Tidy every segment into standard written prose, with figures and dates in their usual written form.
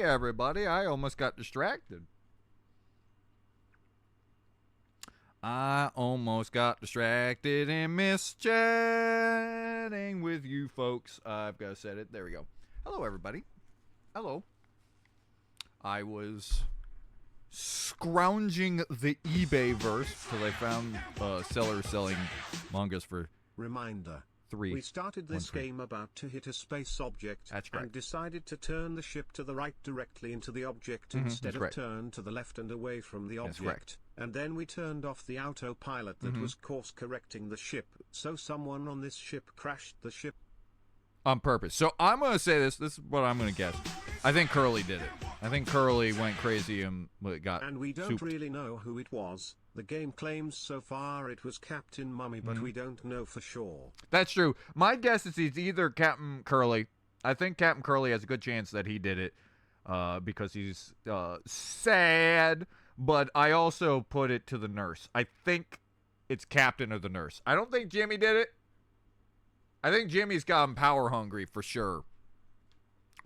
everybody. I almost got distracted. And missed chatting with you folks. I've got to set it. There we go. Hello, everybody. Hello. I was scrounging the eBay verse because I found sellers selling mangas for Reminder. 3. We started this game about to hit a space object and decided to turn the ship to the right directly into the object instead of turn to the left and away from the object. And then we turned off the autopilot that was course correcting the ship, so someone on this ship crashed the ship. On purpose. So I'm going to say this. This is what I'm going to guess. I think Curly did it. I think Curly went crazy and got And we don't souped. really know who it was. The game claims so far it was Captain Mummy, but we don't know for sure. That's true. My guess is it's either Captain Curly. I think Captain Curly has a good chance that he did it because he's sad. But I also put it to the nurse. I think it's Captain or the nurse. I don't think Jimmy did it. I think Jimmy's gotten power hungry for sure.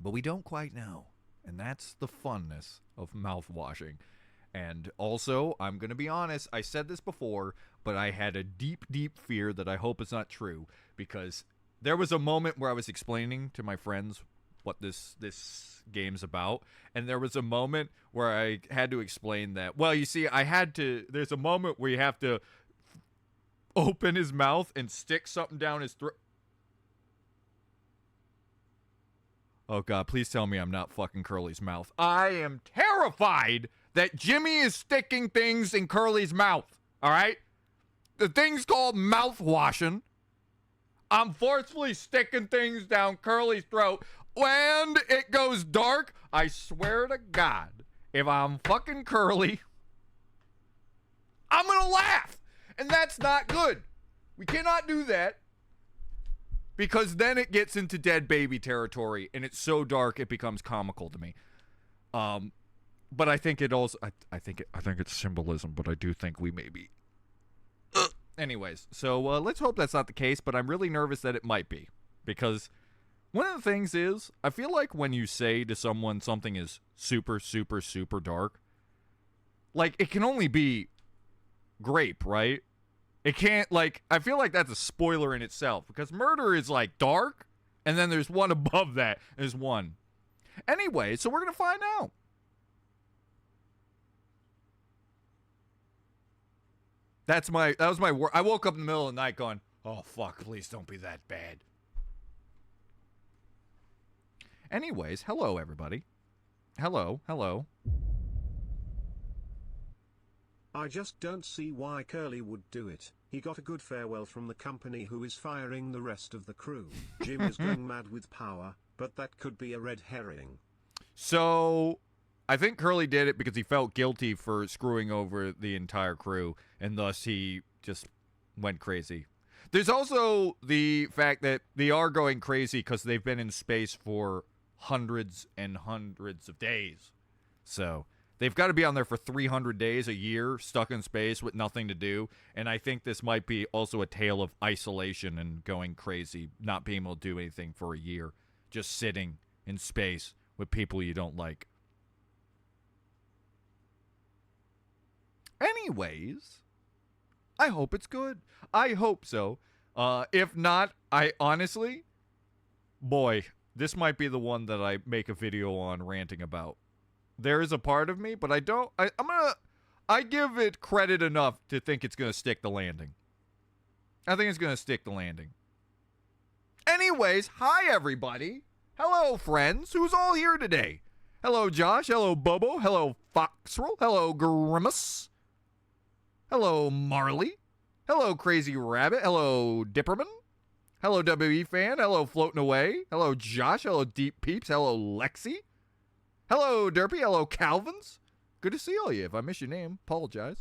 But we don't quite know. And that's the funness of mouthwashing. And also, I'm going to be honest, I said this before, but I had a deep, deep fear that I hope it's not true. Because there was a moment where I was explaining to my friends what this game's about. And there was a moment where I had to explain that. Well, you see, there's a moment where you have to open his mouth and stick something down his throat. Oh, God, please tell me I'm not fucking Curly's mouth. I am terrified that Jimmy is sticking things in Curly's mouth, all right? The thing's called mouthwashing. I'm forcefully sticking things down Curly's throat. When it goes dark, I swear to God, if I'm fucking Curly, I'm going to laugh. And that's not good. We cannot do that. Because then it gets into dead baby territory, and it's so dark it becomes comical to me. But I think it also, I think it's symbolism, but I do think we may be. Anyways, so let's hope that's not the case, but I'm really nervous that it might be. Because one of the things is, I feel like when you say to someone something is super, super, super dark, like, it can only be grape, right? It can't, like, I feel like that's a spoiler in itself. Because murder is, like, dark, and then there's one above that. There's one. Anyway, so we're going to find out. That was my I woke up in the middle of the night going, oh, fuck, please don't be that bad. Anyways, hello, everybody. Hello. I just don't see why Curly would do it. He got a good farewell from the company who is firing the rest of the crew. Jim is going mad with power, but that could be a red herring. So, I think Curly did it because he felt guilty for screwing over the entire crew, and thus he just went crazy. There's also the fact that they are going crazy because they've been in space for hundreds and hundreds of days. So, they've got to be on there for 300 days, a year, stuck in space with nothing to do. And I think this might be also a tale of isolation and going crazy, not being able to do anything for a year. Just sitting in space with people you don't like. Anyways, I hope it's good. I hope so. If not, I honestly, boy, this might be the one that I make a video on ranting about. There is a part of me, but I give it credit enough to think it's going to stick the landing. I think it's going to stick the landing. Anyways, hi everybody. Hello friends. Who's all here today? Hello Josh. Hello Bobo. Hello Foxroll. Hello Grimace. Hello Marley. Hello Crazy Rabbit. Hello Dipperman. Hello WE Fan. Hello Floating Away. Hello Josh. Hello Deep Peeps. Hello Lexi. Hello, Derpy. Hello, Calvins. Good to see all you. If I miss your name, apologize.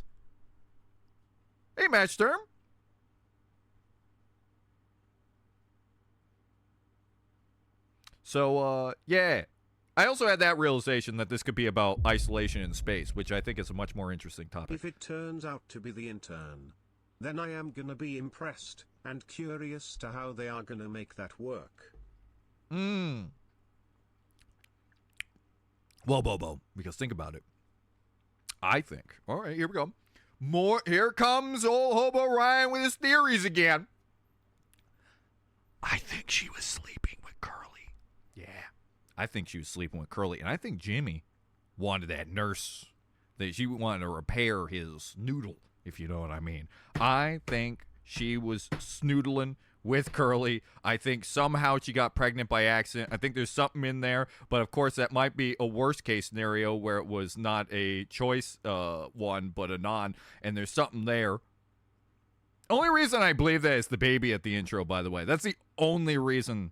Hey, Match Term. So, yeah. I also had that realization that this could be about isolation in space, which I think is a much more interesting topic. If it turns out to be the intern, then I am gonna be impressed and curious to how they are gonna make that work. Well, Bobo, because think about it. I think. All right, here we go. Here comes old Hobo Ryan with his theories again. I think she was sleeping with Curly. Yeah. I think she was sleeping with Curly. And I think Jimmy wanted that nurse. That she wanted to repair his noodle, if you know what I mean. I think she was snoodling with Curly. I think somehow she got pregnant by accident. I think there's something in there. But, of course, that might be a worst-case scenario where it was not a choice one, but a non. And there's something there. Only reason I believe that is the baby at the intro, by the way. That's the only reason.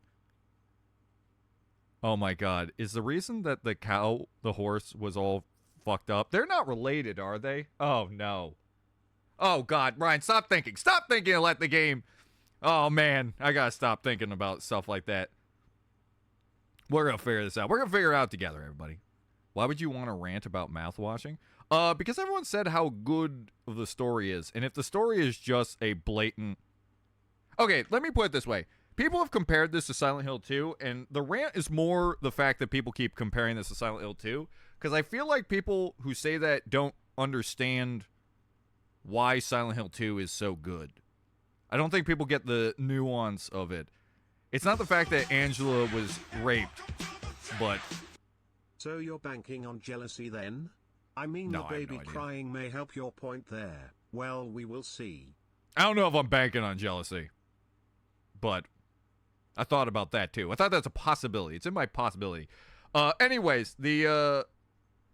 Oh, my God. Is the reason that the horse was all fucked up? They're not related, are they? Oh, no. Oh, God. Ryan, stop thinking. Stop thinking and let the game. Oh, man. I got to stop thinking about stuff like that. We're going to figure this out. We're going to figure it out together, everybody. Why would you want to rant about mouthwashing? Because everyone said how good the story is. And if the story is just a blatant... Okay, let me put it this way. People have compared this to Silent Hill 2, and the rant is more the fact that people keep comparing this to Silent Hill 2, because I feel like people who say that don't understand why Silent Hill 2 is so good. I don't think people get the nuance of it. It's not the fact that Angela was raped, but... So you're banking on jealousy then? I mean, the baby crying may help your point there. Well, we will see. I don't know if I'm banking on jealousy, but I thought about that too. I thought that's a possibility. It's in my possibility. Anyways,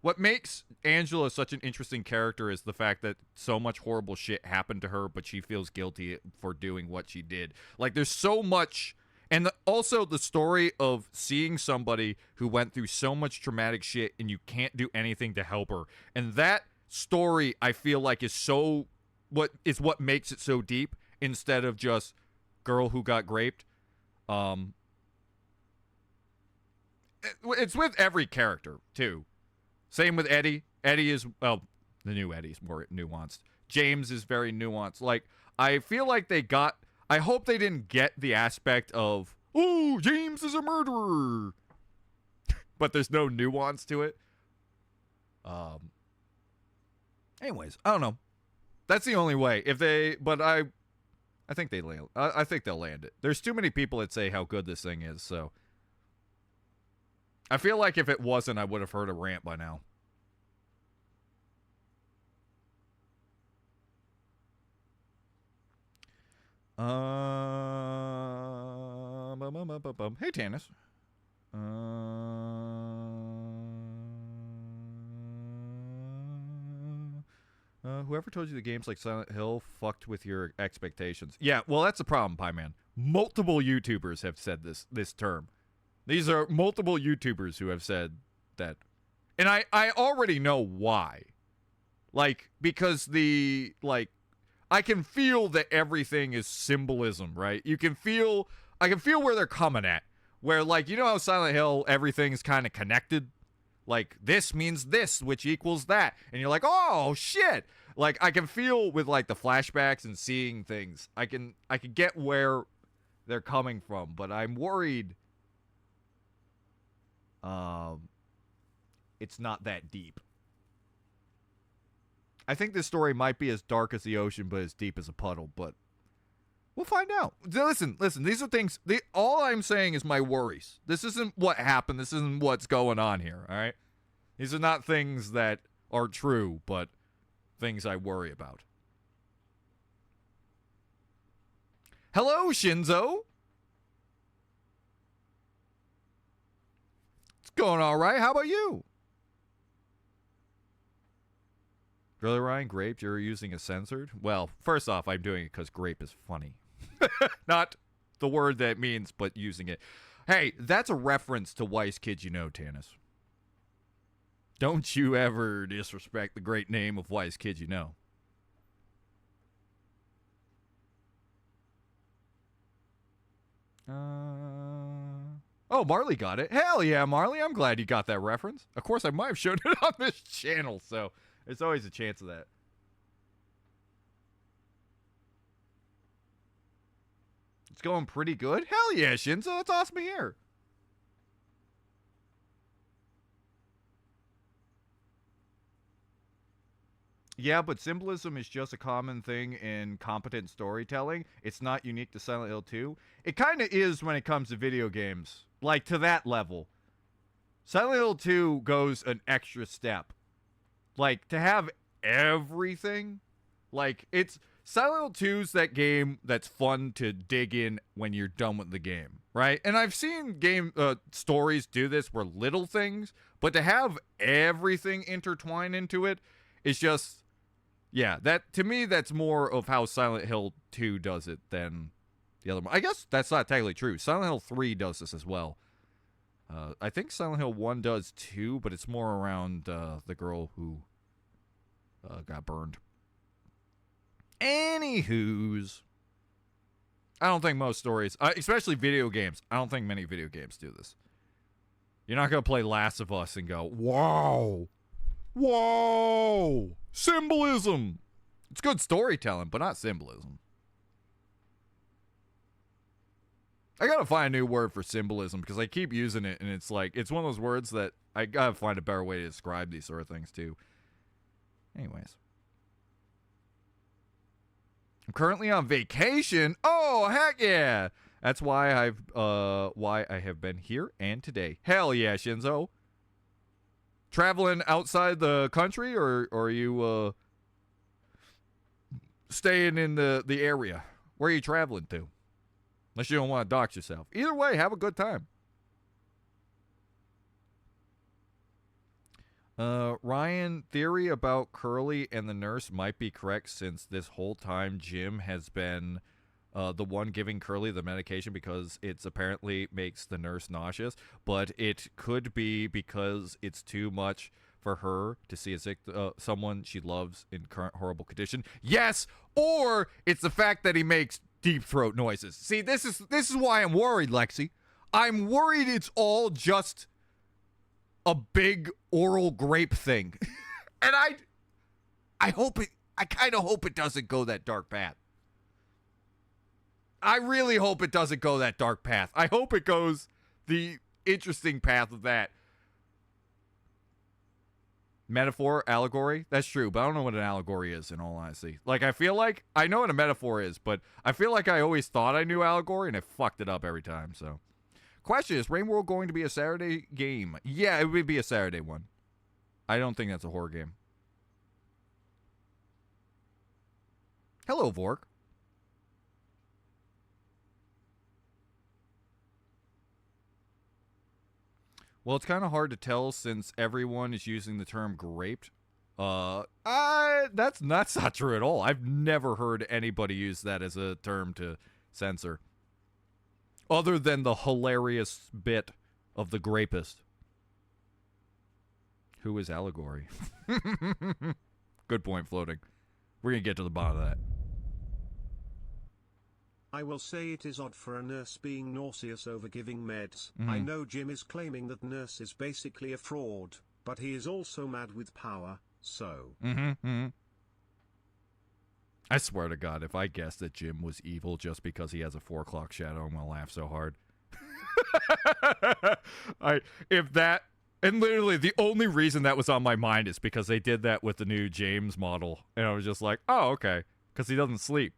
what makes Angela such an interesting character is the fact that so much horrible shit happened to her, but she feels guilty for doing what she did. Like, there's so much... And also the story of seeing somebody who went through so much traumatic shit and you can't do anything to help her. And that story, I feel like, is what makes it so deep instead of just girl who got raped. It's with every character, too. Same with Eddie. Eddie is, well, the new Eddie's more nuanced. James is very nuanced. Like, I feel like I hope they didn't get the aspect of, oh, James is a murderer. But there's no nuance to it. Anyways, I don't know. That's the only way. I think I think they'll land it. There's too many people that say how good this thing is, so. I feel like if it wasn't, I would have heard a rant by now. Hey, Tannis. Whoever told you the game's like Silent Hill fucked with your expectations. Yeah, well, that's the problem, Pie Man. Multiple YouTubers have said this term. These are multiple YouTubers who have said that. And I already know why. Like, because I can feel that everything is symbolism, right? I can feel where they're coming at. Where, like, you know how Silent Hill, everything's kind of connected? Like, this means this, which equals that. And you're like, oh, shit. Like, I can feel with, like, the flashbacks and seeing things. I can get where they're coming from. But I'm worried it's not that deep. I think this story might be as dark as the ocean, but as deep as a puddle. But we'll find out. Listen. These are things. All I'm saying is my worries. This isn't what happened. This isn't what's going on here. All right. These are not things that are true, but things I worry about. Hello, Shinzo. It's going all right. How about you? Really, Ryan? Grape? You're using a censored? Well, first off, I'm doing it because grape is funny. Not the word that it means, but using it. Hey, that's a reference to Wise Kids You Know, Tannis. Don't you ever disrespect the great name of Wise Kids You Know. Oh, Marley got it. Hell yeah, Marley. I'm glad you got that reference. Of course, I might have shown it on this channel, so there's always a chance of that. It's going pretty good. Hell yeah, Shinzo. That's awesome to hear. Yeah, but symbolism is just a common thing in competent storytelling. It's not unique to Silent Hill 2. It kind of is when it comes to video games. Like, to that level. Silent Hill 2 goes an extra step. Like, to have everything, like, it's Silent Hill 2's that game that's fun to dig in when you're done with the game, right? And I've seen game stories do this where little things, but to have everything intertwined into it is just, yeah, that to me that's more of how Silent Hill 2 does it than the other one. I guess that's not technically true. Silent Hill 3 does this as well. I think Silent Hill 1 does too, but it's more around the girl who got burned. Anywho's, I don't think most stories, especially video games, I don't think many video games do this. You're not going to play Last of Us and go, whoa, whoa, symbolism. It's good storytelling, but not symbolism. I gotta find a new word for symbolism because I keep using it, and it's like, it's one of those words that I gotta find a better way to describe these sort of things too. Anyways. I'm currently on vacation. Oh, heck yeah. That's why I have been here and today. Hell yeah, Shinzo. Traveling outside the country, or are you staying in the area? Where are you traveling to? Unless you don't want to dox yourself. Either way, have a good time. Ryan, theory about Curly and the nurse might be correct, since this whole time Jim has been the one giving Curly the medication because it's apparently makes the nurse nauseous. But it could be because it's too much for her to see a sick someone she loves in current horrible condition. Yes, or it's the fact that he makes deep throat noises. See, this is why I'm worried, Lexi. I'm worried it's all just a big oral grape thing. And I kind of hope it doesn't go that dark path. I really hope it doesn't go that dark path. I hope it goes the interesting path of that. Metaphor, allegory, that's true, but I don't know what an allegory is, in all honesty. Like, I feel like I know what a metaphor is, but I feel like I always thought I knew allegory, and I fucked it up every time, so. Question, is Rain World going to be a Saturday game? Yeah, it would be a Saturday one. I don't think that's a horror game. Hello, Vork. Well, it's kind of hard to tell since everyone is using the term graped. That's not true at all. I've never heard anybody use that as a term to censor. Other than the hilarious bit of the grapist. Who is allegory? Good point, floating. We're going to get to the bottom of that. I will say it is odd for a nurse being nauseous over giving meds. I know Jim is claiming that nurse is basically a fraud, but he is also mad with power, so. I swear to God, if I guessed that Jim was evil just because he has a 4 o'clock shadow, I'm going to laugh so hard. And literally the only reason that was on my mind is because they did that with the new James model. And I was just like, oh, okay. Because he doesn't sleep.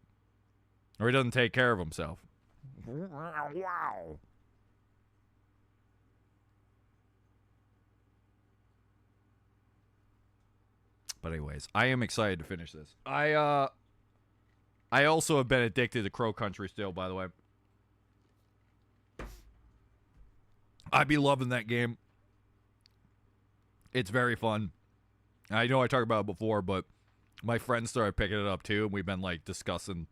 Or he doesn't take care of himself. Wow. But anyways, I am excited to finish this. I also have been addicted to Crow Country still, by the way. I be loving that game. It's very fun. I know I talked about it before, but my friends started picking it up too, and we've been like discussing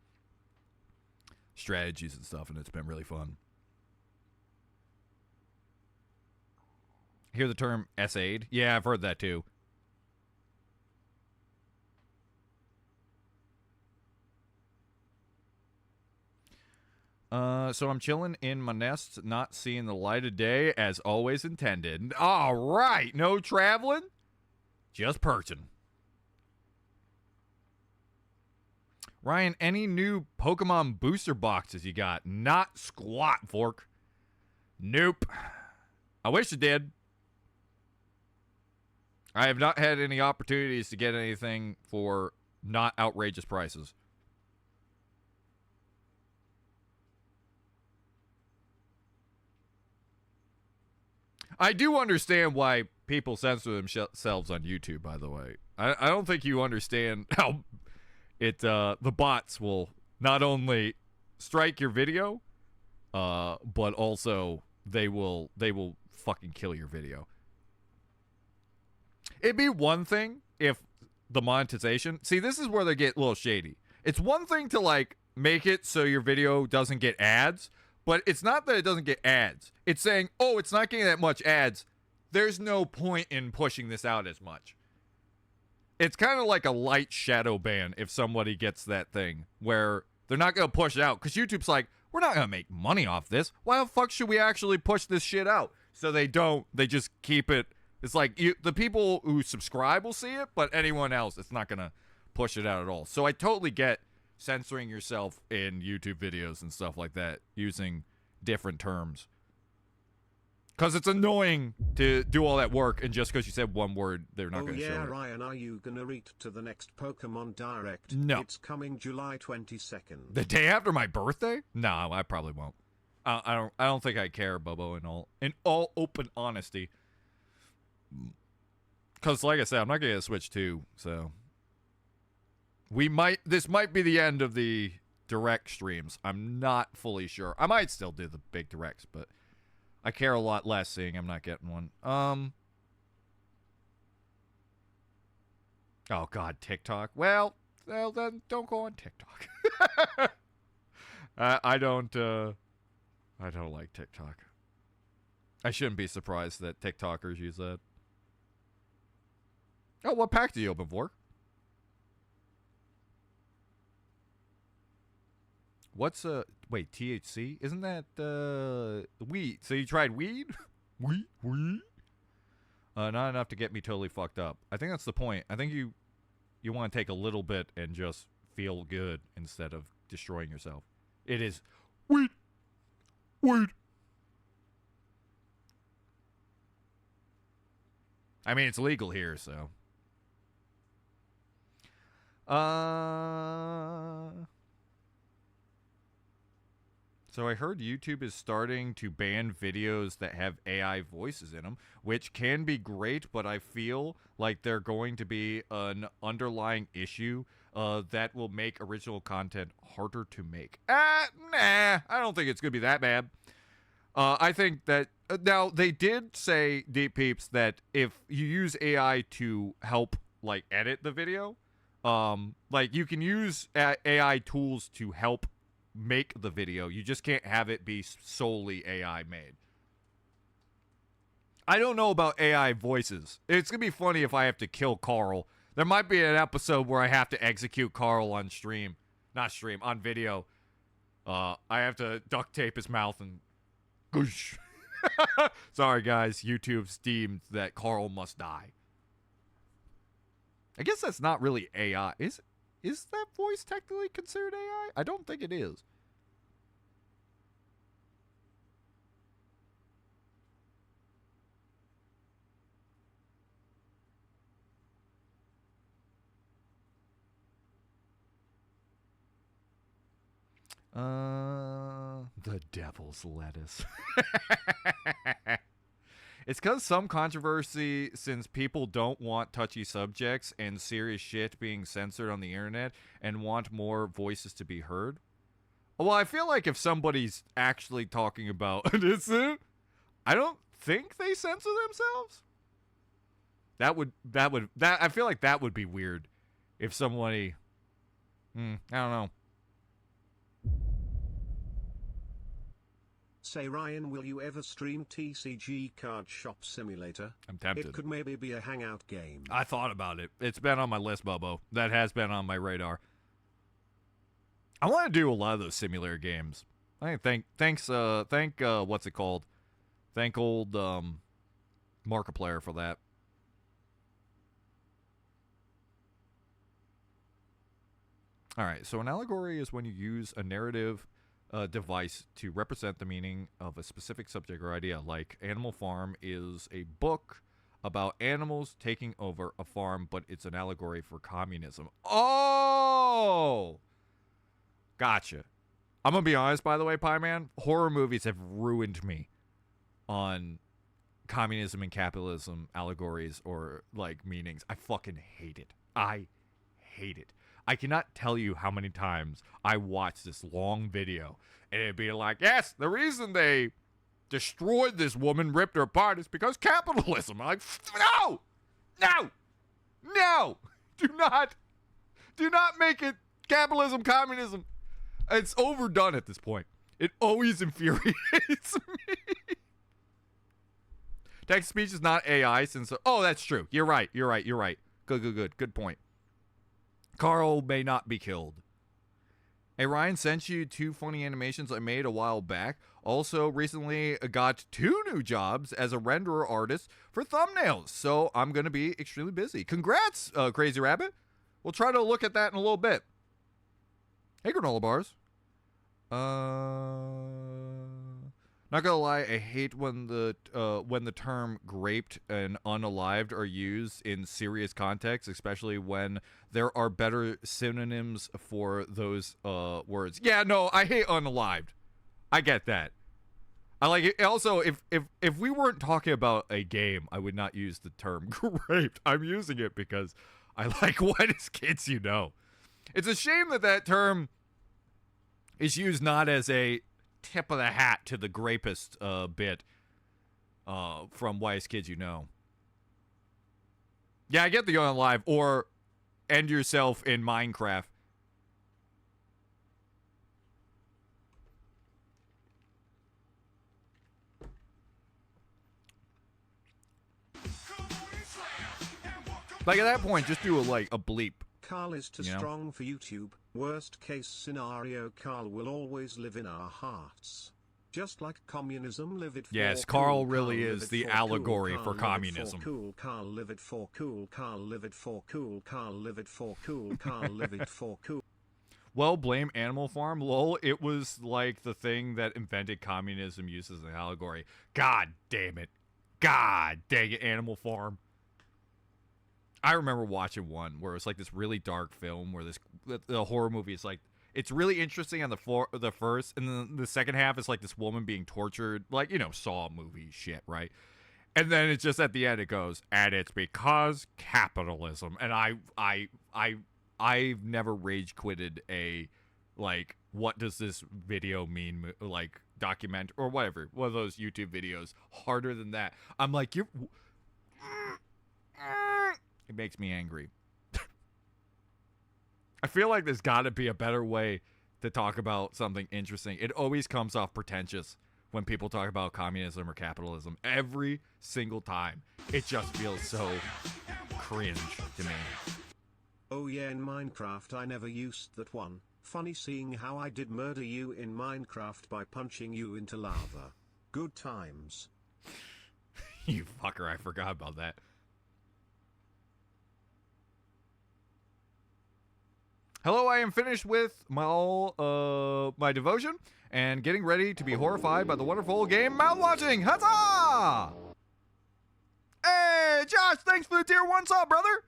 strategies and stuff, and it's been really fun. Hear the term S-aid? Yeah, I've heard that too. So I'm chilling in my nest, not seeing the light of day as always intended. All right, no traveling, just perching. Ryan, any new Pokemon booster boxes you got? Not squat, Fork. Nope. I wish it did. I have not had any opportunities to get anything for not outrageous prices. I do understand why people censor themselves on YouTube, by the way. I don't think you understand how the bots will not only strike your video, but also they will fucking kill your video. It'd be one thing if the monetization... See, this is where they get a little shady. It's one thing to, like, make it so your video doesn't get ads, but it's not that it doesn't get ads. It's saying, oh, it's not getting that much ads. There's no point in pushing this out as much. It's kind of like a light shadow ban if somebody gets that thing, where they're not going to push it out, because YouTube's like, we're not going to make money off this. Why the fuck should we actually push this shit out? So they don't. They just keep it... It's like the people who subscribe will see it, but anyone else, it's not going to push it out at all. So I totally get censoring yourself in YouTube videos and stuff like that, using different terms. Because it's annoying to do all that work, and just because you said one word, they're not going to show it. Ryan, are you going to read to the next Pokemon Direct? No. It's coming July 22nd. The day after my birthday? No, I probably won't. I don't think I care, Bobo, in all open honesty. Because, like I said, I'm not going to Switch 2, so... This might be the end of the direct streams. I'm not fully sure. I might still do the big directs, but I care a lot less seeing I'm not getting one. Oh, God, TikTok. Well, then don't go on TikTok. I don't like TikTok. I shouldn't be surprised that TikTokers use that. Oh, what pack do you open for? What's wait, THC? Isn't that weed? So you tried weed? Weed? Not enough to get me totally fucked up. I think that's the point. I think you want to take a little bit and just feel good instead of destroying yourself. It is weed. I mean, it's legal here, so. So I heard YouTube is starting to ban videos that have AI voices in them, which can be great, but I feel like they're going to be an underlying issue that will make original content harder to make. Nah, I don't think it's going to be that bad. I think that... now, they did say, Deep Peeps, that if you use AI to help, like, edit the video, like, you can use AI tools to help make the video. You just can't have it be solely AI made. I don't know about AI voices. It's going to be funny if I have to kill Carl. There might be an episode where I have to execute Carl on stream. Not stream, on video. I have to duct tape his mouth and... Goosh. Sorry, guys. YouTube's deemed that Carl must die. I guess that's not really AI. Is that voice technically considered AI? I don't think it is. The devil's lettuce. It's because some controversy, since people don't want touchy subjects and serious shit being censored on the internet and want more voices to be heard. Well, I feel like if somebody's actually talking about this, I don't think they censor themselves. I feel like that would be weird if somebody, I don't know. Say, Ryan, will you ever stream TCG Card Shop Simulator? I'm tempted. It could maybe be a hangout game. I thought about it. It's been on my list, Bobo. That has been on my radar. I want to do a lot of those simulator games. Thank what's it called? Thank old Markiplier for that. All right, so an allegory is when you use a narrative device to represent the meaning of a specific subject or idea. Like Animal Farm is a book about animals taking over a farm, but it's an allegory for communism. Oh! Gotcha. I'm going to be honest, by the way, Pie Man. Horror movies have ruined me on communism and capitalism allegories or, like, meanings. I fucking hate it. I hate it. I cannot tell you how many times I watched this long video and it'd be like, yes, the reason they destroyed this woman, ripped her apart, is because capitalism. I'm like, no! No! No! Do not make it capitalism, communism. It's overdone at this point. It always infuriates me. Text-to-speech is not AI since... Oh, that's true. You're right. Good point. Carl may not be killed. Hey, Ryan, sent you 2 funny animations I made a while back. Also, recently got 2 new jobs as a renderer artist for thumbnails. So I'm going to be extremely busy. Congrats, Crazy Rabbit. We'll try to look at that in a little bit. Hey, granola bars. Not gonna lie, I hate when the term "graped" and "unalived" are used in serious context, especially when there are better synonyms for those words. Yeah, no, I hate "unalived." I get that. I like it. Also, if we weren't talking about a game, I would not use the term "graped." I'm using it because I like What Is Kids You Know. It's a shame that term is used not as a tip of the hat to the grapist bit from Wise Kids You Know. Yeah, I get the unalive or end yourself in Minecraft. Like at that point, just do a bleep. Carl is too strong for YouTube. Worst case scenario, Carl will always live in our hearts. Just like communism, live it for yes, Carl really is the allegory for communism. Cool, Carl live it for cool, Carl live it for cool, Carl live it for cool, Carl live it for cool. Well, blame Animal Farm. Lol, it was like the thing that invented communism used as an allegory. God damn it. God dang it, Animal Farm. I remember watching one where it was like this really dark film where the horror movie is like, it's really interesting on the first, and then the second half is like this woman being tortured, like, Saw movie shit, right? And then it's just at the end it goes, and it's because capitalism. And I've never rage quitted a, like, what does this video mean, like, document or whatever, one of those YouTube videos harder than that. I'm like, it makes me angry. I feel like there's got to be a better way to talk about something interesting. It always comes off pretentious when people talk about communism or capitalism. Every single time. It just feels so cringe to me. Oh yeah, in Minecraft I never used that one. Funny seeing how I did murder you in Minecraft by punching you into lava. Good times. You fucker, I forgot about that. Hello, I am finished with my devotion and getting ready to be horrified by the wonderful game Mouthwashing. Huzzah! Hey, Josh, thanks for the tier 1 sub, brother.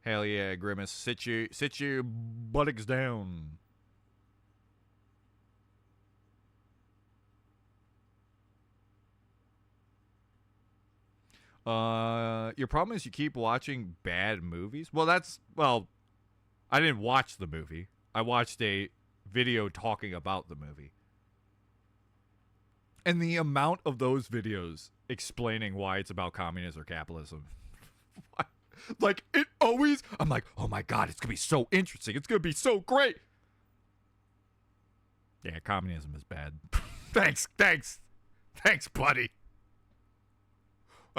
Hell yeah, Grimace. Sit your buttocks down. Your problem is you keep watching bad movies? Well, I didn't watch the movie. I watched a video talking about the movie. And the amount of those videos explaining why it's about communism or capitalism. Like, it always, I'm like, oh my God, it's going to be so interesting. It's going to be so great. Yeah, communism is bad. Thanks, buddy.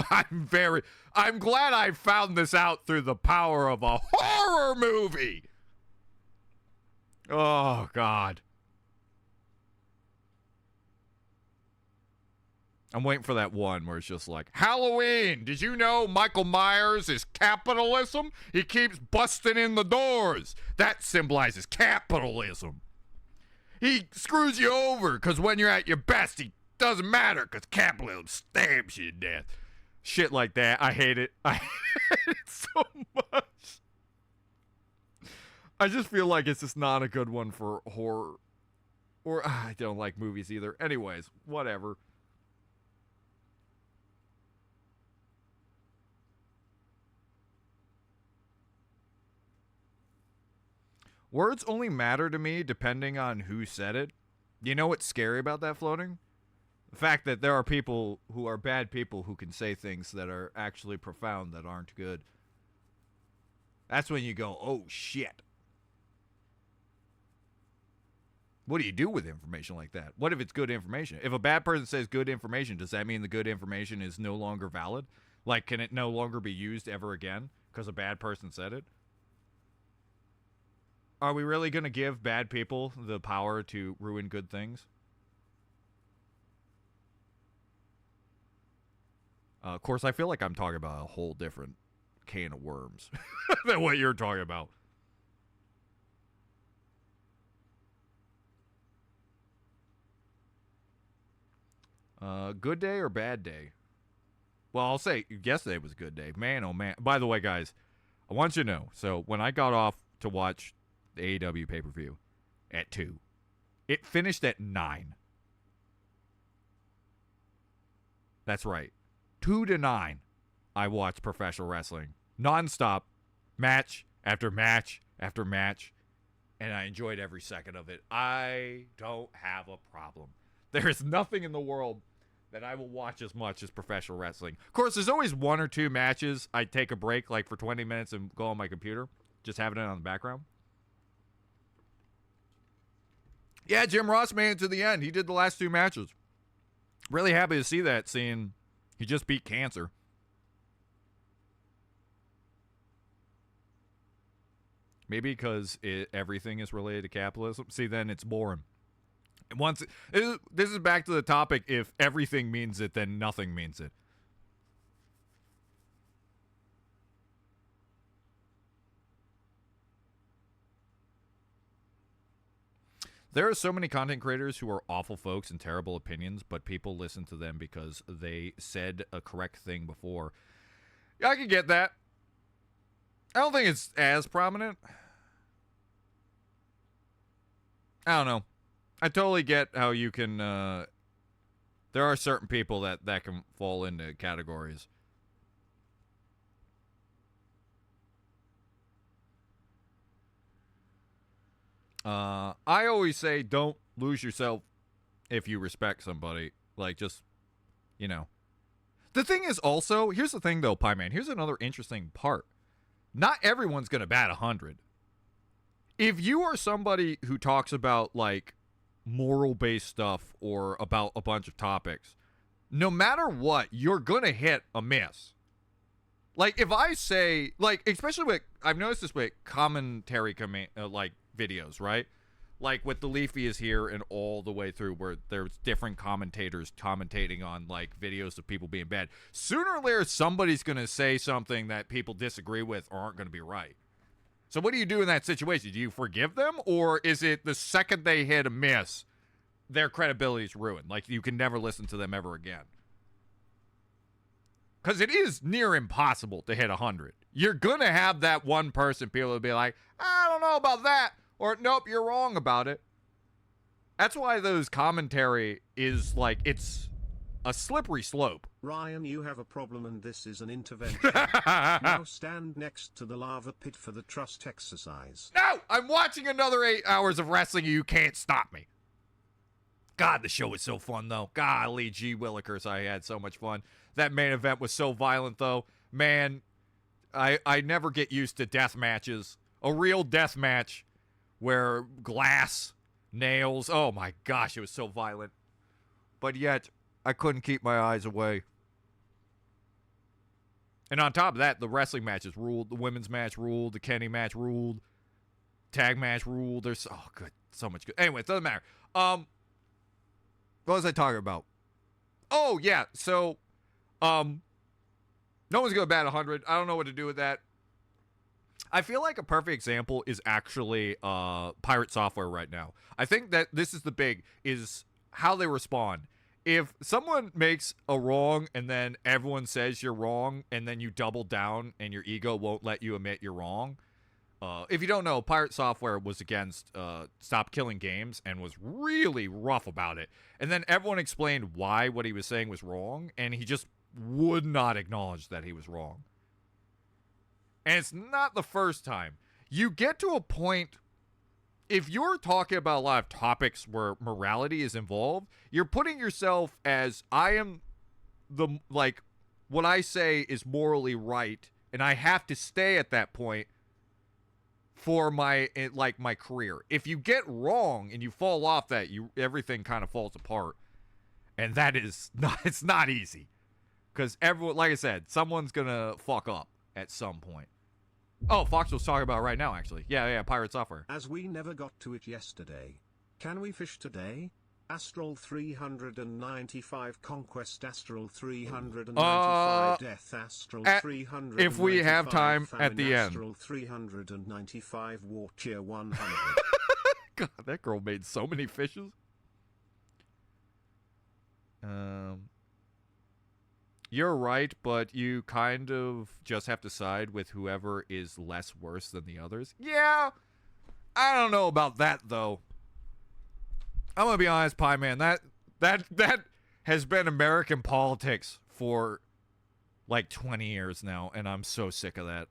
I'm glad I found this out through the power of a horror movie. Oh, God. I'm waiting for that one where it's just like, Halloween, did you know Michael Myers is capitalism? He keeps busting in the doors. That symbolizes capitalism. He screws you over because when you're at your best, he doesn't matter because capitalism stabs you to death. Shit like that. I hate it. I hate it so much. I just feel like it's just not a good one for horror. Or I don't like movies either. Anyways, whatever. Words only matter to me depending on who said it. You know what's scary about that, Floating? The fact that there are people who are bad people who can say things that are actually profound that aren't good. That's when you go, oh shit. What do you do with information like that? What if it's good information? If a bad person says good information, does that mean the good information is no longer valid? Like, can it no longer be used ever again because a bad person said it? Are we really going to give bad people the power to ruin good things? Of course, I feel like I'm talking about a whole different can of worms than what you're talking about. Good day or bad day? Well, I'll say yesterday was a good day. Man, oh man. By the way, guys, I want you to know. So when I got off to watch the AEW pay-per-view at 2, it finished at 9. That's right. 2 to 9, I watched professional wrestling. Non-stop. Match after match after match. And I enjoyed every second of it. I don't have a problem. There is nothing in the world that I will watch as much as professional wrestling. Of course, there's always 1 or 2 matches I take a break like for 20 minutes and go on my computer. Just having it on the background. Yeah, Jim Ross made it to the end. He did the last 2 matches. Really happy to see that, seeing he just beat cancer. Maybe because everything is related to capitalism. See, then it's boring. Once this is back to the topic, if everything means it, then nothing means it. There are so many content creators who are awful folks and terrible opinions, but people listen to them because they said a correct thing before. Yeah, I can get that. I don't think it's as prominent. I don't know. I totally get how you can, there are certain people that can fall into categories. I always say don't lose yourself if you respect somebody. Like, just, you know. The thing is also, here's the thing though, Pie Man. Here's another interesting part. Not everyone's going to bat 100. If you are somebody who talks about, like, moral-based stuff or about a bunch of topics, no matter what, you're going to hit a miss. Like, if I say, like, especially with, I've noticed this with commentary, like, videos, right? Like, with the Leafy is here and all the way through where there's different commentators commentating on, like, videos of people being bad. Sooner or later, somebody's going to say something that people disagree with or aren't going to be right. So what do you do in that situation? Do you forgive them? Or is it the second they hit a miss, their credibility is ruined? Like, you can never listen to them ever again. Because it is near impossible to hit 100. You're going to have that one person, people will be like, I don't know about that. Or, nope, you're wrong about it. That's why those commentary is like, it's a slippery slope. Ryan, you have a problem and this is an intervention. Now stand next to the lava pit for the trust exercise. No! I'm watching another 8 hours of wrestling and you can't stop me. God, the show was so fun, though. Golly, gee willikers, I had so much fun. That main event was so violent, though. Man, I never get used to death matches. A real death match where glass, nails, oh my gosh, it was so violent. But yet, I couldn't keep my eyes away. And on top of that, the wrestling matches ruled. The women's match ruled. The Kenny match ruled. Tag match ruled. There's, oh, good. So much good. Anyway, it doesn't matter. What was I talking about? Oh, yeah. So, no one's going to bat 100. I don't know what to do with that. I feel like a perfect example is actually Pirate Software right now. I think that this is the big, is how they respond. if someone makes a wrong and then everyone says you're wrong and then you double down and your ego won't let you admit you're wrong. If you don't know, Pirate Software was against Stop Killing Games and was really rough about it. And then everyone explained why what he was saying was wrong, and he just would not acknowledge that he was wrong. And it's not the first time. You get to a point, if you're talking about a lot of topics where morality is involved, you're putting yourself as, I am the, like, what I say is morally right, and I have to stay at that point for my career. If you get wrong and you fall off that, everything kind of falls apart. And that is not, it's not easy. Because everyone, like I said, someone's gonna fuck up at some point. Oh, Fox was talking about it right now, actually. Yeah, Pirate Software. As we never got to it yesterday, can we fish today? Astral 395 Conquest, Astral 395 Death, Astral 395 if we have time famine, at the end. Astral 395 War Cheer 100. God, that girl made so many fishes. You're right, but you kind of just have to side with whoever is less worse than the others. Yeah, I don't know about that, though. I'm gonna be honest, Pie Man. That has been American politics for like 20 years now, and I'm so sick of that.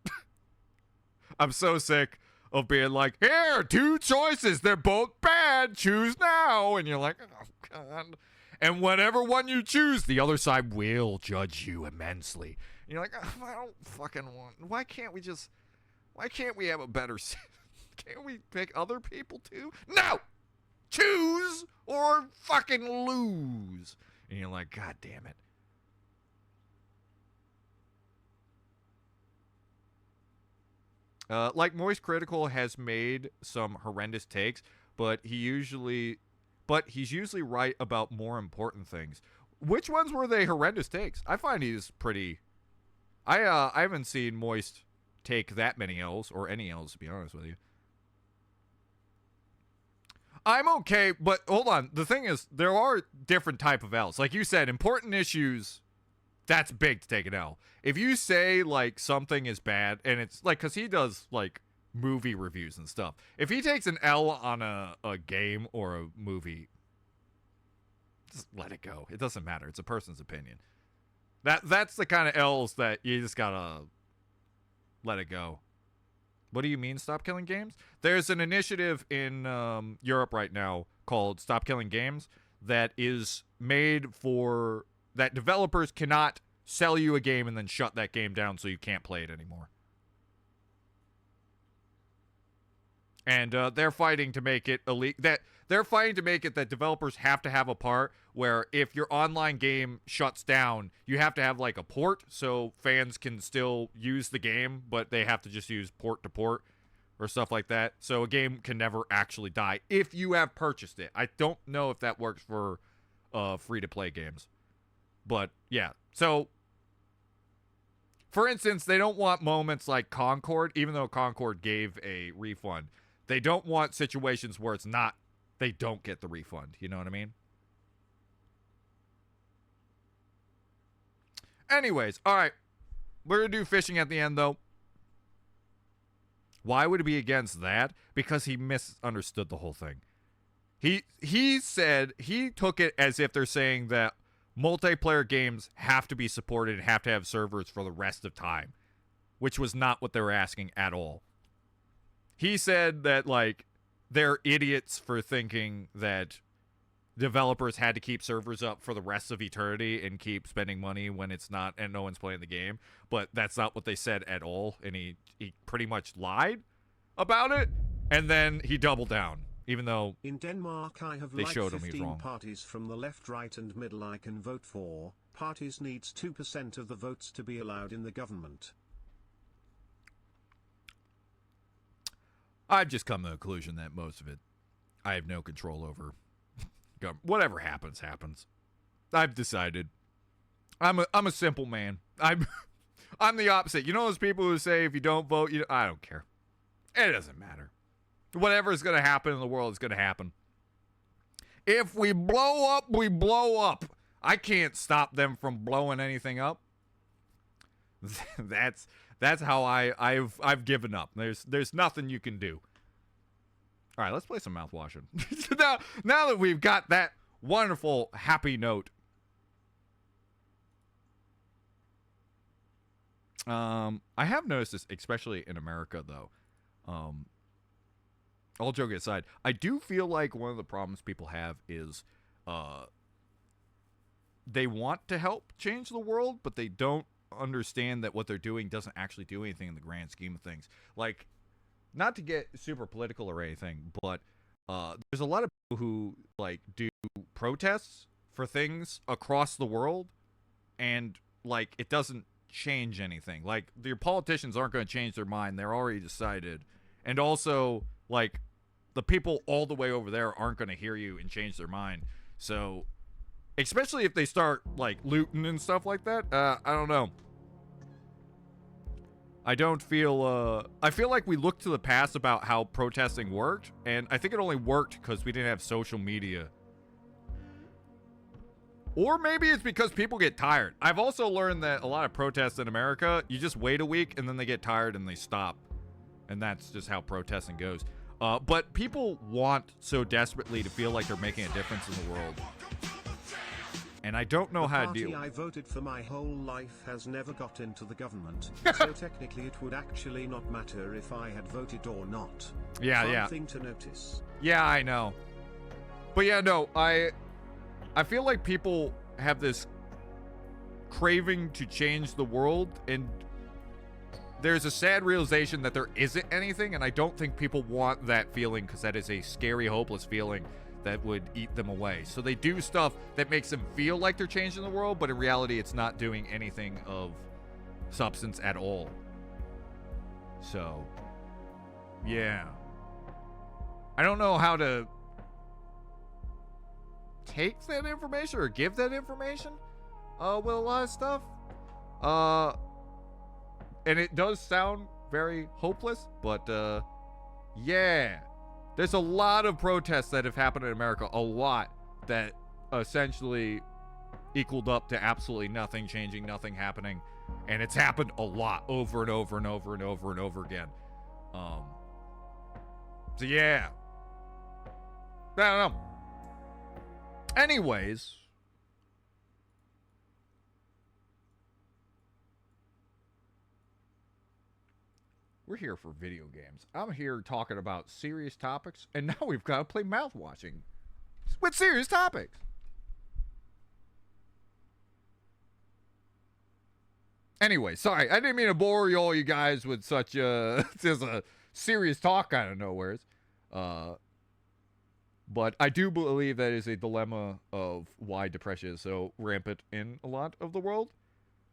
I'm so sick of being like, here, two choices. They're both bad. Choose now. And you're like, oh, God. And whatever one you choose, the other side will judge you immensely. And you're like, oh, I don't fucking want. Why can't we have a better. Can't we pick other people too? No! Choose or fucking lose. And you're like, God damn it. Like Moist Critical has made some horrendous takes, but he's usually right about more important things. Which ones were they horrendous takes? I find he's pretty. I haven't seen Moist take that many L's or any L's, to be honest with you. I'm okay, but hold on. The thing is, there are different type of L's. Like you said, important issues, that's big to take an L. If you say, like, something is bad, and it's, like, because he does, like, movie reviews and stuff. If he takes an L on a game or a movie, just let it go. It doesn't matter. It's a person's opinion. That's the kind of L's that you just gotta let it go. What do you mean, Stop Killing Games? There's an initiative in Europe right now called Stop Killing Games that is made for that developers cannot sell you a game and then shut that game down so you can't play it anymore. And they're fighting to make it they're fighting to make it that developers have to have a part where if your online game shuts down, you have to have like a port so fans can still use the game, but they have to just use port to port or stuff like that. So a game can never actually die if you have purchased it. I don't know if that works for free-to-play games. But yeah, so for instance, they don't want moments like Concord, even though Concord gave a refund. They don't want situations where it's not, they don't get the refund. You know what I mean? Anyways, all right. We're going to do fishing at the end, though. Why would it be against that? Because he misunderstood the whole thing. He said, he took it as if they're saying that multiplayer games have to be supported and have to have servers for the rest of time, which was not what they were asking at all. He said that, like, they're idiots for thinking that developers had to keep servers up for the rest of eternity and keep spending money when it's not and no one's playing the game. But that's not what they said at all. And he pretty much lied about it. And then he doubled down, even though in Denmark I have they like showed him he was 15 wrong. Parties from the left, right and middle I can vote for. Parties needs 2% of the votes to be allowed in the government. I've just come to the conclusion that most of it, I have no control over. Whatever happens, happens. I've decided. I'm a simple man. I'm the opposite. You know those people who say if you don't vote, I don't care. It doesn't matter. Whatever is going to happen in the world is going to happen. If we blow up, we blow up. I can't stop them from blowing anything up. That's how I've given up. There's nothing you can do. All right, let's play some Mouthwashing. now that we've got that wonderful happy note. I have noticed this, especially in America, though. All joking aside, I do feel like one of the problems people have is they want to help change the world, but they don't understand that what they're doing doesn't actually do anything in the grand scheme of things. Like, not to get super political or anything, but there's a lot of people who like do protests for things across the world, and like it doesn't change anything. Like, your politicians aren't going to change their mind. They're already decided. And also, like, the people all the way over there aren't going to hear you and change their mind. So, especially if they start like looting and stuff like that, I don't know. I don't feel, I feel like we looked to the past about how protesting worked, and I think it only worked because we didn't have social media. Or maybe it's because people get tired. I've also learned that a lot of protests in America, you just wait a week and then they get tired and they stop. And that's just how protesting goes. But people want so desperately to feel like they're making a difference in the world. And I don't know how to deal. The party I voted for my whole life has never got into the government, so technically it would actually not matter if I had voted or not. Yeah. Thing to notice. Yeah, I know. But yeah, no, I feel like people have this craving to change the world, and there's a sad realization that there isn't anything, and I don't think people want that feeling because that is a scary, hopeless feeling that would eat them away. So they do stuff that makes them feel like they're changing the world, but in reality, it's not doing anything of substance at all. So, yeah. I don't know how to take that information or give that information with a lot of stuff. And it does sound very hopeless, but yeah. There's a lot of protests that have happened in America, a lot, that essentially equaled up to absolutely nothing changing, nothing happening. And it's happened a lot, over and over and over and over and over again. So yeah. I don't know. Anyways. We're here for video games. I'm here talking about serious topics, and now we've got to play Mouthwashing with serious topics. Anyway, sorry, I didn't mean to bore all you guys with such just a serious talk out of nowheres. But I do believe that is a dilemma of why depression is so rampant in a lot of the world.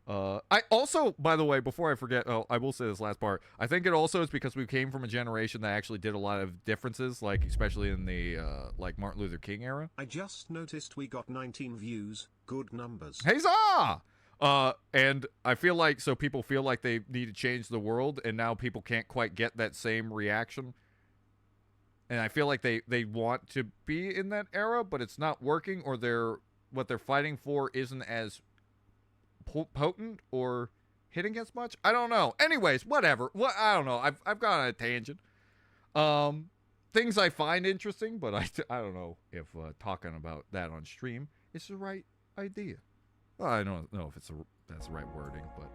I also, by the way, before I forget, I will say this last part. I think it also is because we came from a generation that actually did a lot of differences, like especially in the like Martin Luther King era. I just noticed we got 19 views. Good numbers. Huzzah! And I feel like so people feel like they need to change the world, and now people can't quite get that same reaction. And I feel like they want to be in that era, but it's not working, or what they're fighting for isn't as potent or hitting as much. I don't know. Anyways, whatever. I don't know. I've gone on a tangent. Things I find interesting, but I don't know if talking about that on stream is the right idea. Well, I don't know if that's the right wording, but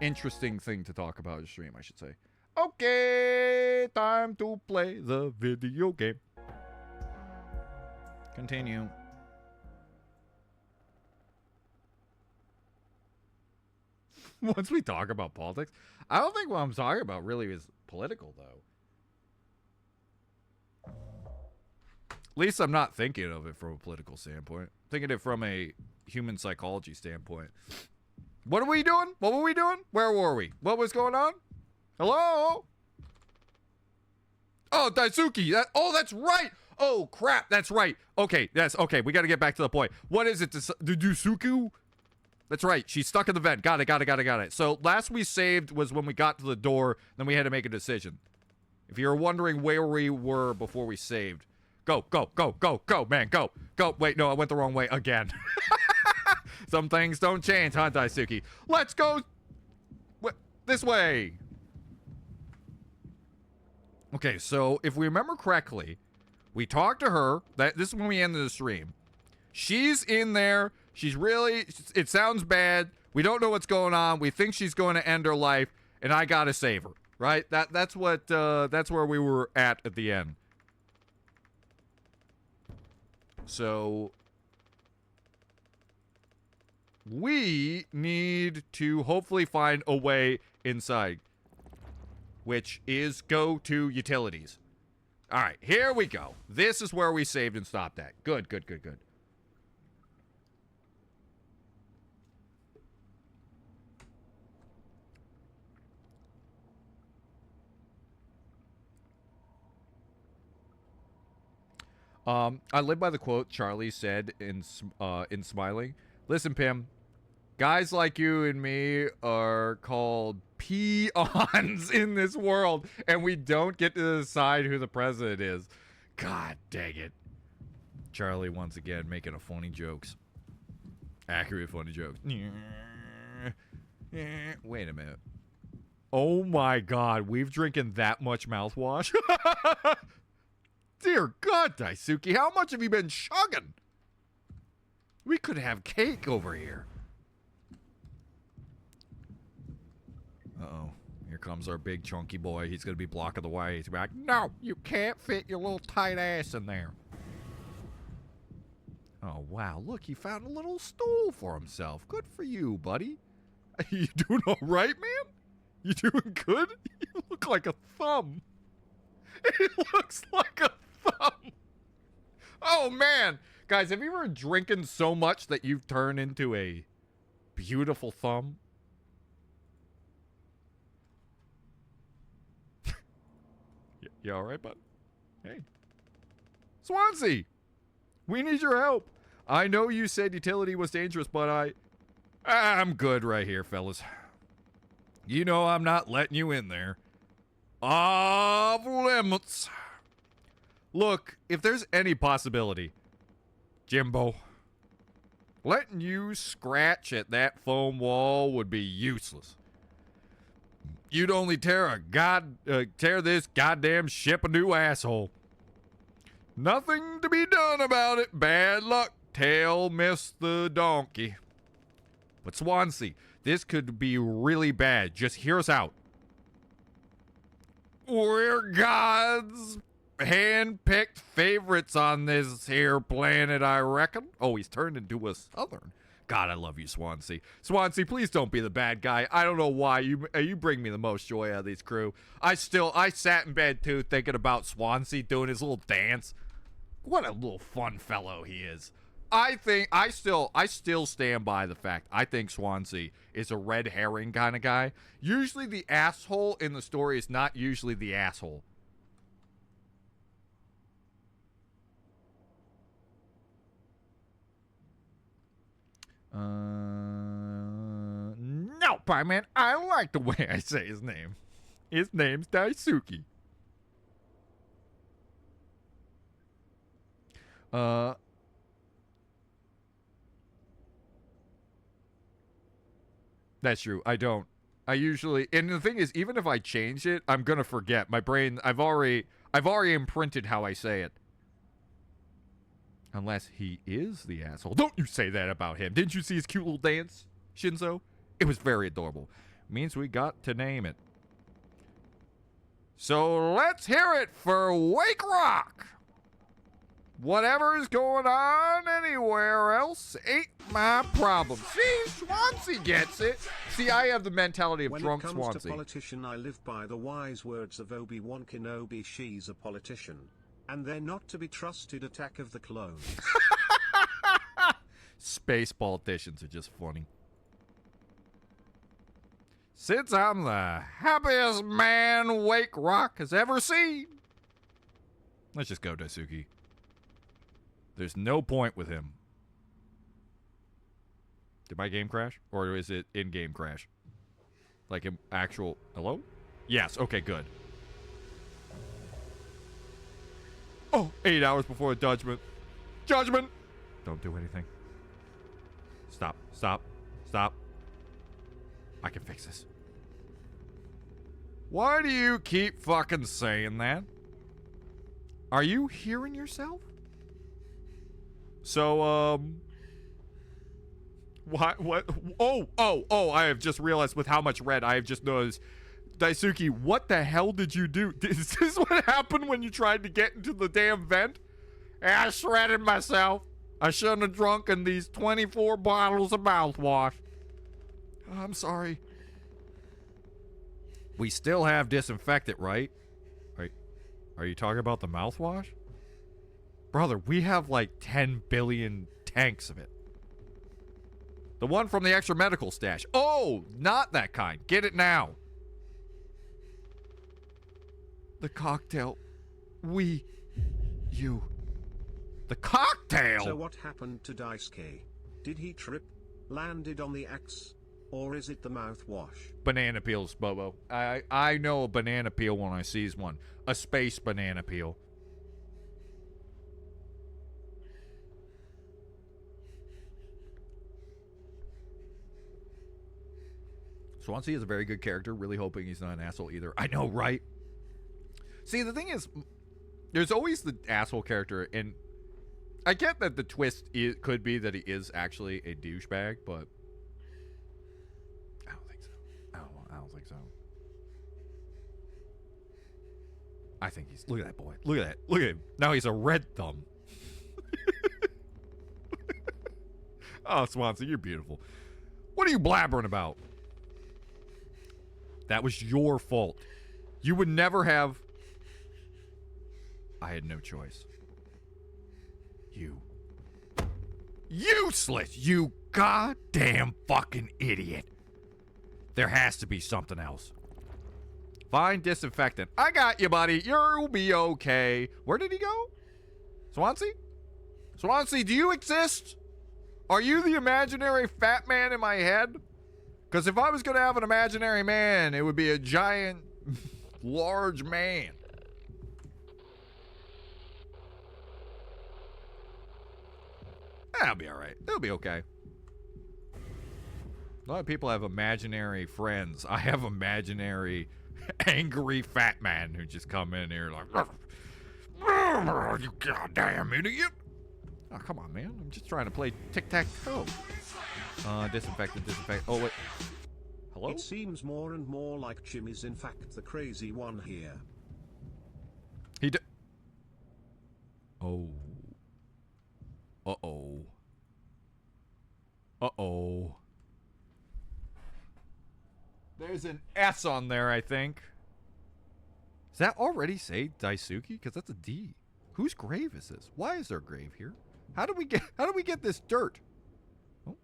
interesting thing to talk about on stream, I should say. Okay, time to play the video game. Continue. Once we talk about politics, I don't think what I'm talking about really is political, though. At least I'm not thinking of it from a political standpoint. I'm thinking it from a human psychology standpoint. What are we doing? What were we doing? Where were we? What was going on? Hello? Oh, Daisuke. That's right. Oh, crap. That's right. Okay. Yes. Okay. We got to get back to the point. What is it? The Daisuke? That's right. She's stuck in the vent. Got it. So last we saved was when we got to the door. Then we had to make a decision. If you're wondering where we were before we saved. Go, go, go, go, go, man, go. Go. Wait, no, I went the wrong way again. Some things don't change, huh, Daisuke? Let's go this way. Okay, so if we remember correctly, we talked to her. This is when we ended the stream. She's in there. She's really, it sounds bad. We don't know what's going on. We think she's going to end her life, and I gotta save her. Right? That's where we were at the end. So we need to hopefully find a way inside, which is go to utilities. All right, here we go. This is where we saved and stopped at. Good, good, good, good. I live by the quote Charlie said in Smiling. Listen, Pim, guys like you and me are called peons in this world, and we don't get to decide who the president is. God dang it. Charlie once again making a funny jokes. Accurate funny jokes. Wait a minute. Oh my god, we've drinking that much mouthwash? Dear God, Daisuke, how much have you been chugging? We could have cake over here. Uh-oh. Here comes our big chunky boy. He's going to be blocking the way. He's going to be like, no, you can't fit your little tight ass in there. Oh, wow. Look, he found a little stool for himself. Good for you, buddy. You doing all right, man? You doing good? You look like a thumb. It looks like a thumb. Oh, man. Guys, have you ever drinking so much that you've turned into a beautiful thumb? You all right, bud? Hey. Swansea! We need your help. I know you said utility was dangerous, but I'm good right here, fellas. You know I'm not letting you in there. Off limits. Look, if there's any possibility, Jimbo, letting you scratch at that foam wall would be useless. You'd only tear this goddamn ship a new asshole. Nothing to be done about it. Bad luck. Tail missed the donkey. But Swansea, this could be really bad. Just hear us out. We're God's hand-picked favorites on this here planet, I reckon. Oh, he's turned into a southern. God, I love you, Swansea. Swansea, please don't be the bad guy. I don't know why. You bring me the most joy out of these crew. I sat in bed, too, thinking about Swansea doing his little dance. What a little fun fellow he is. I still stand by the fact I think Swansea is a red herring kind of guy. Usually the asshole in the story is not usually the asshole. No, Pie-Man, I like the way I say his name. His name's Daisuke. That's true. I don't. I usually, and the thing is, even if I change it, I'm gonna forget. My brain, I've already imprinted how I say it. Unless he is the asshole. Don't you say that about him. Didn't you see his cute little dance, Shinzo? It was very adorable. Means we got to name it. So let's hear it for Wake Rock. Whatever's going on anywhere else ain't my problem. See, Swansea gets it. See, I have the mentality of drunk Swansea. When it comes to politician, I live by the wise words of Obi-Wan Kenobi. She's a politician. And they're not to be trusted. Attack of the Clones. Space politicians are just funny. Since I'm the happiest man Wake Rock has ever seen. Let's just go, Daisuke. There's no point with him. Did my game crash? Or is it in-game crash? Like an actual... Hello? Yes, okay, good. Oh, 8 hours before the judgment. Judgment! Don't do anything. Stop. Stop. Stop. I can fix this. Why do you keep fucking saying that? Are you hearing yourself? So, what? Oh, I have just realized with how much red I have just noticed. Daisuke, what the hell did you do? Is this what happened when you tried to get into the damn vent? I shredded myself. I shouldn't have drunken these 24 bottles of mouthwash. I'm sorry. We still have disinfectant, right? Are you talking about the mouthwash? Brother, we have like 10 billion tanks of it. The one from the extra medical stash. Oh, not that kind. Get it now. The cocktail. You. The cocktail? So what happened to Daisuke? Did he trip? Landed on the axe? Or is it the mouthwash? Banana peels, Bobo. I know a banana peel when I sees one. A space banana peel. Swansea is a very good character. Really hoping he's not an asshole either. I know, right? See, the thing is, there's always the asshole character, and I get that the twist could be that he is actually a douchebag, but I don't think so. I don't think so. I think he's... Look at that boy. Look at that. Look at him. Now he's a red thumb. Oh, Swansea, you're beautiful. What are you blabbering about? That was your fault. You would never have... I had no choice. You. Useless! You goddamn fucking idiot. There has to be something else. Find disinfectant. I got you, buddy. You'll be okay. Where did he go? Swansea? Swansea, do you exist? Are you the imaginary fat man in my head? Because if I was going to have an imaginary man, it would be a giant, large man. That'll be all right. It'll be okay. A lot of people have imaginary friends. I have imaginary angry fat man who just come in here like, you goddamn idiot. Oh, come on, man. I'm just trying to play tic-tac-toe. Disinfectant. Oh, wait. Hello? It seems more and more like Jim is in fact the crazy one here. Oh. Uh-oh. Uh-oh. There's an S on there, I think. Does that already say Daisuke? Because that's a D. Whose grave is this? Why is there a grave here? How do we get this dirt? Oh.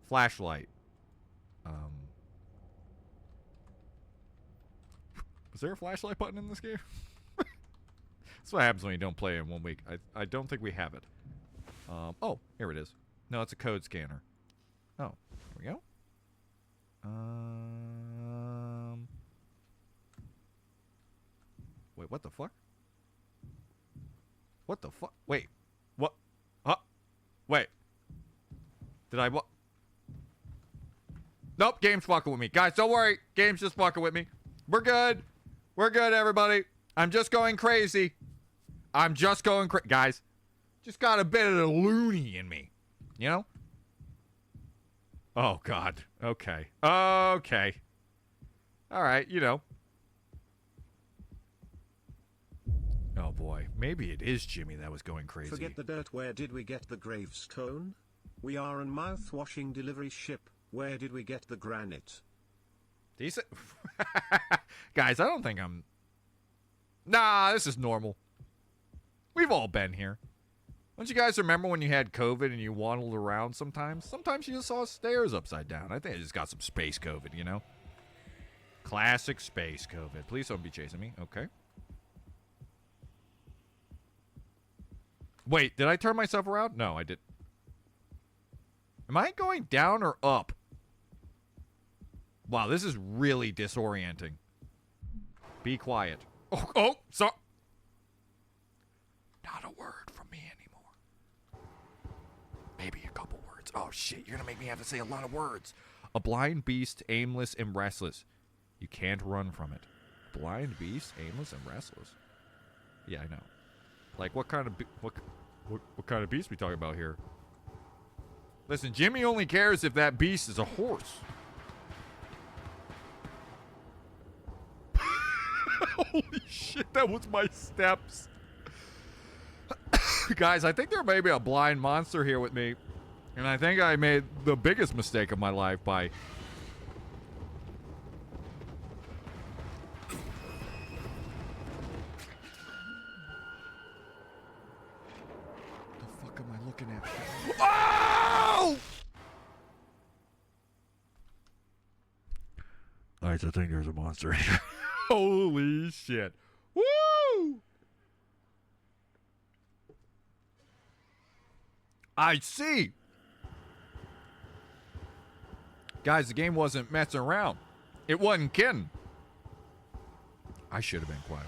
Flashlight. Was there a flashlight button in this game? That's what happens when you don't play in 1 week. I don't think we have it. Oh, here it is. No, it's a code scanner. Oh, there we go. Wait, what the fuck? What the fuck? Wait. What? Huh? Wait. Did I what? Nope, game's fucking with me. Guys, don't worry. Game's just fucking with me. We're good. We're good, everybody. I'm just going crazy. I'm just going crazy. Guys, just got a bit of the loony in me. You know? Oh, God. Okay. Okay. All right, you know. Oh, boy. Maybe it is Jimmy that was going crazy. Forget the dirt. Where did we get the gravestone? We are on mouthwashing delivery ship. Where did we get the granite? Decent. Guys, I don't think I'm... Nah, this is normal. We've all been here. Don't you guys remember when you had COVID and you waddled around sometimes? Sometimes you just saw stairs upside down. I think I just got some space COVID, you know? Classic space COVID. Please don't be chasing me. Okay. Wait, did I turn myself around? No, I did. Am I going down or up? Wow, this is really disorienting. Be quiet. Oh, so. words. Oh, shit. You're going to make me have to say a lot of words. A blind beast, aimless and restless. You can't run from it. Blind beast, aimless and restless. Yeah, I know. Like, what kind of what kind of beast we talking about here? Listen, Jimmy only cares if that beast is a horse. Holy shit, that was my steps. Guys, I think there may be a blind monster here with me. And I think I made the biggest mistake of my life by... What the fuck am I looking at? Oh! Alright, so I think there's a monster here. Holy shit. Woo! I see. Guys, the game wasn't messing around. It wasn't kidding. I should have been quiet.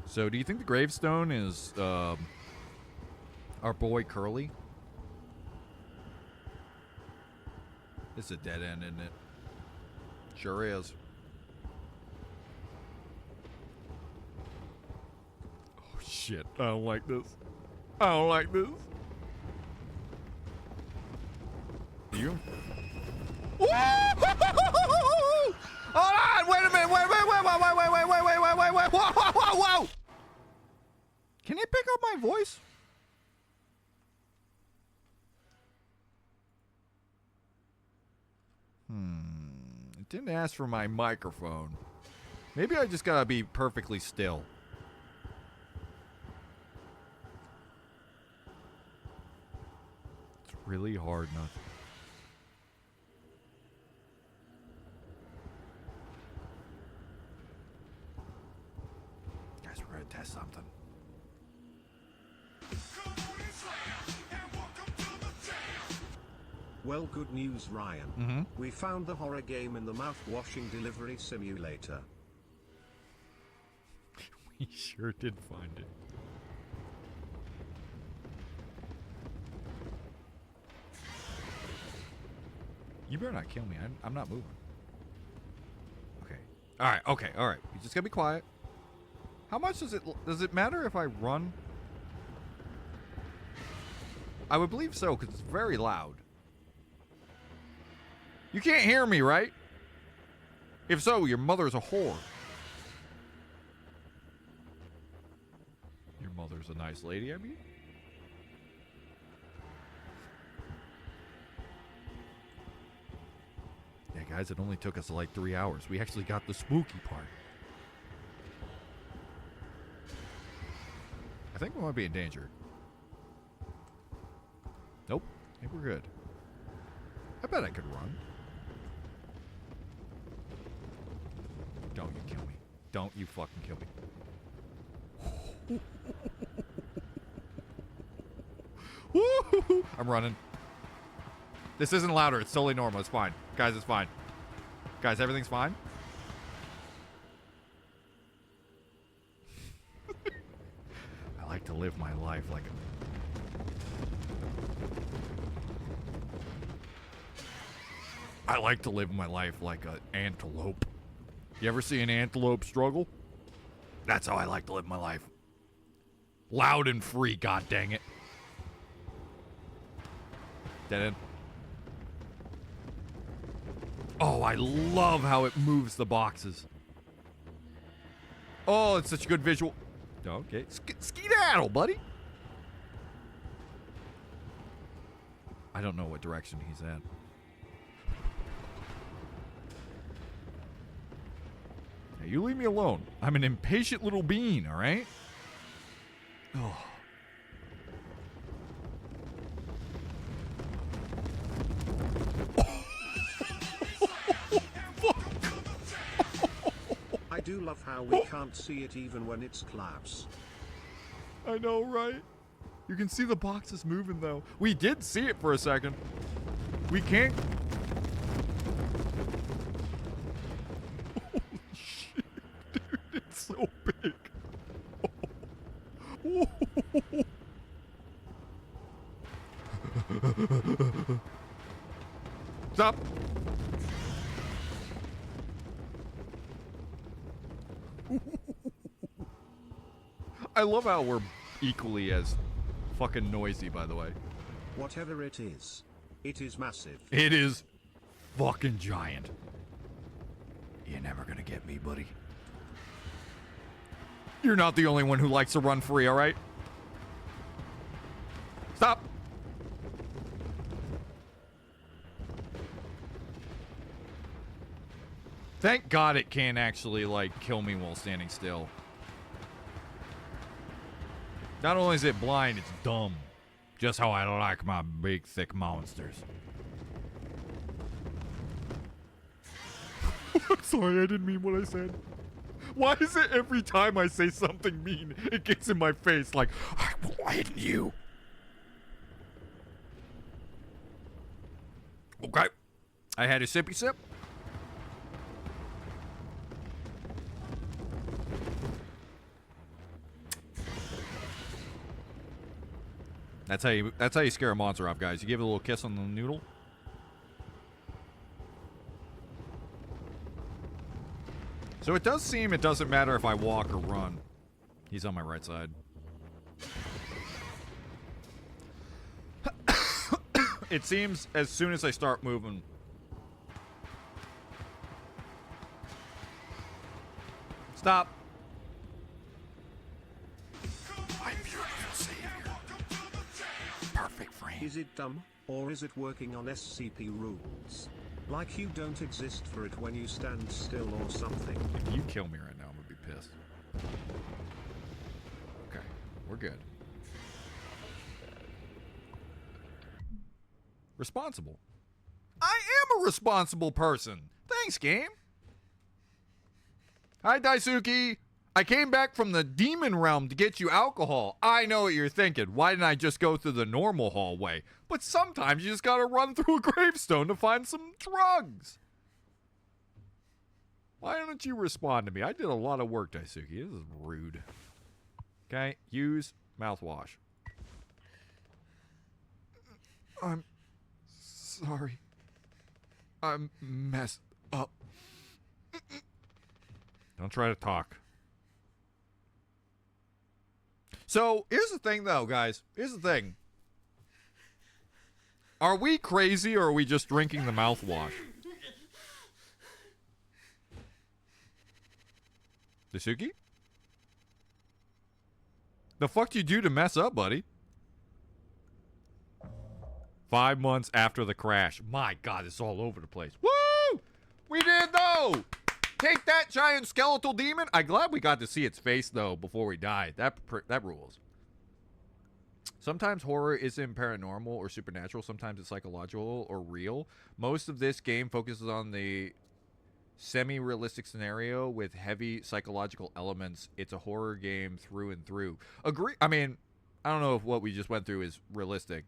So, do you think the gravestone is our boy Curly? This is a dead end, isn't it? Sure is. Oh, shit. I don't like this. I don't like this. You? Hold on! Wait a minute! Wait! Whoa! Can you pick up my voice? It didn't ask for my microphone. Maybe I just gotta be perfectly still. It's really hard not to. Guys, we're gonna test something. Well, good news, Ryan. We found the horror game in the mouthwashing delivery simulator. We sure did find it. You better not kill me. I'm not moving. Okay. Alright, okay, alright. You just gotta be quiet. How much does it matter if I run? I would believe so, because it's very loud. You can't hear me, right? If so, your mother's a whore. Your mother's a nice lady, I mean. Yeah, guys, it only took us like 3 hours. We actually got the spooky part. I think we might be in danger. Nope. I think we're good. I bet I could run. Don't you kill me. Don't you fucking kill me. Woo! I'm running. This isn't louder. It's totally normal. It's fine. Guys, it's fine. Guys, everything's fine? I like to live my life like a... I like to live my life like an antelope. You ever see an antelope struggle? That's how I like to live my life. Loud and free, god dang it. Dead end. Oh, I love how it moves the boxes. Oh, it's such a good visual. Okay, skedaddle, buddy. I don't know what direction he's at. Hey, you leave me alone. I'm an impatient little bean, all right? Oh. I do love how we can't see it even when it's collapsed. I know, right? You can see the boxes moving, though. We did see it for a second. We can't... Holy shit, dude, it's so big. Stop. I love how we're equally as fucking noisy, by the way. Whatever it is massive. It is fucking giant. You're never gonna get me, buddy. You're not the only one who likes to run free, alright? Stop! Thank God it can't actually, like, kill me while standing still. Not only is it blind, it's dumb. Just how I like my big, thick monsters. Sorry, I didn't mean what I said. Why is it every time I say something mean, it gets in my face like, I will hit you? Okay. I had a sippy sip. That's how you scare a monster off, guys. You give it a little kiss on the noodle. So it does seem it doesn't matter if I walk or run. He's on my right side. It seems as soon as I start moving. Stop. My beautiful savior. Perfect frame. Is it dumb, or is it working on SCP rules? Like you don't exist for it when you stand still or something. If you kill me right now, I'm gonna be pissed. Okay, we're good. Responsible. I am a responsible person. Thanks, game. Hi, Daisuke. I came back from the demon realm to get you alcohol. I know what you're thinking. Why didn't I just go through the normal hallway? But sometimes you just gotta run through a gravestone to find some drugs. Why don't you respond to me? I did a lot of work, Daisuke. This is rude. Okay, use mouthwash. I'm sorry. I'm messed up. Don't try to talk. So, here's the thing, though, guys. Here's the thing. Are we crazy, or are we just drinking the mouthwash? Daisuke? The fuck do you do to mess up, buddy? 5 months after the crash. My God, it's all over the place. Woo! We did, though! Take that, giant skeletal demon. I'm glad we got to see its face, though, before we died. That rules. Sometimes horror isn't paranormal or supernatural. Sometimes it's psychological or real. Most of this game focuses on the semi-realistic scenario with heavy psychological elements. It's a horror game through and through. Agree. I mean, I don't know if what we just went through is realistic.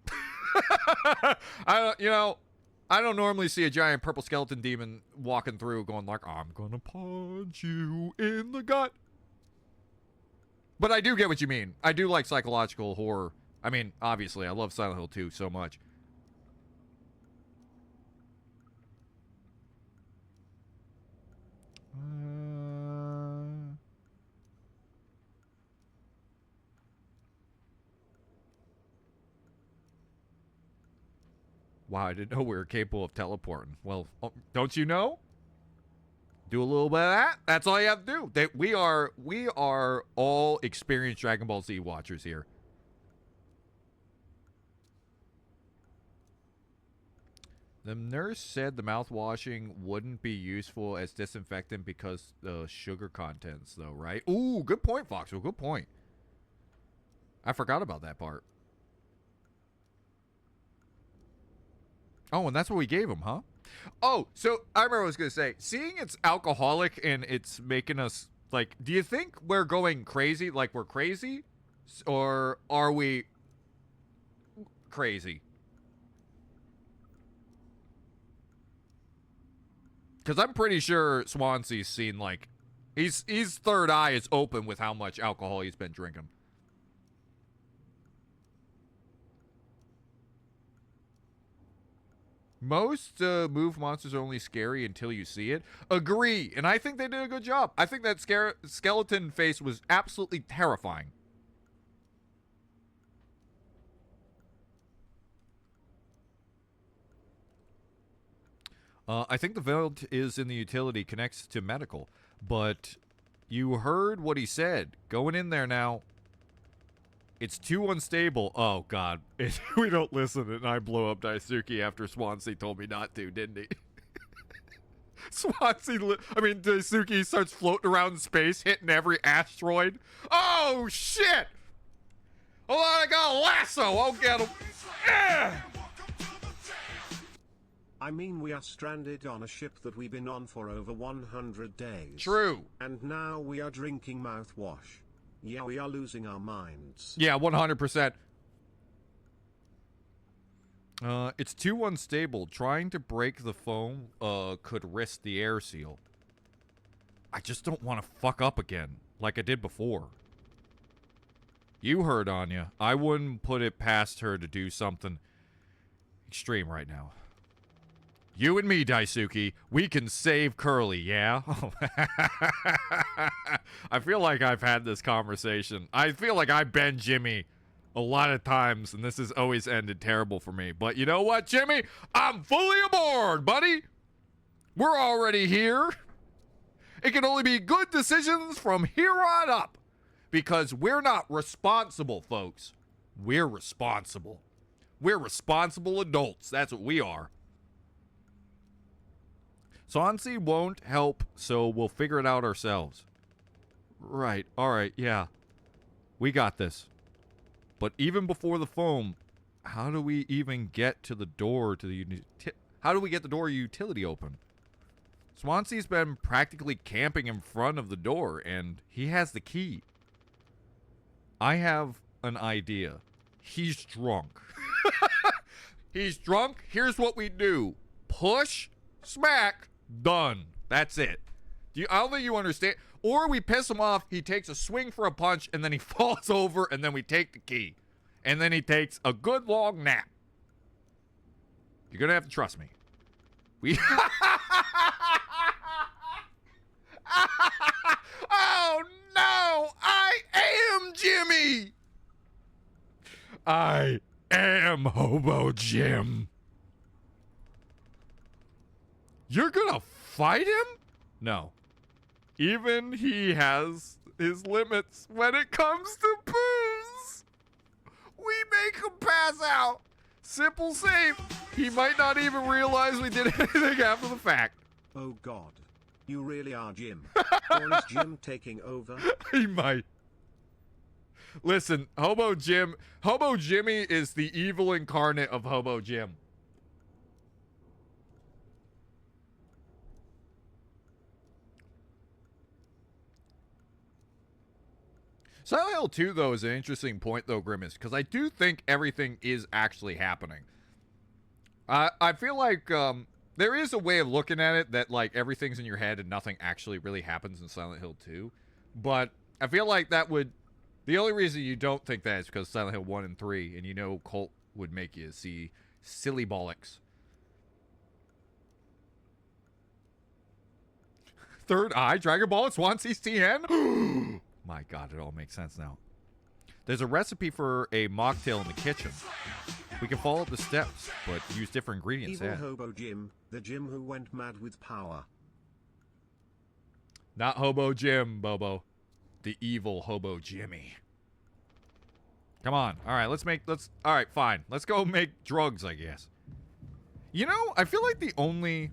I don't normally see a giant purple skeleton demon walking through going like, I'm gonna punch you in the gut. But I do get what you mean. I do like psychological horror. I mean, obviously, I love Silent Hill 2 so much. Wow, I didn't know we were capable of teleporting. Well, don't you know? Do a little bit of that. That's all you have to do. We are all experienced Dragon Ball Z watchers here. The nurse said the mouthwashing wouldn't be useful as disinfectant because the sugar contents, though, right? Ooh, good point, Foxwell. Good point. I forgot about that part. Oh, and that's what we gave him, huh? Oh, so I remember what I was going to say. Seeing it's alcoholic and it's making us, like, do you think we're going crazy? Like, we're crazy? Or are we crazy? Because I'm pretty sure Swansea's seen, like, his third eye is open with how much alcohol he's been drinking. Most move monsters are only scary until you see it. Agree, and I think they did a good job. I think that skeleton face was absolutely terrifying. I think the vent is in the utility, connects to medical, but you heard what he said. Going in there now. It's too unstable. Oh, God. We don't listen, and I blow up Daisuke after Swansea told me not to, didn't he? Daisuke starts floating around in space, hitting every asteroid. Oh, shit! Hold on, I got a lasso. I'll get him. I mean, we are stranded on a ship that we've been on for over 100 days. True. And now we are drinking mouthwash. Yeah, we are losing our minds. Yeah, 100%. It's too unstable. Trying to break the foam could risk the air seal. I just don't want to fuck up again, like I did before. You heard Anya. I wouldn't put it past her to do something extreme right now. You and me, Daisuke, we can save Curly, yeah? I feel like I've had this conversation. I feel like I've been Jimmy a lot of times, and this has always ended terrible for me. But you know what, Jimmy? I'm fully aboard, buddy! We're already here. It can only be good decisions from here on up. Because we're not responsible, folks. We're responsible. We're responsible adults. That's what we are. Swansea won't help, so we'll figure it out ourselves. Right, alright, yeah. We got this. But even before the foam, how do we even get to the door to the how do we get the door utility open? Swansea's been practically camping in front of the door, and he has the key. I have an idea. He's drunk. He's drunk. Here's what we do. Push, smack, done. That's it. I don't think you understand. Or we piss him off, he takes a swing for a punch, and then he falls over, and then we take the key. And then he takes a good long nap. You're going to have to trust me. Oh, no! I am Jimmy! I am Hobo Jim. You're gonna fight him? No. Even he has his limits when it comes to booze. We make him pass out. Simple, safe. He might not even realize we did anything after the fact. Oh God. You really are Jim. Or is Jim taking over? He might. Listen, Hobo Jimmy is the evil incarnate of Hobo Jim. Silent Hill 2, though, is an interesting point, though, Grimace, because I do think everything is actually happening. I feel like there is a way of looking at it that, like, everything's in your head and nothing actually really happens in Silent Hill 2. But I feel like that would... The only reason you don't think that is because Silent Hill 1 and 3, and you know Colt would make you see silly bollocks. Third Eye, Dragon Ball, and Swansea's TN? My God, it all makes sense now. There's a recipe for a mocktail in the kitchen. We can follow up the steps, but use different ingredients. Evil Hobo Jim, the Jim who went mad with power. Not Hobo Jim, Bobo. The evil Hobo Jimmy. Come on. All right, all right, fine. Let's go make drugs, I guess. You know, I feel like the only...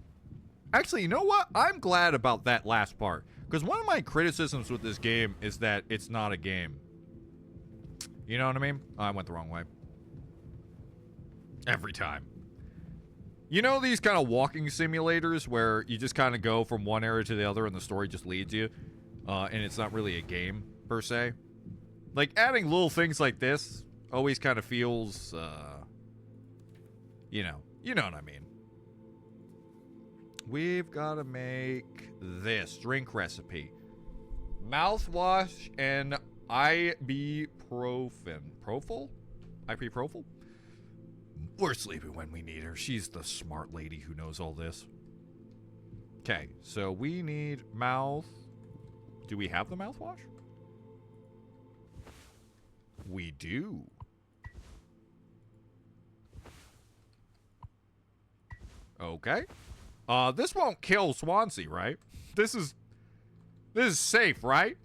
Actually, you know what? I'm glad about that last part. Because one of my criticisms with this game is that it's not a game. You know what I mean? Oh, I went the wrong way. Every time. You know these kind of walking simulators where you just kind of go from one area to the other and the story just leads you? And it's not really a game, per se. Like, adding little things like this always kind of feels, you know what I mean. We've got to make this drink recipe. Mouthwash and ibuprofen. Ibuprofen? We're sleeping when we need her. She's the smart lady who knows all this. Okay, so we need mouth. Do we have the mouthwash? We do. Okay. This won't kill Swansea, right? This is safe, right?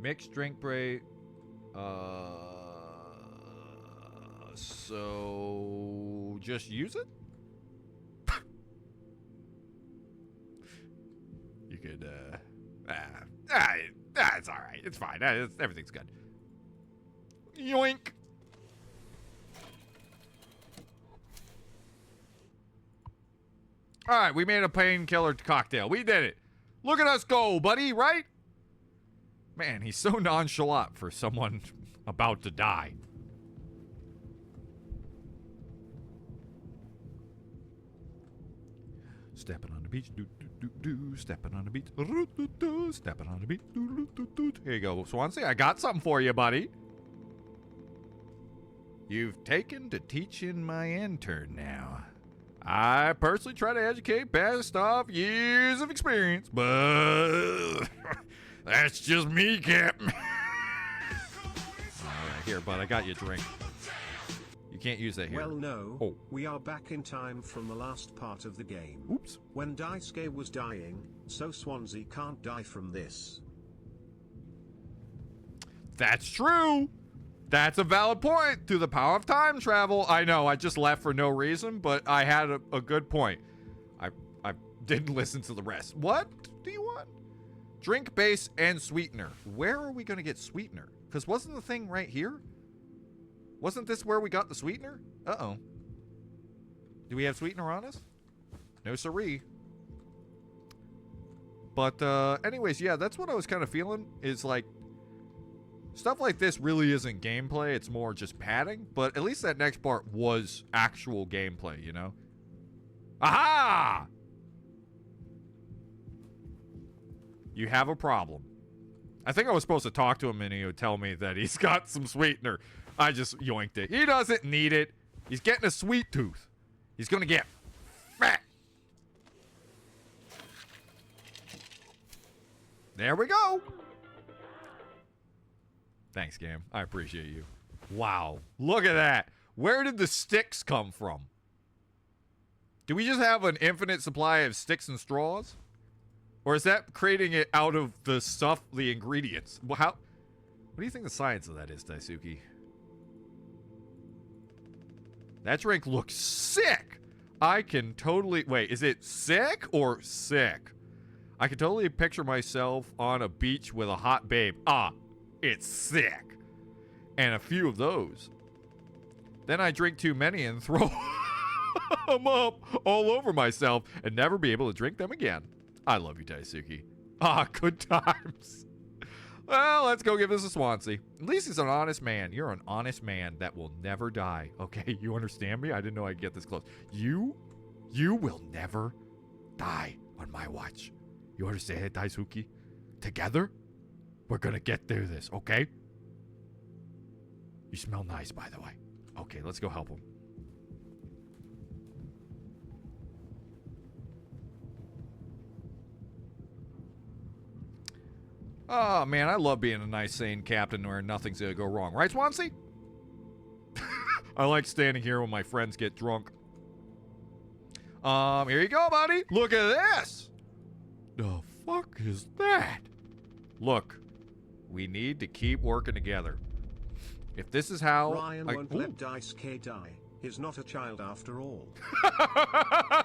Mixed drink break. So just use it? You could, it's all right. It's fine. Everything's good. Yoink. All right, we made a painkiller cocktail. We did it. Look at us go, buddy, right? Man, he's so nonchalant for someone about to die. Stepping on the beach, do do do do. Stepping on the beach, do do do. Stepping on the beach, do do do do. Here you go, Swansea. I got something for you, buddy. You've taken to teaching my intern now. I personally try to educate based off years of experience, but that's just me, Captain. All right, here, bud. I got you a drink. You can't use that here. Well, no. We are back in time from the last part of the game. Oops. When Daisuke was dying, so Swansea can't die from this. That's true. That's a valid point. Through the power of time travel. I know, I just left for no reason, but I had a good point. I didn't listen to the rest. What do you want? Drink base and sweetener. Where are we going to get sweetener? Because wasn't the thing right here? Wasn't this where we got the sweetener? Uh-oh. Do we have sweetener on us? No siree. But anyways, yeah, that's what I was kind of feeling. Is like, stuff like this really isn't gameplay. It's more just padding. But at least that next part was actual gameplay, you know? Aha! You have a problem. I think I was supposed to talk to him and he would tell me that he's got some sweetener. I just yoinked it. He doesn't need it. He's getting a sweet tooth. He's going to get fat. There we go. Thanks, game. I appreciate you. Wow. Look at that. Where did the sticks come from? Do we just have an infinite supply of sticks and straws? Or is that creating it out of the stuff, the ingredients? What do you think the science of that is, Daisuke? That drink looks sick. I can totally... Wait, is it sick or sick? I can totally picture myself on a beach with a hot babe. Ah, it's sick. And a few of those. Then I drink too many and throw them up all over myself and never be able to drink them again. I love you, Daisuke. Ah, good times. Well, let's go give this a Swansea. At least he's an honest man. You're an honest man that will never die. Okay, you understand me? I didn't know I'd get this close. You will never die on my watch. You understand it, Daisuke? Together, we're gonna get through this, okay? You smell nice, by the way. Okay, let's go help him. Oh, man, I love being a nice, sane captain where nothing's going to go wrong. Right, Swansea? I like standing here when my friends get drunk. Here you go, buddy. Look at this. The fuck is that? Look, we need to keep working together. If this is how... Ryan won't let Daisuke die. He's not a child after all. I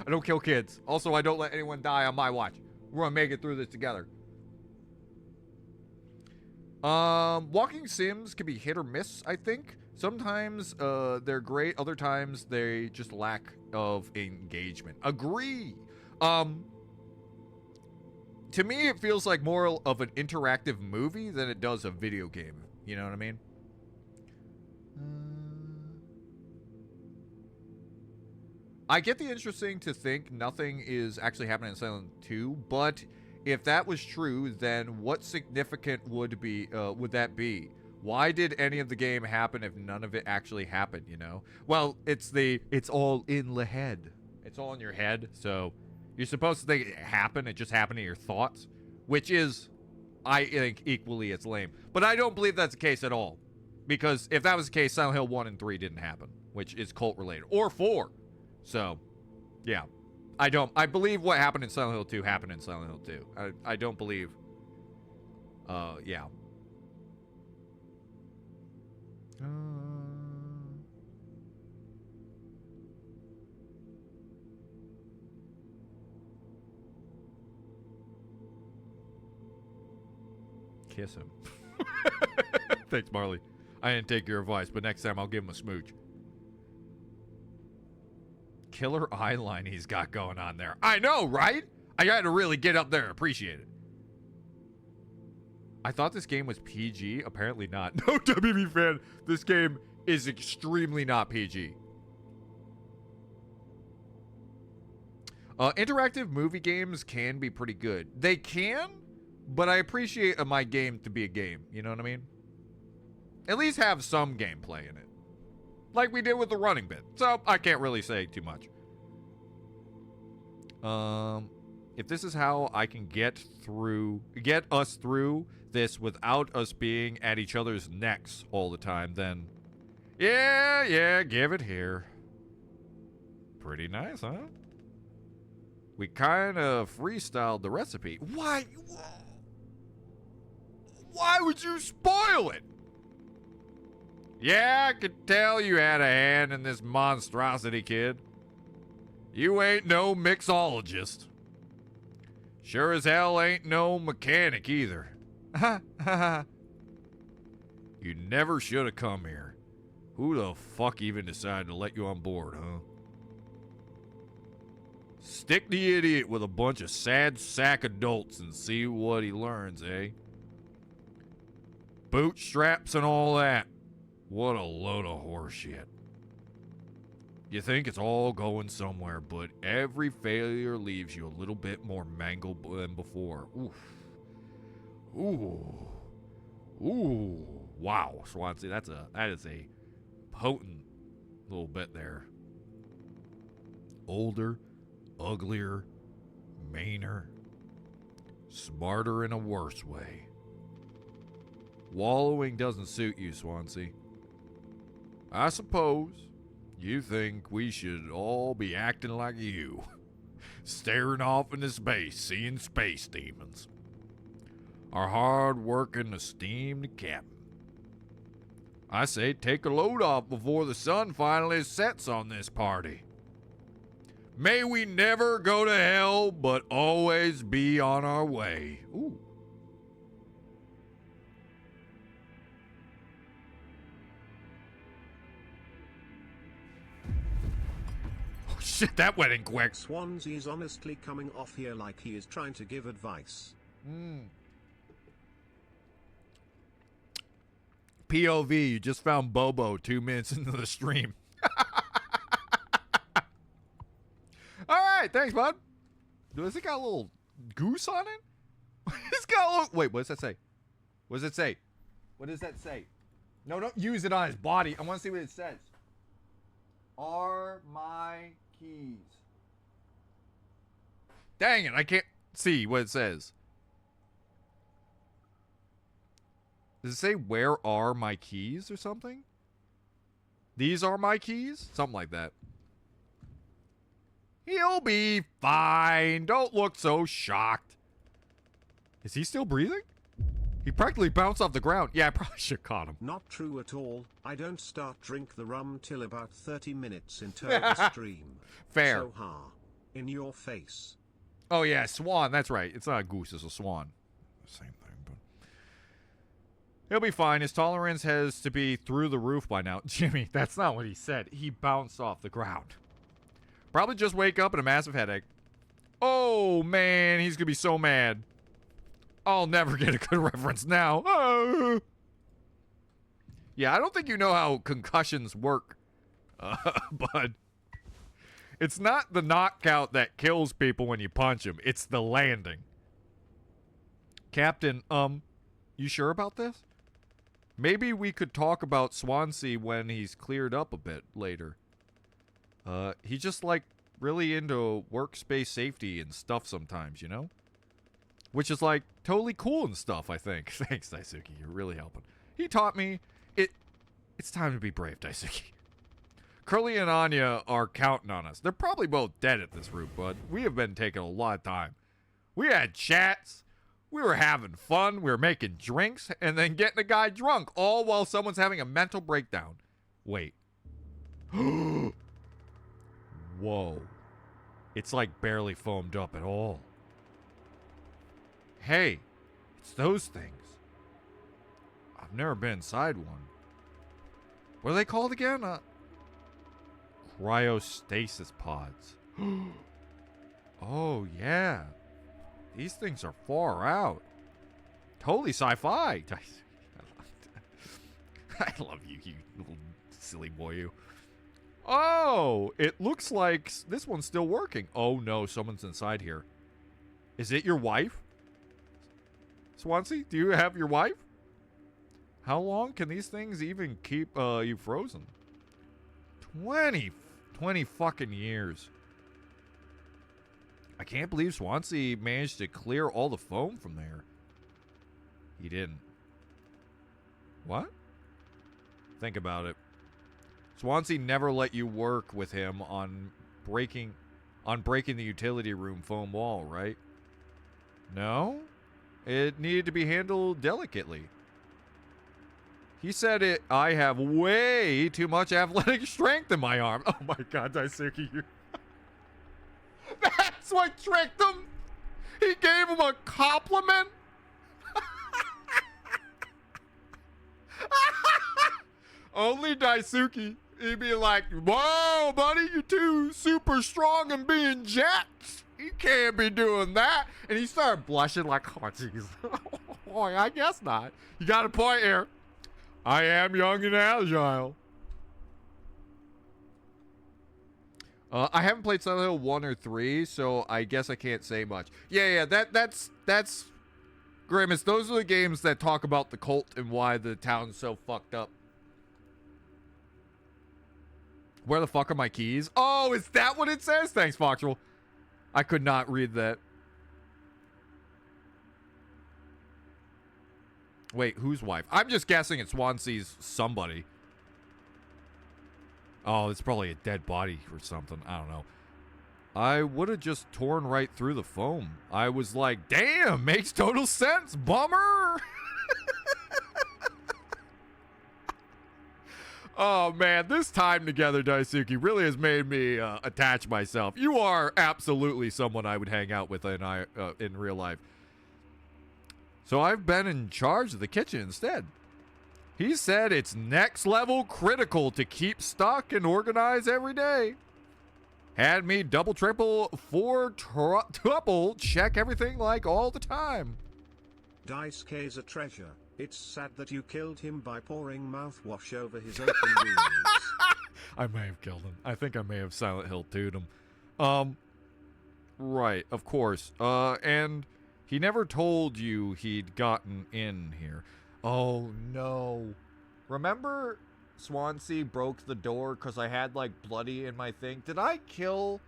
don't kill kids. Also, I don't let anyone die on my watch. We're going to make it through this together. Walking sims can be hit or miss, I think. Sometimes they're great, other times they just lack of engagement. Agree. To me it feels like more of an interactive movie than it does a video game. You know what I mean? I get the interesting to think nothing is actually happening in Silent 2, but if that was true, then what significant would that be? Why did any of the game happen if none of it actually happened, you know? Well, it's all in the head. It's all in your head, so you're supposed to think it happened. It just happened in your thoughts, which is, I think, equally as lame. But I don't believe that's the case at all. Because if that was the case, Silent Hill 1 and 3 didn't happen, which is cult-related. Or 4. So, yeah. I believe what happened in Silent Hill 2 happened in Silent Hill 2. I don't believe, yeah. Kiss him. Thanks, Marley. I didn't take your advice, but next time I'll give him a smooch. Killer eyeline he's got going on there. I know, right? I got to really get up there and appreciate it. I thought this game was PG. Apparently not. No, WB fan. This game is extremely not PG. Interactive movie games can be pretty good. They can, but I appreciate my game to be a game. You know what I mean? At least have some gameplay in it. Like we did with the running bit. So I can't really say too much. If this is how I can get us through this without us being at each other's necks all the time, then yeah, give it here. Pretty nice, huh? We kind of freestyled the recipe. Why would you spoil it? Yeah, I could tell you had a hand in this monstrosity, kid. You ain't no mixologist. Sure as hell ain't no mechanic either. Ha ha ha. You never should have come here. Who the fuck even decided to let you on board, huh? Stick the idiot with a bunch of sad sack adults and see what he learns, eh? Bootstraps and all that. What a load of horseshit. You think it's all going somewhere, but every failure leaves you a little bit more mangled than before. Oof. Ooh. Ooh. Wow, Swansea, that is a potent little bit there. Older, uglier, meaner, smarter in a worse way. Wallowing doesn't suit you, Swansea. I suppose you think we should all be acting like you, staring off into space, seeing space demons. Our hard-working, esteemed captain. I say take a load off before the sun finally sets on this party. May we never go to hell, but always be on our way. Ooh. Oh, shit, that went in quick. Swansea's honestly coming off here like he is trying to give advice. POV, you just found Bobo 2 minutes into the stream. Alright, thanks, bud. Does it got a little goose on it? It's got a little... Wait, what does that say? What does it say? What does that say? No, don't use it on his body. I want to see what it says. Are my keys. Dang it, I can't see what it says. Does it say, where are my keys or something? These are my keys? Something like that. He'll be fine. Don't look so shocked. Is he still breathing? He practically bounced off the ground. Yeah, I probably should have caught him. Not true at all. I don't start drink the rum till about 30 minutes into the stream. Fair. So in your face. Oh yeah, swan. That's right. It's not a goose. It's a swan. Same thing, but he'll be fine. His tolerance has to be through the roof by now. Jimmy, that's not what he said. He bounced off the ground. Probably just wake up in a massive headache. Oh man, he's gonna be so mad. I'll never get a good reference now. Yeah, I don't think you know how concussions work, but it's not the knockout that kills people when you punch them. It's the landing. Captain, you sure about this? Maybe we could talk about Swansea when he's cleared up a bit later. He's just like really into workspace safety and stuff sometimes, you know? Which is like totally cool and stuff, I think. Thanks, Daisuke. You're really helping. He taught me it's time to be brave, Daisuke. Curly and Anya are counting on us. They're probably both dead at this route, but we have been taking a lot of time. We had chats. We were having fun. We were making drinks and then getting a guy drunk, all while someone's having a mental breakdown. Wait. Whoa. It's like barely foamed up at all. Hey, it's those things. I've never been inside one. What are they called again? Cryostasis pods. Oh, yeah. These things are far out. Totally sci-fi. I love you, you little silly boy, you. Oh, it looks like this one's still working. Oh, no, someone's inside here. Is it your wife? Swansea, do you have your wife? How long can these things even keep you frozen? 20 fucking years. I can't believe Swansea managed to clear all the foam from there. He didn't. What? Think about it. Swansea never let you work with him on breaking the utility room foam wall, right? No? It needed to be handled delicately. He said I have way too much athletic strength in my arm. Oh my god, Daisuke, you... That's what tricked him! He gave him a compliment? Only Daisuke. He'd be like, whoa, buddy, you're too super strong and being jacked. You can't be doing that. And he started blushing like, oh, jeez. Boy, I guess not. You got a point here. I am young and agile. I haven't played Silent Hill 1 or 3, so I guess I can't say much. Yeah, that's Grimace. Those are the games that talk about the cult and why the town's so fucked up. Where the fuck are my keys? Oh, is that what it says? Thanks, Foxrel. I could not read that. Wait, whose wife? I'm just guessing it's Swansea's somebody. Oh, it's probably a dead body or something. I don't know. I would have just torn right through the foam. I was like, damn, makes total sense. Bummer. Oh, man, this time together, Daisuke, really has made me attach myself. You are absolutely someone I would hang out with in real life. So I've been in charge of the kitchen instead. He said it's next level critical to keep stock and organize every day. Had me double, triple, tuple check everything like all the time. Daisuke's a treasure. It's sad that you killed him by pouring mouthwash over his open wounds. I may have killed him. I think I may have Silent Hill 2'd him. Right, of course. And he never told you he'd gotten in here. Oh, no. Remember Swansea broke the door because I had, like, bloody in my thing? Did I kill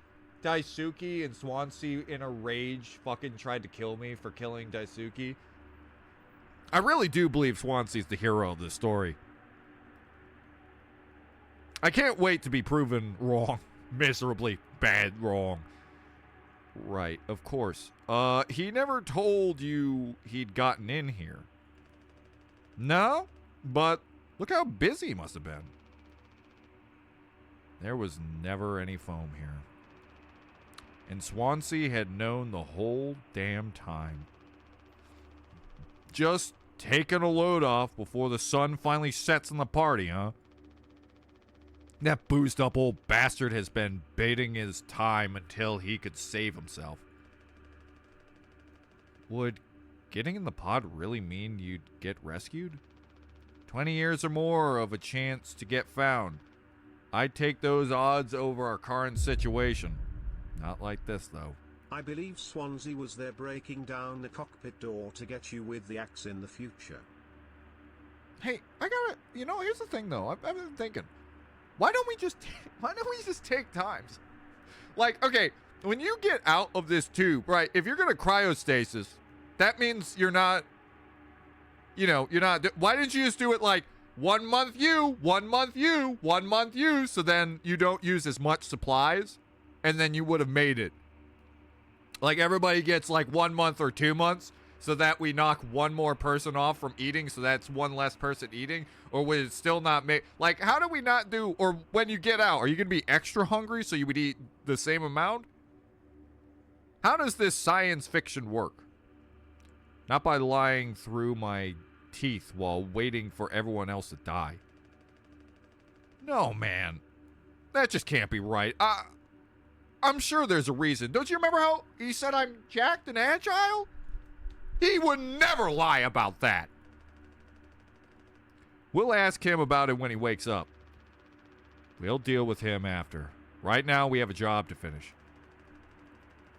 Daisuke and Swansea in a rage fucking tried to kill me for killing Daisuke? I really do believe Swansea's the hero of this story. I can't wait to be proven wrong. Miserably bad wrong. Right, of course. He never told you he'd gotten in here. No, but look how busy he must have been. There was never any foam here. And Swansea had known the whole damn time. Just taking a load off before the sun finally sets in the party, huh? That boozed up old bastard has been baiting his time until he could save himself. Would getting in the pod really mean you'd get rescued? 20 years or more of a chance to get found. I'd take those odds over our current situation. Not like this, though. I believe Swansea was there breaking down the cockpit door to get you with the axe in the future. Hey, I gotta, here's the thing though. I've been thinking, why don't we just take times? Like, okay, when you get out of this tube, right? If you're gonna cryostasis, that means you're not. Why didn't you just do it like 1 month you, 1 month you, 1 month you, so then you don't use as much supplies, and then you would have made it. Like everybody gets like 1 month or 2 months, so that we knock one more person off from eating, so that's one less person eating, or would it still not make, like, how do we not do, or when you get out, are you going to be extra hungry so you would eat the same amount? How does this science fiction work? Not by lying through my teeth while waiting for everyone else to die. No, man. That just can't be right. I'm sure there's a reason. Don't you remember how he said I'm jacked and agile? He would never lie about that. We'll ask him about it when he wakes up. We'll deal with him after. Right now, we have a job to finish.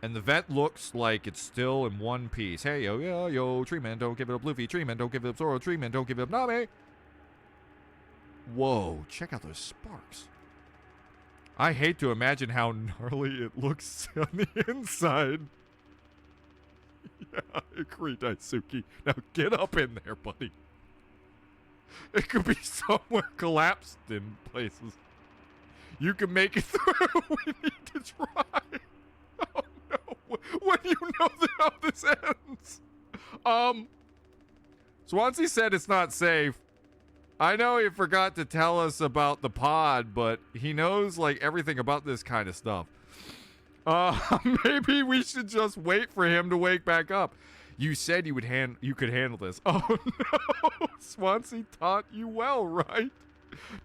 And the vent looks like it's still in one piece. Hey, yo, tree man, don't give it up Luffy. Tree man, don't give it up Zoro. Tree man, don't give it up Nami. Whoa, check out those sparks. I hate to imagine how gnarly it looks on the inside. Yeah, I agree, Daisuke. Now get up in there, buddy. It could be somewhere collapsed in places. You can make it through. We need to try. Oh no. When you know how this ends. Swansea said it's not safe. I know he forgot to tell us about the pod, but he knows like everything about this kind of stuff. Maybe we should just wait for him to wake back up. You said you could handle this. Oh no, Swansea taught you well, right?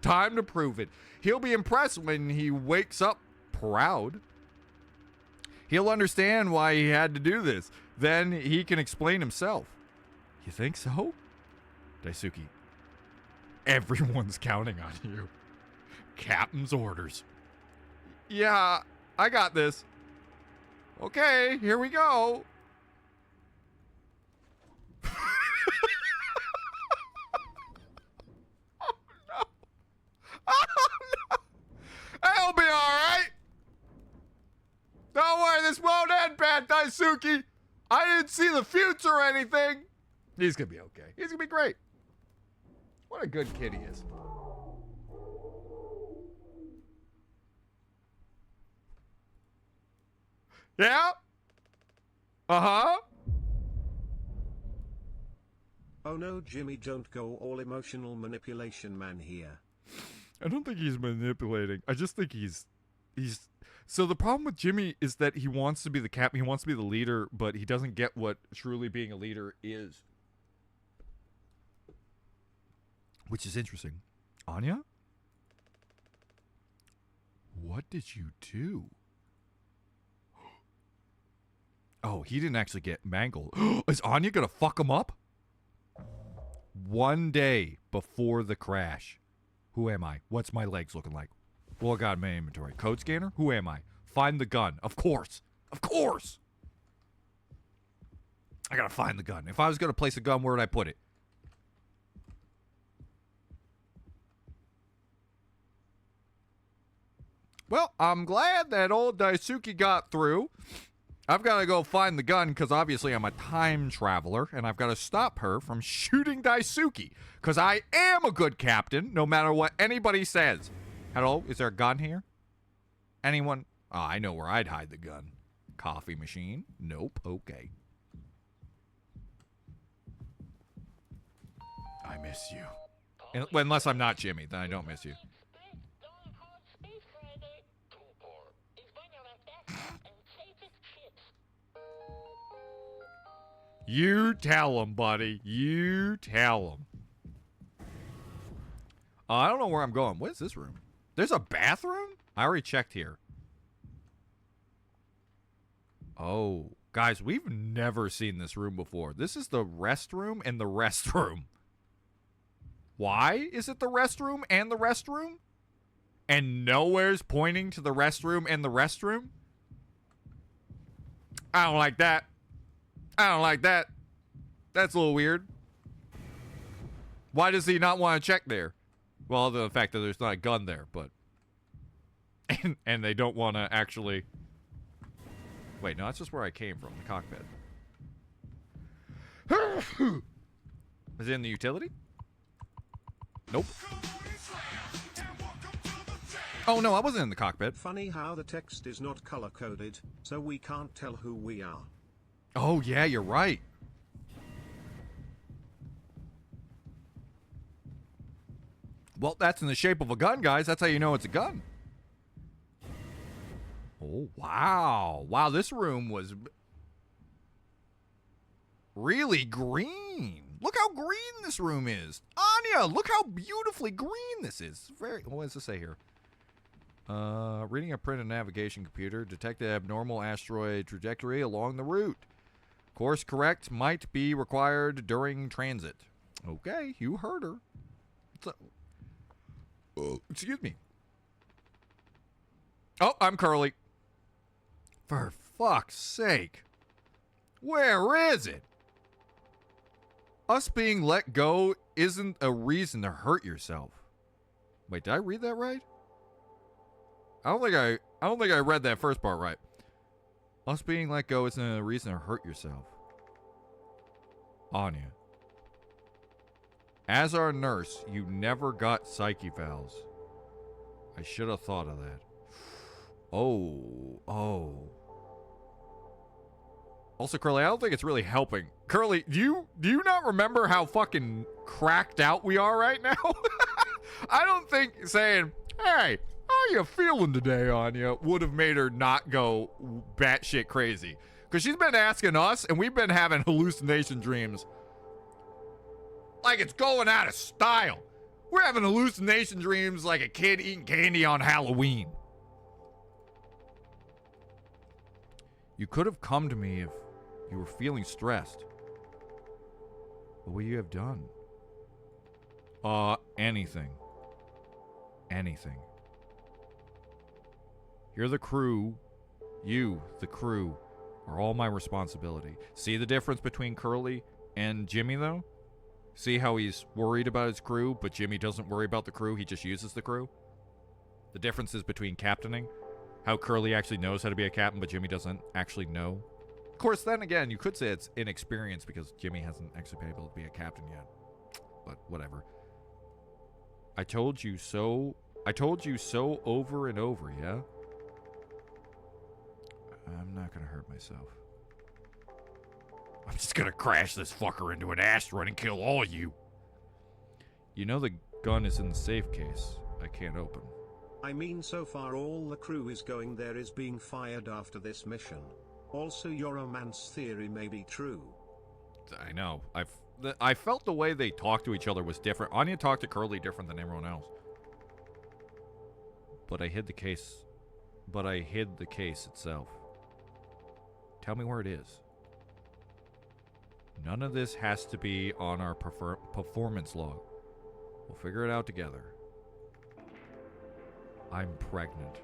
Time to prove it. He'll be impressed when he wakes up proud. He'll understand why he had to do this. Then he can explain himself. You think so? Daisuke, everyone's counting on you. Captain's orders. Yeah, I got this. Okay, here we go. Oh no. Oh no. I'll be alright. Don't worry, this won't end bad, Daisuke. I didn't see the future or anything. He's gonna be okay. He's gonna be great. What a good kid he is. Yeah? Uh-huh. Oh no, Jimmy, don't go all emotional manipulation man here. I don't think he's manipulating. I just think he's so the problem with Jimmy is that he wants to be the captain, he wants to be the leader, but he doesn't get what truly being a leader is. Which is interesting. Anya? What did you do? Oh, he didn't actually get mangled. Is Anya gonna fuck him up? One day before the crash. Who am I? What's my legs looking like? Well, I got my inventory. Code scanner? Who am I? Find the gun. Of course. Of course. I gotta find the gun. If I was gonna place a gun, where would I put it? Well, I'm glad that old Daisuke got through. I've got to go find the gun because obviously I'm a time traveler and I've got to stop her from shooting Daisuke because I am a good captain no matter what anybody says. Hello? Is there a gun here? Anyone? Oh, I know where I'd hide the gun. Coffee machine? Nope. Okay. I miss you. Unless I'm not Jimmy, then I don't miss you. You tell him, buddy. You tell him. I don't know where I'm going. What is this room? There's a bathroom? I already checked here. Oh, guys, we've never seen this room before. This is the restroom and the restroom. Why is it the restroom and the restroom? And nowhere's pointing to the restroom and the restroom? I don't like that. I don't like that. That's a little weird. Why does he not want to check there? Well, other than the fact that there's not a gun there, but... And they don't want to actually... Wait, no, that's just where I came from, the cockpit. Is it in the utility? Nope. Oh, no, I wasn't in the cockpit. Funny how the text is not color-coded, so we can't tell who we are. Oh, yeah, you're right. Well, that's in the shape of a gun, guys. That's how you know it's a gun. Oh, wow. Wow, this room was really green. Look how green this room is. Anya, look how beautifully green this is. Very. What does it say here? Reading a printed navigation computer. Detected abnormal asteroid trajectory along the route. Course correct might be required during transit. Okay, you heard her. Excuse me. Oh, I'm Curly. For fuck's sake. Where is it? Us being let go isn't a reason to hurt yourself. Wait, did I read that right? I don't think I read that first part right. Us being let go isn't a reason to hurt yourself. Anya. As our nurse, you never got psyche valves. I should have thought of that. Oh. Also, Curly, I don't think it's really helping. Curly, do you not remember how fucking cracked out we are right now? I don't think saying, hey, how you feeling today, Anya, would have made her not go batshit crazy. Because she's been asking us, and we've been having hallucination dreams. Like it's going out of style. We're having hallucination dreams like a kid eating candy on Halloween. You could have come to me if you were feeling stressed. What would you have done? Anything. Anything. You're the crew. You, the crew, are all my responsibility. See the difference between Curly and Jimmy, though? See how he's worried about his crew, but Jimmy doesn't worry about the crew, he just uses the crew? The differences between captaining. How Curly actually knows how to be a captain, but Jimmy doesn't actually know. Of course, then again, you could say it's inexperience because Jimmy hasn't actually been able to be a captain yet. But whatever. I told you so over and over, yeah? I'm not gonna hurt myself. I'm just gonna crash this fucker into an asteroid and kill all of you. You know the gun is in the safe case. I can't open. I mean, so far all the crew is going there is being fired after this mission. Also, your romance theory may be true. I know. I felt the way they talked to each other was different. Anya talked to Curly different than everyone else. But I hid the case. But I hid the case itself. Tell me where it is. None of this has to be on our performance log. We'll figure it out together. I'm pregnant.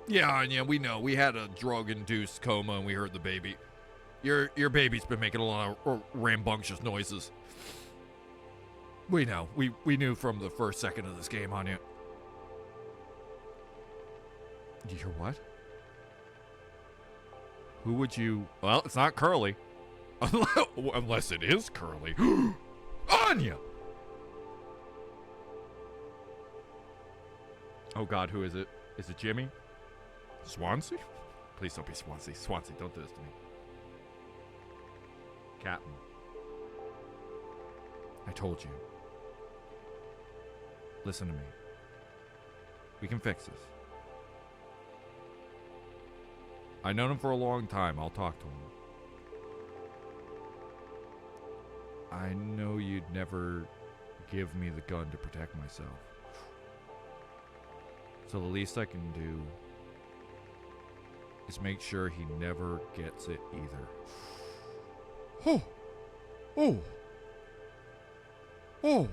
Yeah, we know. We had a drug-induced coma and we heard the baby. Your baby's been making a lot of rambunctious noises. We know. We knew from the first second of this game, Anya. You hear what? Who would you... Well, it's not Curly. Unless it is Curly. Anya! Oh God, who is it? Is it Jimmy? Swansea? Please don't be Swansea. Swansea, don't do this to me. Captain. I told you. Listen to me. We can fix this. I've known him for a long time. I'll talk to him. I know you'd never give me the gun to protect myself. So the least I can do is make sure he never gets it either. Oh! Oh! Oh!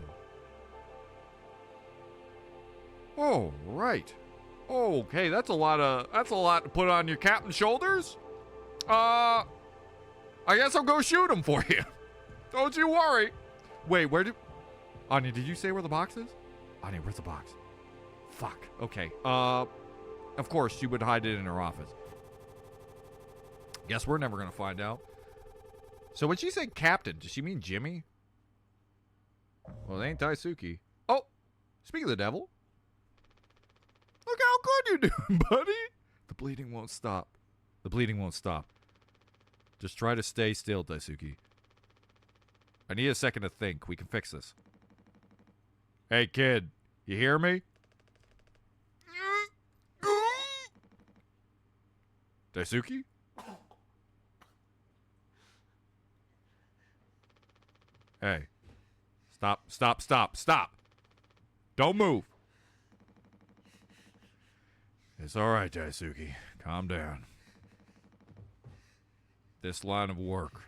Oh, right. Okay, that's a lot to put on your captain's shoulders. I guess I'll go shoot him for you. Don't you worry. Wait, where did... Anya, did you say where the box is? Anya, where's the box? Fuck. Okay. Of course, she would hide it in her office. Guess we're never gonna find out. So when she said captain, does she mean Jimmy? Well, it ain't Daisuke. Oh, speaking of the devil. Look how good you're doing, buddy. The bleeding won't stop. The bleeding won't stop. Just try to stay still, Daisuke. I need a second to think. We can fix this. Hey, kid. You hear me? Daisuke? Hey. Stop. Don't move. It's alright, Daisuke. Calm down. This line of work.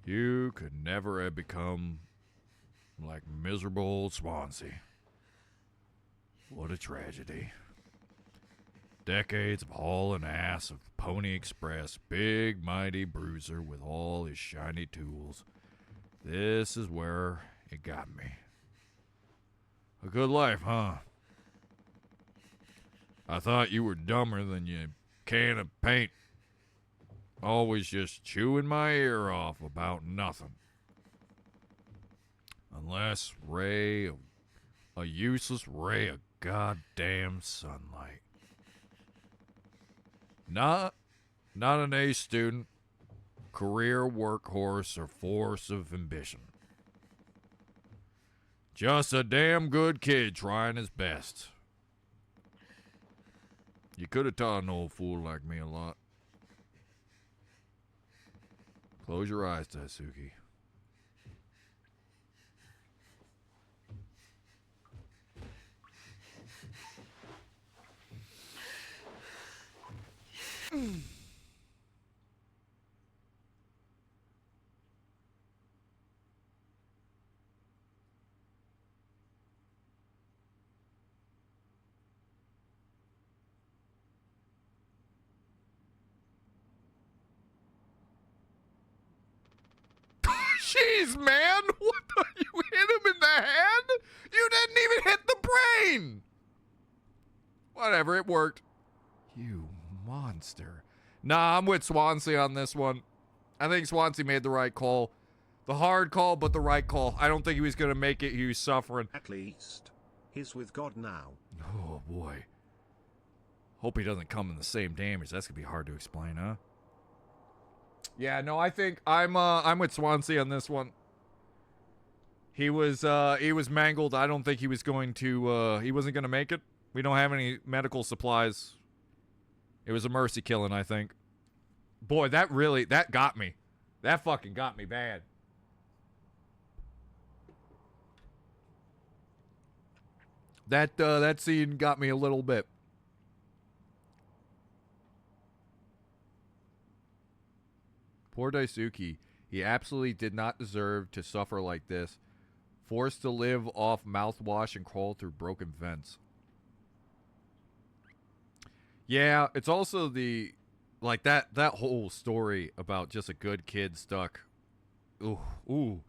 You could never have become like miserable old Swansea. What a tragedy. Decades of hauling ass of Pony Express, big mighty bruiser with all his shiny tools. This is where it got me. A good life, huh? I thought you were dumber than your can of paint. Always just chewing my ear off about nothing. Unless a useless ray of goddamn sunlight. Not an A student, career workhorse, or force of ambition. Just a damn good kid trying his best. You could have taught an old fool like me a lot. Close your eyes, Daisuke. Jeez, man! What the? You hit him in the head? You didn't even hit the brain! Whatever, it worked. You monster. Nah, I'm with Swansea on this one. I think Swansea made the right call. The hard call, but the right call. I don't think he was going to make it. He was suffering. At least, he's with God now. Oh, boy. Hope he doesn't come in the same damage. That's going to be hard to explain, huh? Yeah, no, I think I'm with Swansea on this one. He was mangled. I don't think he was going to he wasn't going to make it. We don't have any medical supplies. It was a mercy killing, I think. Boy, that got me. That fucking got me bad. That scene got me a little bit. Poor Daisuke. He absolutely did not deserve to suffer like this. Forced to live off mouthwash and crawl through broken vents. Yeah, it's also like that whole story about just a good kid stuck. Ooh.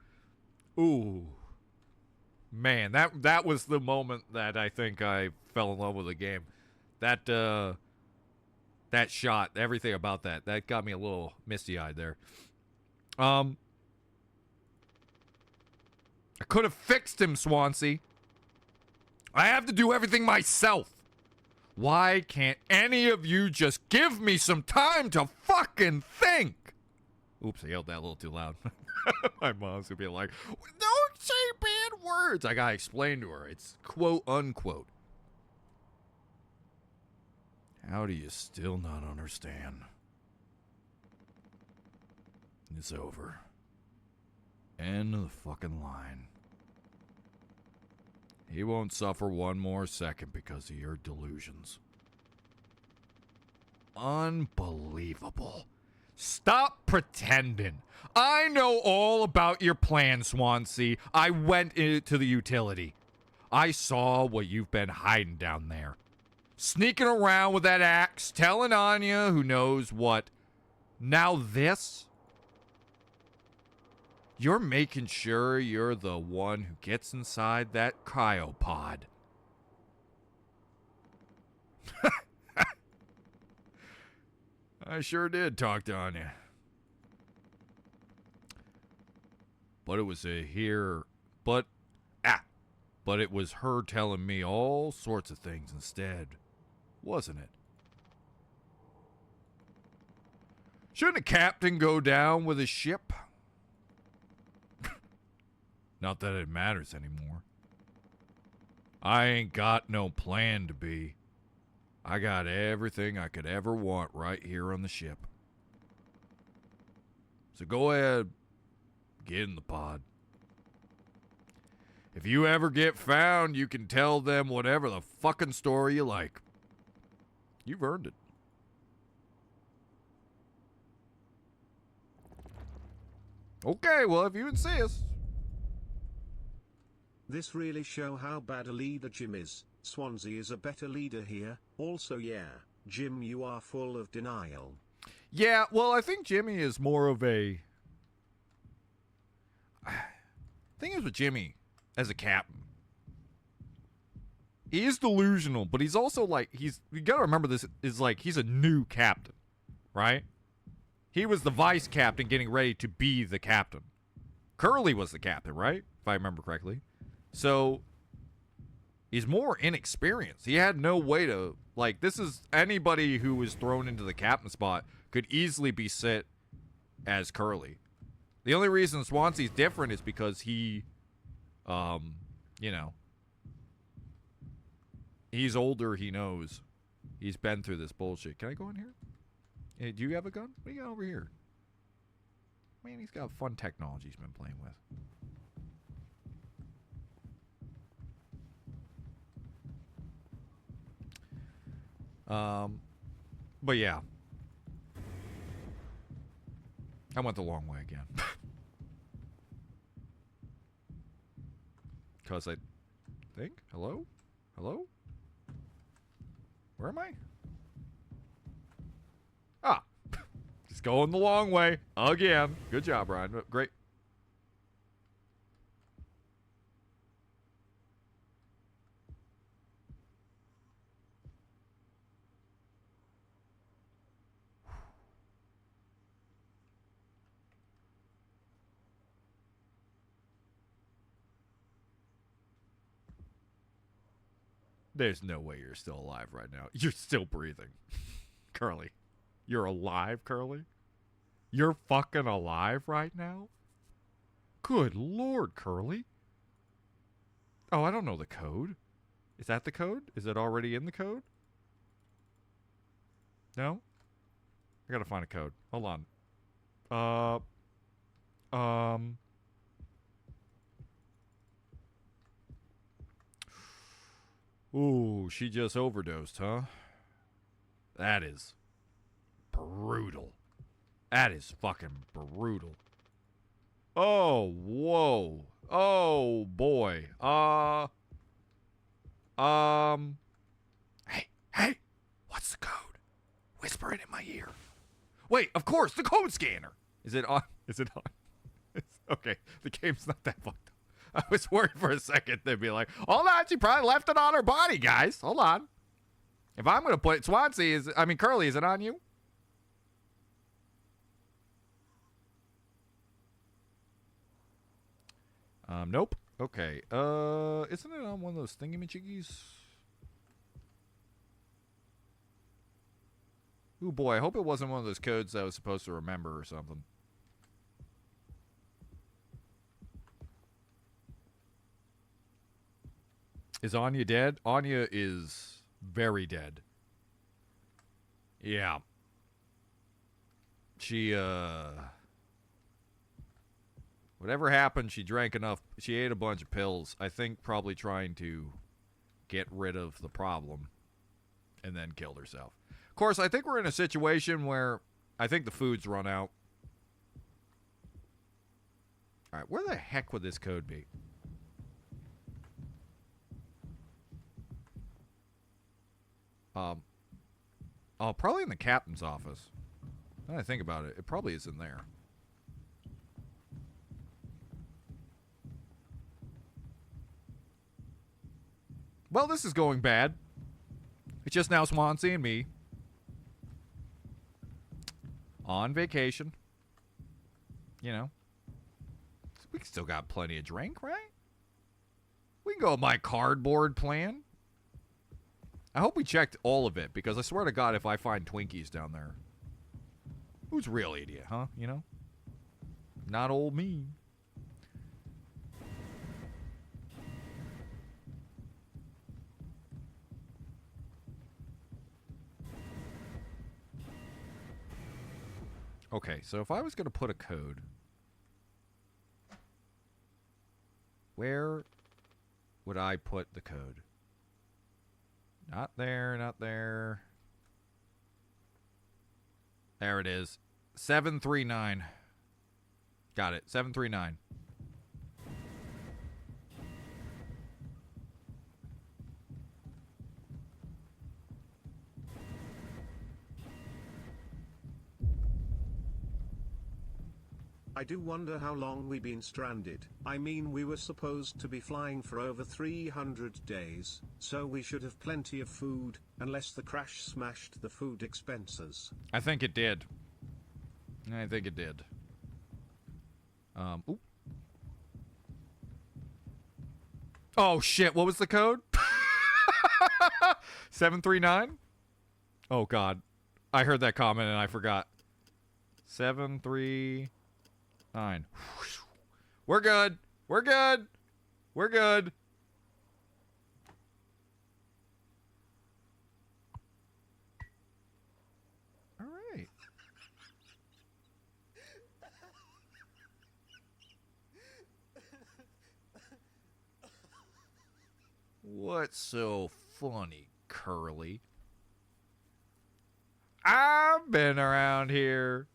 Man, that was the moment that I think I fell in love with the game. That shot, everything about that got me a little misty-eyed there. I could have fixed him, Swansea. I have to do everything myself. Why can't any of you just give me some time to fucking think? Oops, I yelled that a little too loud. My mom's gonna be like, don't say bad words. I gotta explain to her. It's quote unquote. How do you still not understand? It's over. End of the fucking line. He won't suffer one more second because of your delusions. Unbelievable. Stop pretending. I know all about your plan, Swansea. I went into the utility. I saw what you've been hiding down there. Sneaking around with that axe, telling Anya who knows what. Now this? You're making sure you're the one who gets inside that cryopod. I sure did talk to Anya. But it was but it was her telling me all sorts of things instead, wasn't it? Shouldn't a captain go down with his ship? Not that it matters anymore. I ain't got no plan to be. I got everything I could ever want right here on the ship. So go ahead, get in the pod. If you ever get found, you can tell them whatever the fucking story you like. You've earned it. Okay, well, if you insist. This really show how bad a leader Jim is. Swansea is a better leader here. Also, yeah, Jim, you are full of denial. Yeah, well, I think Jimmy is more of a... thing is with Jimmy as a captain. He is delusional, but he's also like, you gotta remember this is like, he's a new captain, right? He was the vice captain getting ready to be the captain. Curly was the captain, right? If I remember correctly. So, he's more inexperienced. He had no way to, like, this is anybody who was thrown into the captain spot could easily be set as Curly. The only reason Swansea's different is because he, you know, he's older, he knows. He's been through this bullshit. Can I go in here? Hey, do you have a gun? What do you got over here? Man, he's got fun technology he's been playing with. But yeah. I went the long way again. Because I think... Hello? Hello? Where am I? Ah. Just going the long way. Again. Good job, Ryan. Great. There's no way you're still alive right now. You're still breathing. Curly. You're alive, Curly? You're fucking alive right now? Good Lord, Curly. Oh, I don't know the code. Is that the code? Is it already in the code? No? I gotta find a code. Hold on. Ooh, she just overdosed, huh? That is brutal. That is fucking brutal. Oh, whoa. Oh, boy. Hey, what's the code? Whisper it in my ear. Wait, of course, the code scanner. Is it on? Is it on? Okay, the game's not that fucked up. I was worried for a second they'd be like, hold on, she probably left it on her body, guys. Hold on. If I'm going to put it, Curly, is it on you? Nope. Okay. Isn't it on one of those thingamajiggies? Ooh, boy, I hope it wasn't one of those codes that I was supposed to remember or something. Is Anya dead? Anya is very dead. Yeah. She, whatever happened, she drank enough. She ate a bunch of pills. I think probably trying to get rid of the problem. And then killed herself. Of course, I think we're in a situation where I think the food's run out. Alright, where the heck would this code be? Oh, probably in the captain's office. Now that I think about it, it probably is in there. Well, this is going bad. It's just now Swansea and me. On vacation. You know. We still got plenty of drink, right? We can go with my cardboard plan. I hope we checked all of it, because I swear to God, if I find Twinkies down there. Who's real idiot, huh? You know? Not old me. Okay, so if I was going to put a code, where would I put the code? Not there, not there. There it is. 739. Got it. 739. I do wonder how long we've been stranded. I mean, we were supposed to be flying for over 300 days, so we should have plenty of food, unless the crash smashed the food expenses. I think it did. I think it did. Oop. Oh, shit. What was the code? 739? Oh, God. I heard that comment and I forgot. 739. We're good. We're good. We're good. All right. What's so funny, Curly? I've been around here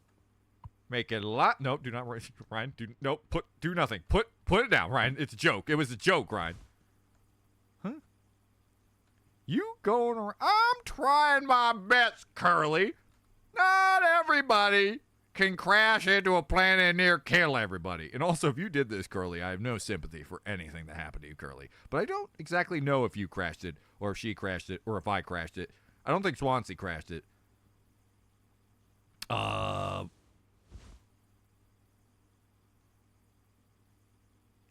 making a lot. Nope, do not, Ryan. Do nothing. Put it down, Ryan. It's a joke. It was a joke, Ryan. Huh? You going around? I'm trying my best, Curly. Not everybody can crash into a planet and near kill everybody. And also, if you did this, Curly, I have no sympathy for anything that happened to you, Curly. But I don't exactly know if you crashed it, or if she crashed it, or if I crashed it. I don't think Swansea crashed it.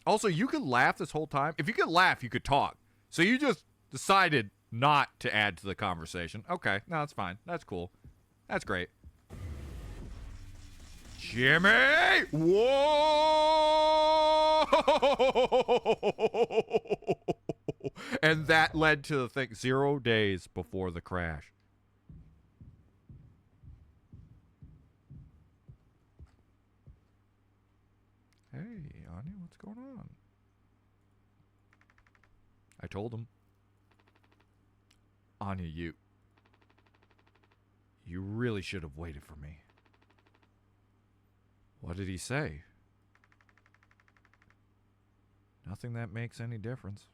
Also, you could laugh this whole time. If you could laugh, you could talk. So you just decided not to add to the conversation. Okay, no, that's fine. That's cool. That's great. Jimmy! Whoa! And that led to the thing 0 days before the crash. Hey, Anya, what's going on? I told him. Anya, you really should have waited for me. What did he say? Nothing that makes any difference.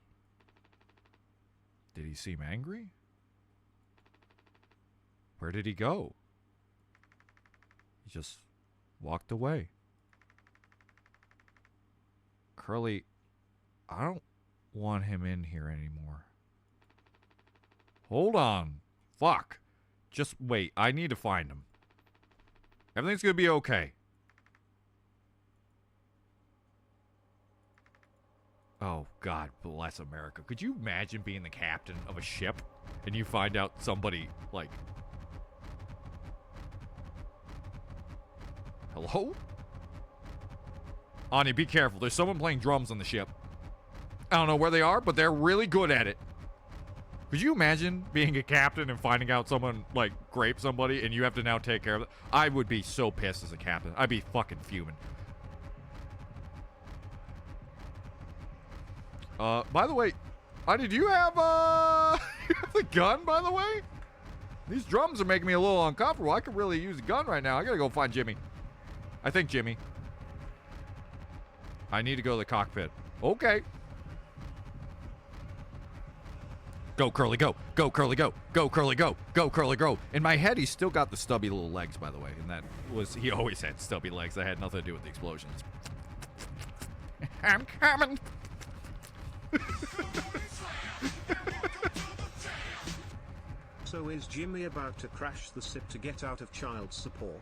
Did he seem angry? Where did he go? He just walked away. Curly, I don't want him in here anymore. Hold on. Fuck. Just wait. I need to find him. Everything's gonna be okay. Oh, God bless America. Could you imagine being the captain of a ship and you find out somebody, like... Hello? Anya, be careful. There's someone playing drums on the ship. I don't know where they are, but they're really good at it. Could you imagine being a captain and finding out someone, like, raped somebody and you have to now take care of it? I would be so pissed as a captain. I'd be fucking fuming. By the way, Anya, do you have, you have the gun, by the way? These drums are making me a little uncomfortable. I could really use a gun right now. I gotta go find Jimmy. I think Jimmy. I need to go to the cockpit. Okay. Go, Curly, go. Go, Curly, go. Go, Curly, go. Go, Curly, go. In my head, he's still got the stubby little legs, by the way. And that was, he always had stubby legs. That had nothing to do with the explosions. I'm coming. So is Jimmy about to crash the SIP to get out of child support?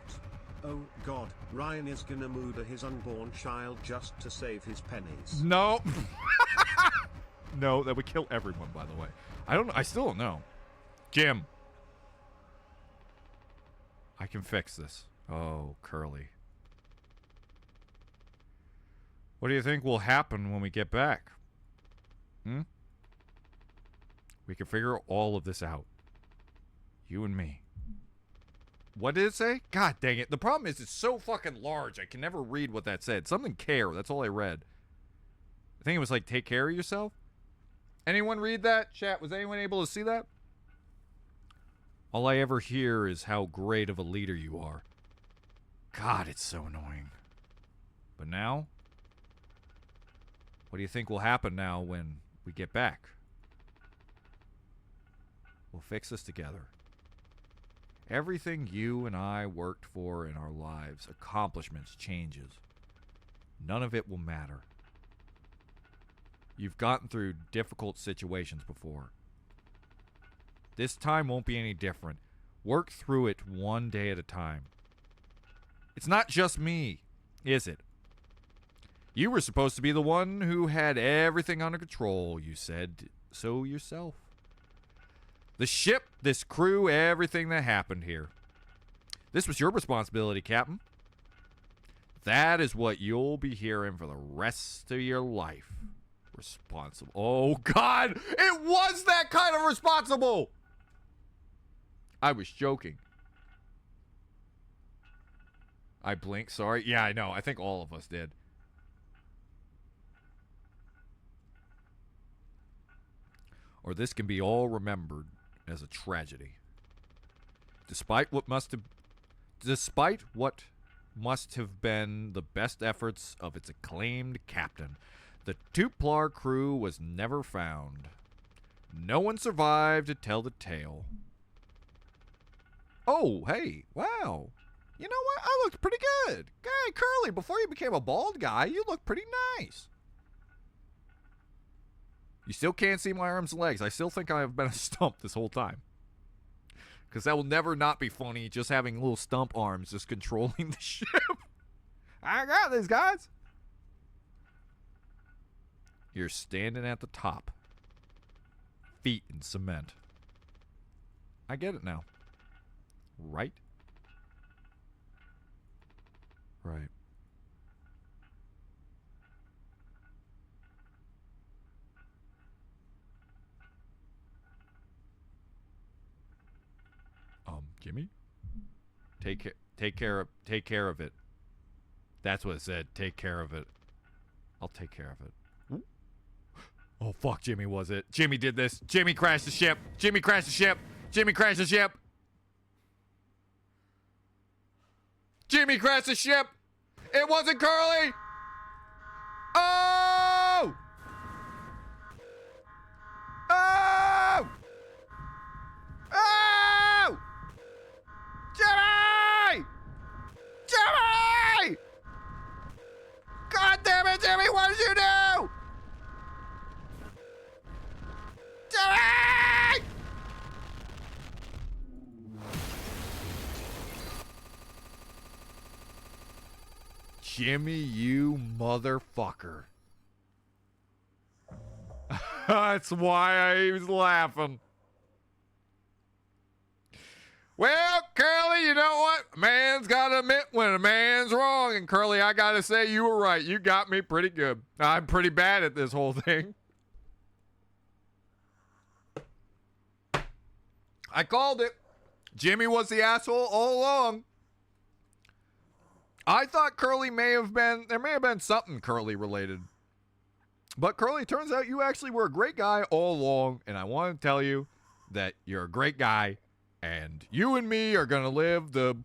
Oh god, Ryan is gonna murder his unborn child just to save his pennies. No. No, that would kill everyone, by the way. I still don't know. Jim. I can fix this. Oh, Curly. What do you think will happen when we get back? We can figure all of this out. You and me. What did it say? God dang it. The problem is it's so fucking large. I can never read what that said. Something care. That's all I read. I think it was like, take care of yourself. Anyone read that? Chat, was anyone able to see that? All I ever hear is how great of a leader you are. God, it's so annoying. But now? What do you think will happen now when we get back? We'll fix this together. Everything you and I worked for in our lives, accomplishments, changes. None of it will matter. You've gotten through difficult situations before. This time won't be any different. Work through it one day at a time. It's not just me, is it? You were supposed to be the one who had everything under control, you said so yourself. The ship, this crew, everything that happened here. This was your responsibility, Captain. That is what you'll be hearing for the rest of your life. Responsible. Oh, God! It was that kind of responsible! I was joking. I blinked, sorry. Yeah, I know. I think all of us did. Or this can be all remembered as a tragedy. Despite what must have been the best efforts of its acclaimed captain, the Tuplar crew was never found. No one survived to tell the tale. Oh, hey, wow. You know what? I looked pretty good. Hey, Curly, before you became a bald guy, you looked pretty nice. You still can't see my arms and legs. I still think I have been a stump this whole time. Because that will never not be funny, just having little stump arms just controlling the ship. I got this, guys. You're standing at the top. Feet in cement. I get it now. Right? Right. Jimmy? Take care of it. That's what it said. Take care of it. I'll take care of it. Ooh. Oh, fuck, Jimmy was it. Jimmy did this. Jimmy crashed the ship. Jimmy crashed the ship. Jimmy crashed the ship. Jimmy crashed the ship. It wasn't Curly. Oh! Oh! Oh! Jimmy! Jimmy! God damn it, Jimmy, what did you do? Jimmy! Jimmy, you motherfucker. That's why I was laughing. Well, Curly, you know what? Man's got to admit when a man's wrong. And Curly, I got to say, you were right. You got me pretty good. I'm pretty bad at this whole thing. I called it. Jimmy was the asshole all along. I thought Curly there may have been something Curly related. But Curly, turns out you actually were a great guy all along. And I want to tell you that you're a great guy. And you and me are going to live the...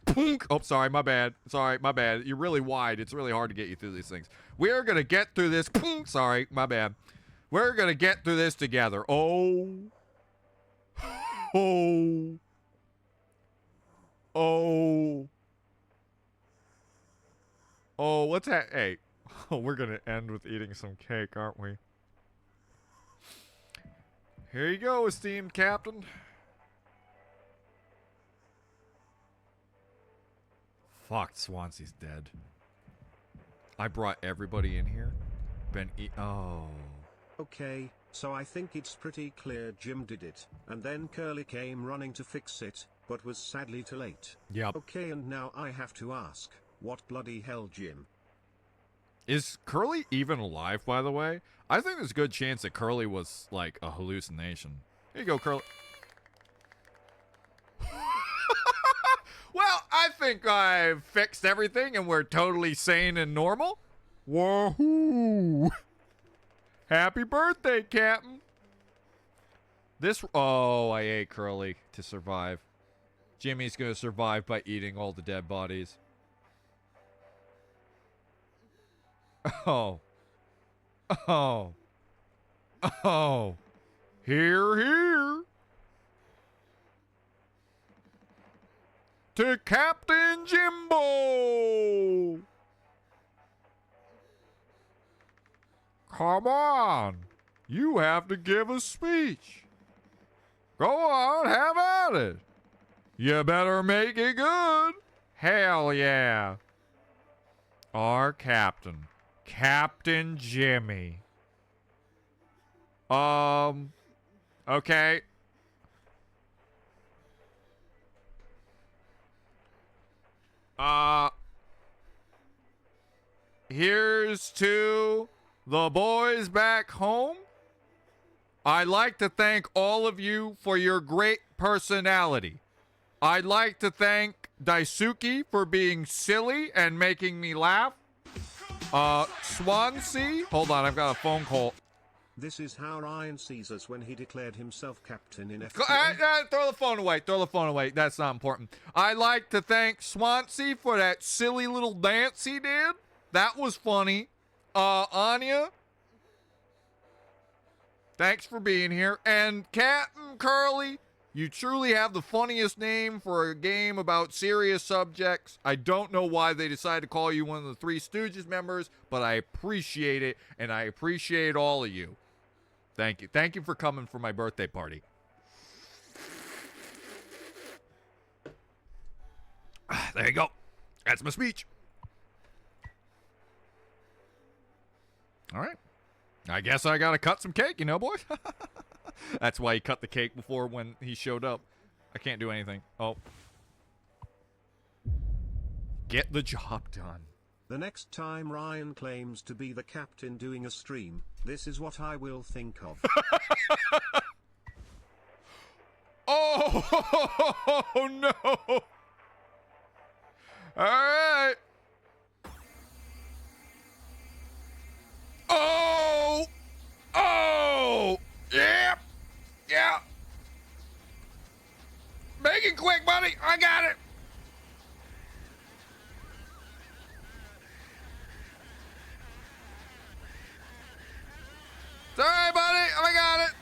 Oh, sorry, my bad. Sorry, my bad. You're really wide. It's really hard to get you through these things. We're going to get through this... Sorry, my bad. We're going to get through this together. Oh, Oh. Oh. Oh, what's that? Hey. Oh, we're going to end with eating some cake, aren't we? Here you go, esteemed captain. Fuck, Swansea's dead. I brought everybody in here. Oh. Okay, so I think it's pretty clear Jim did it, and then Curly came running to fix it, but was sadly too late. Yep. Okay, and now I have to ask, what bloody hell, Jim? Is Curly even alive, by the way? I think there's a good chance that Curly was, like, a hallucination. Here you go, Curly. Well, I think I've fixed everything and we're totally sane and normal. Woohoo! Happy birthday, Captain. Oh, I ate Curly to survive. Jimmy's gonna survive by eating all the dead bodies. Oh. Oh. Oh. Here, here. To Captain Jimbo. Come on. You have to give a speech. Go on, have at it. You better make it good. Hell yeah. Our captain. Captain Jimmy. Okay. Here's to the boys back home. I'd like to thank all of you for your great personality. I'd like to thank Daisuke for being silly and making me laugh. Swansea. Hold on, I've got a phone call. This is how Ryan sees us when he declared himself captain in Throw the phone away. Throw the phone away. That's not important. I'd like to thank Swansea for that silly little dance he did. That was funny. Anya, thanks for being here. And Captain Curly, you truly have the funniest name for a game about serious subjects. I don't know why they decided to call you one of the Three Stooges members, but I appreciate it, and I appreciate all of you. Thank you. Thank you for coming for my birthday party. There you go. That's my speech. All right. I guess I got to cut some cake, boy. That's why he cut the cake before when he showed up. I can't do anything. Oh. Get the job done. The next time Ryan claims to be the captain doing a stream, this is what I will think of. Oh, no. All right. Oh. Oh. Yep. Yeah. Make it quick, buddy. I got it. Sorry, buddy. I got it.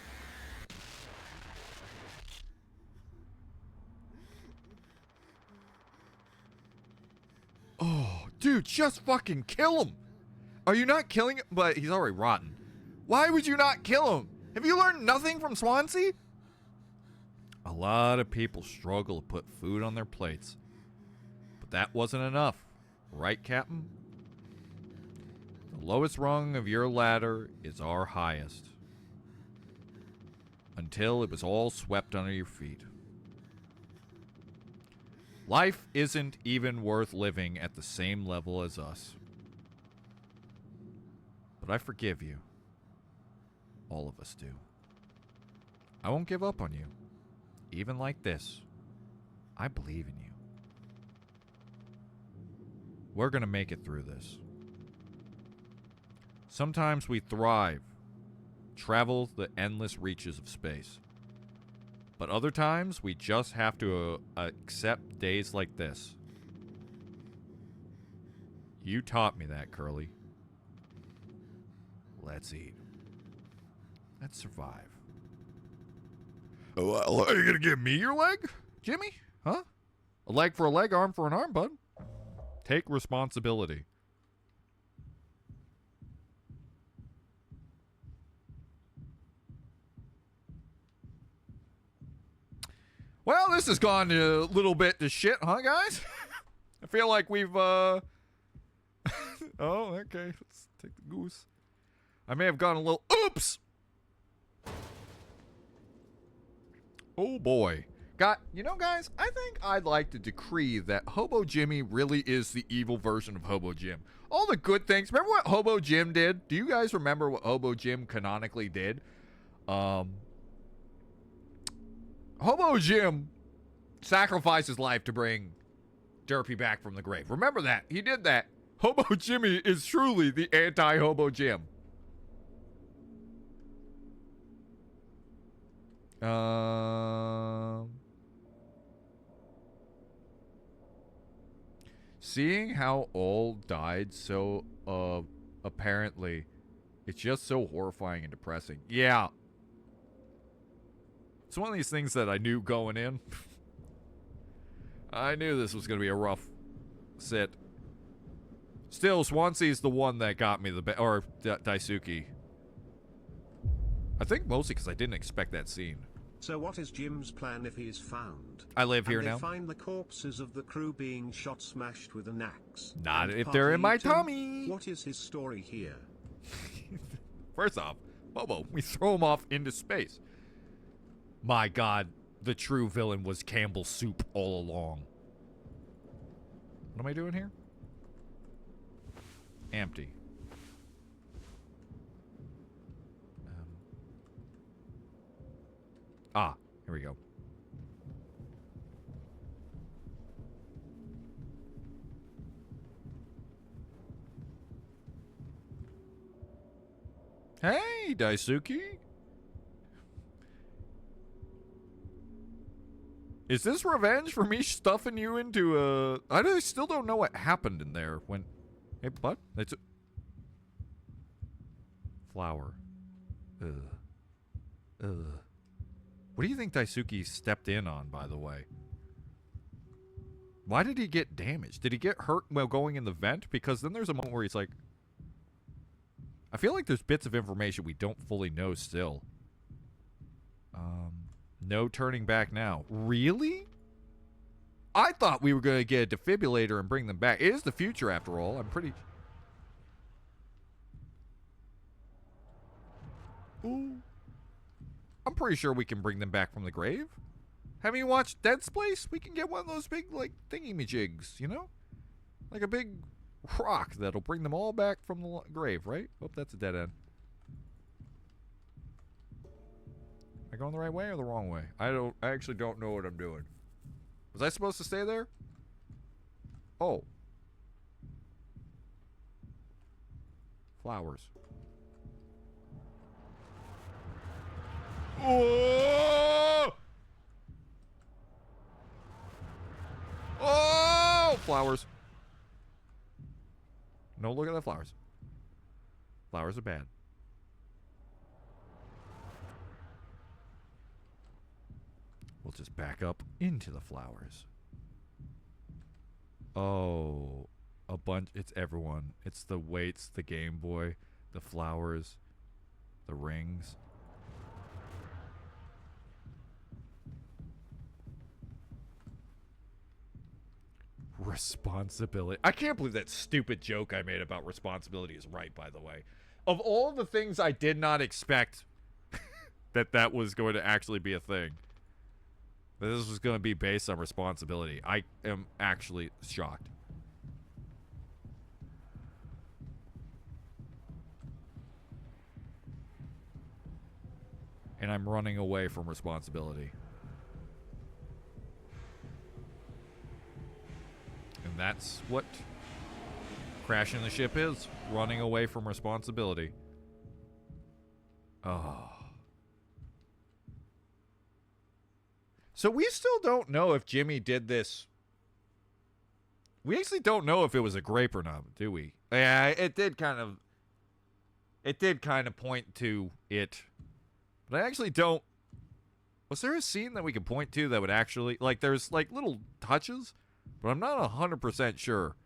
Oh, dude, just fucking kill him. Are you not killing him? But he's already rotten. Why would you not kill him? Have you learned nothing from Swansea? A lot of people struggle to put food on their plates. But that wasn't enough. Right, Captain? The lowest rung of your ladder is our highest. Until it was all swept under your feet. Life isn't even worth living at the same level as us. But I forgive you. All of us do. I won't give up on you. Even like this. I believe in you. We're gonna make it through this. Sometimes we thrive, travel the endless reaches of space. But other times, we just have to accept days like this. You taught me that, Curly. Let's eat. Let's survive. Oh, are you going to give me your leg, Jimmy? Huh? A leg for a leg, arm for an arm, bud. Take responsibility. Well, this has gone a little bit to shit, huh, guys? I feel like we've, Oh, okay. Let's take the goose. I may have gone a little... Oops! Oh, boy. You know, guys, I think I'd like to decree that Hobo Jimmy really is the evil version of Hobo Jim. All the good things. Remember what Hobo Jim did? Do you guys remember what Hobo Jim canonically did? Hobo Jim sacrificed his life to bring Derpy back from the grave. Remember that. He did that. Hobo Jimmy is truly the anti-Hobo Jim. Seeing how all died so apparently, it's just so horrifying and depressing. Yeah. It's one of these things that I knew going in. I knew this was going to be a rough sit. Still, Swansea's the one that got me or Daisuke. I think mostly because I didn't expect that scene. So what is Jim's plan if he is found? I live here now. They find the corpses of the crew being shot smashed with an axe. Not if they're in my tummy. What is his story here? First off, Hobo, we throw him off into space. My God, the true villain was Campbell's soup all along. What am I doing here? Empty. Here we go. Hey, Daisuke. Is this revenge for me stuffing you into I still don't know what happened in there when... Hey, bud? It's a... Flower. Ugh. What do you think Daisuke stepped in on, by the way? Why did he get damaged? Did he get hurt while going in the vent? Because then there's a moment where he's like... I feel like there's bits of information we don't fully know still. No turning back now. Really? I thought we were going to get a defibrillator and bring them back. It is the future, after all. I'm pretty... Ooh. I'm pretty sure we can bring them back from the grave. Haven't you watched Dead's Place? We can get one of those big, like, thingy-majigs, you know? Like a big rock that'll bring them all back from the grave, right? Oh, that's a dead end. Am I going the right way or the wrong way? I actually don't know what I'm doing. Was I supposed to stay there? Oh. Flowers. Oh! Oh! Flowers. No, look at the flowers. Flowers are bad. We'll just back up into the flowers. Oh, a bunch. It's everyone. It's the weights, the Game Boy, the flowers, the rings. Responsibility. I can't believe that stupid joke I made about responsibility is right, by the way. Of all the things I did not expect that was going to actually be a thing. That this was going to be based on responsibility. I am actually shocked. And I'm running away from responsibility. And that's what crashing the ship is. Running away from responsibility. Oh. So we still don't know if Jimmy did this. We actually don't know if it was a grape or not, do we? Yeah, it did kind of point to it. But I actually don't Was there a scene that we could point to that would actually, like, there's, like, little touches, but I'm not 100% sure.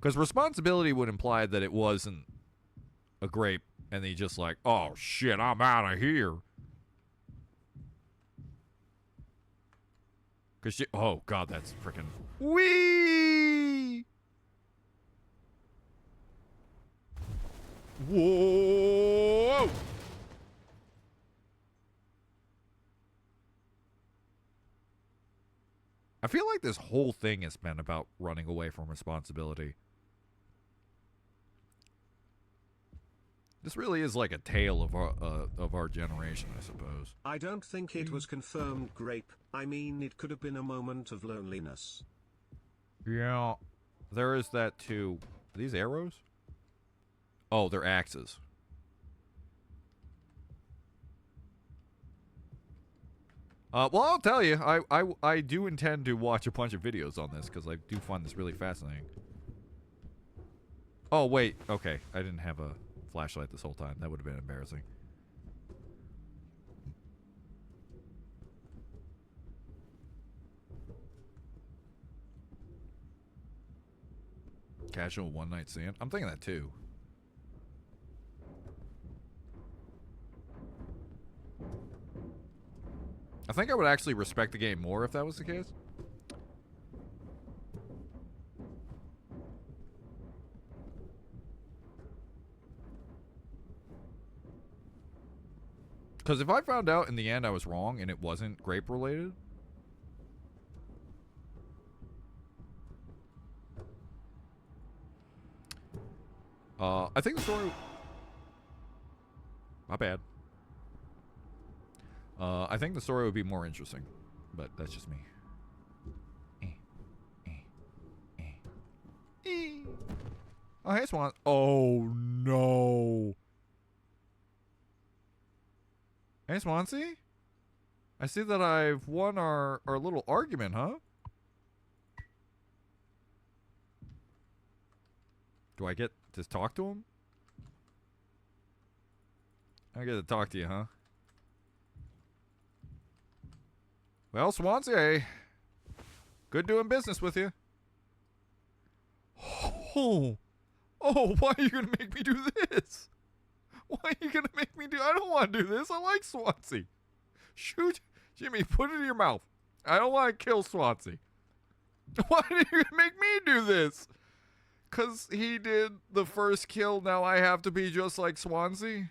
Because responsibility would imply that it wasn't a grape, and he just like, oh, shit, I'm out of here. Because she, oh, God, that's freaking, wee! Whoa! I feel like this whole thing has been about running away from responsibility. This really is like a tale of our generation, I suppose. I don't think it was confirmed grape. I mean, it could have been a moment of loneliness. Yeah, there is that too. Are these arrows? Oh, they're axes. Well, I'll tell you, I do intend to watch a bunch of videos on this because I do find this really fascinating. Oh, wait. Okay. I didn't have a flashlight this whole time. That would have been embarrassing. Casual one-night stand? I'm thinking that too. I think I would actually respect the game more if that was the case. Because if I found out in the end I was wrong and it wasn't grape related, I think the story... My bad. I think the story would be more interesting, but that's just me. Oh, hey, Swan. Oh, no. Hey, Swansea? I see that I've won our little argument, huh? Do I get to talk to him? I get to talk to you, huh? Well, Swansea, good doing business with you. Oh, why are you going to make me do this? Why are you going to make me do... I don't want to do this. I like Swansea. Shoot. Jimmy, put it in your mouth. I don't want to kill Swansea. Why are you going to make me do this? Because he did the first kill, now I have to be just like Swansea?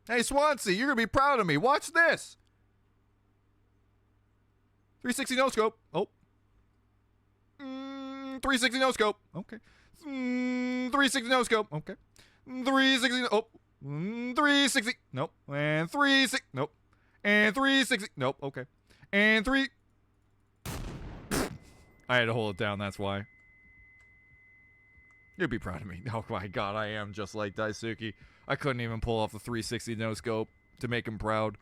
Hey, Swansea, you're going to be proud of me. Watch this. 360 no scope. Oh. 360 no scope. Okay. 360 no scope. Okay. 360. Oh. 360. Nope. And 360. Nope. And 360. Nope. Okay. And 3. I had to hold it down. That's why. You'd be proud of me. Oh my God, I am just like Daisuke. I couldn't even pull off the 360 no scope to make him proud.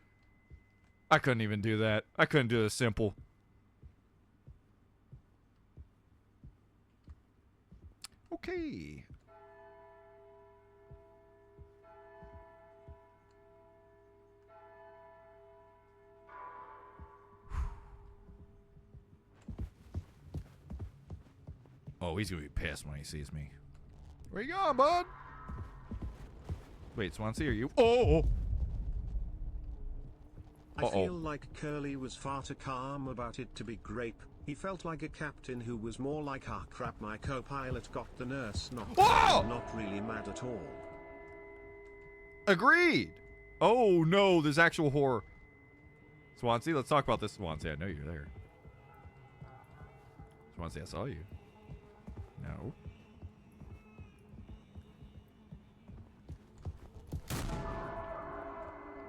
I couldn't even do that. I couldn't do this simple. Okay. Oh, he's gonna be pissed when he sees me. Where you going, bud? Wait, Swansea, are you? Oh! I feel like Curly was far too calm about it to be grape. He felt like a captain who was more like, ah crap, my co-pilot got the nurse knocked down, not really mad at all. Agreed! Oh no, there's actual horror. Swansea, let's talk about this. Swansea, I know you're there. Swansea, I saw you. No.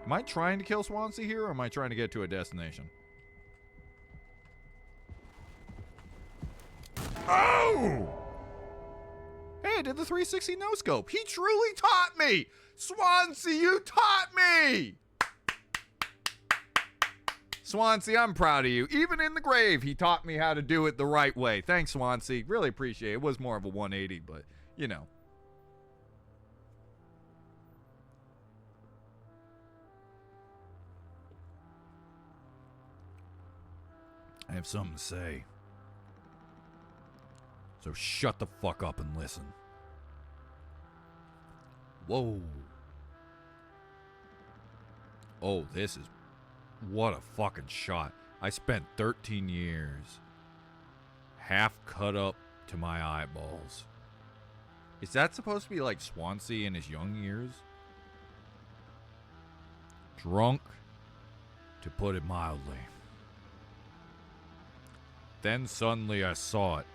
Am I trying to kill Swansea here, or am I trying to get to a destination? Oh! Hey, I did the 360 no-scope. He truly taught me! Swansea, you taught me! Swansea, I'm proud of you. Even in the grave, he taught me how to do it the right way. Thanks, Swansea. Really appreciate it. It was more of a 180, but, you know. I have something to say. So shut the fuck up and listen. Whoa. Oh, this is... What a fucking shot. I spent 13 years half cut up to my eyeballs. Is that supposed to be like Swansea in his young years? Drunk, to put it mildly. Then suddenly I saw it.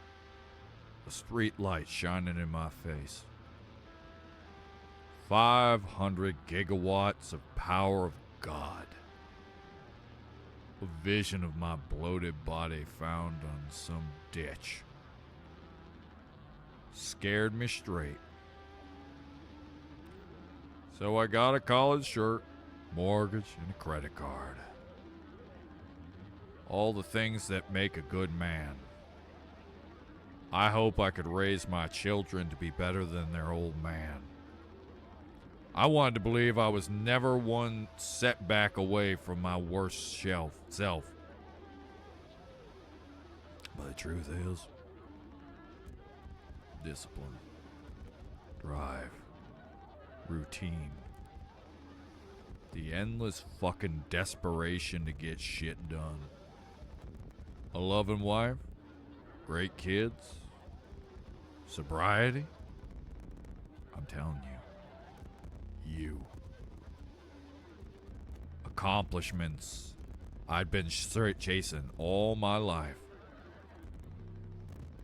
A street light shining in my face. 500 gigawatts of power of God. A vision of my bloated body found on some ditch. Scared me straight. So I got a collared shirt, mortgage, and a credit card. All the things that make a good man. I hope I could raise my children to be better than their old man. I wanted to believe I was never one setback away from my worst self. But the truth is, discipline, drive, routine, the endless fucking desperation to get shit done. A loving wife, great kids, sobriety. I'm telling you. Accomplishments I'd been chasing all my life.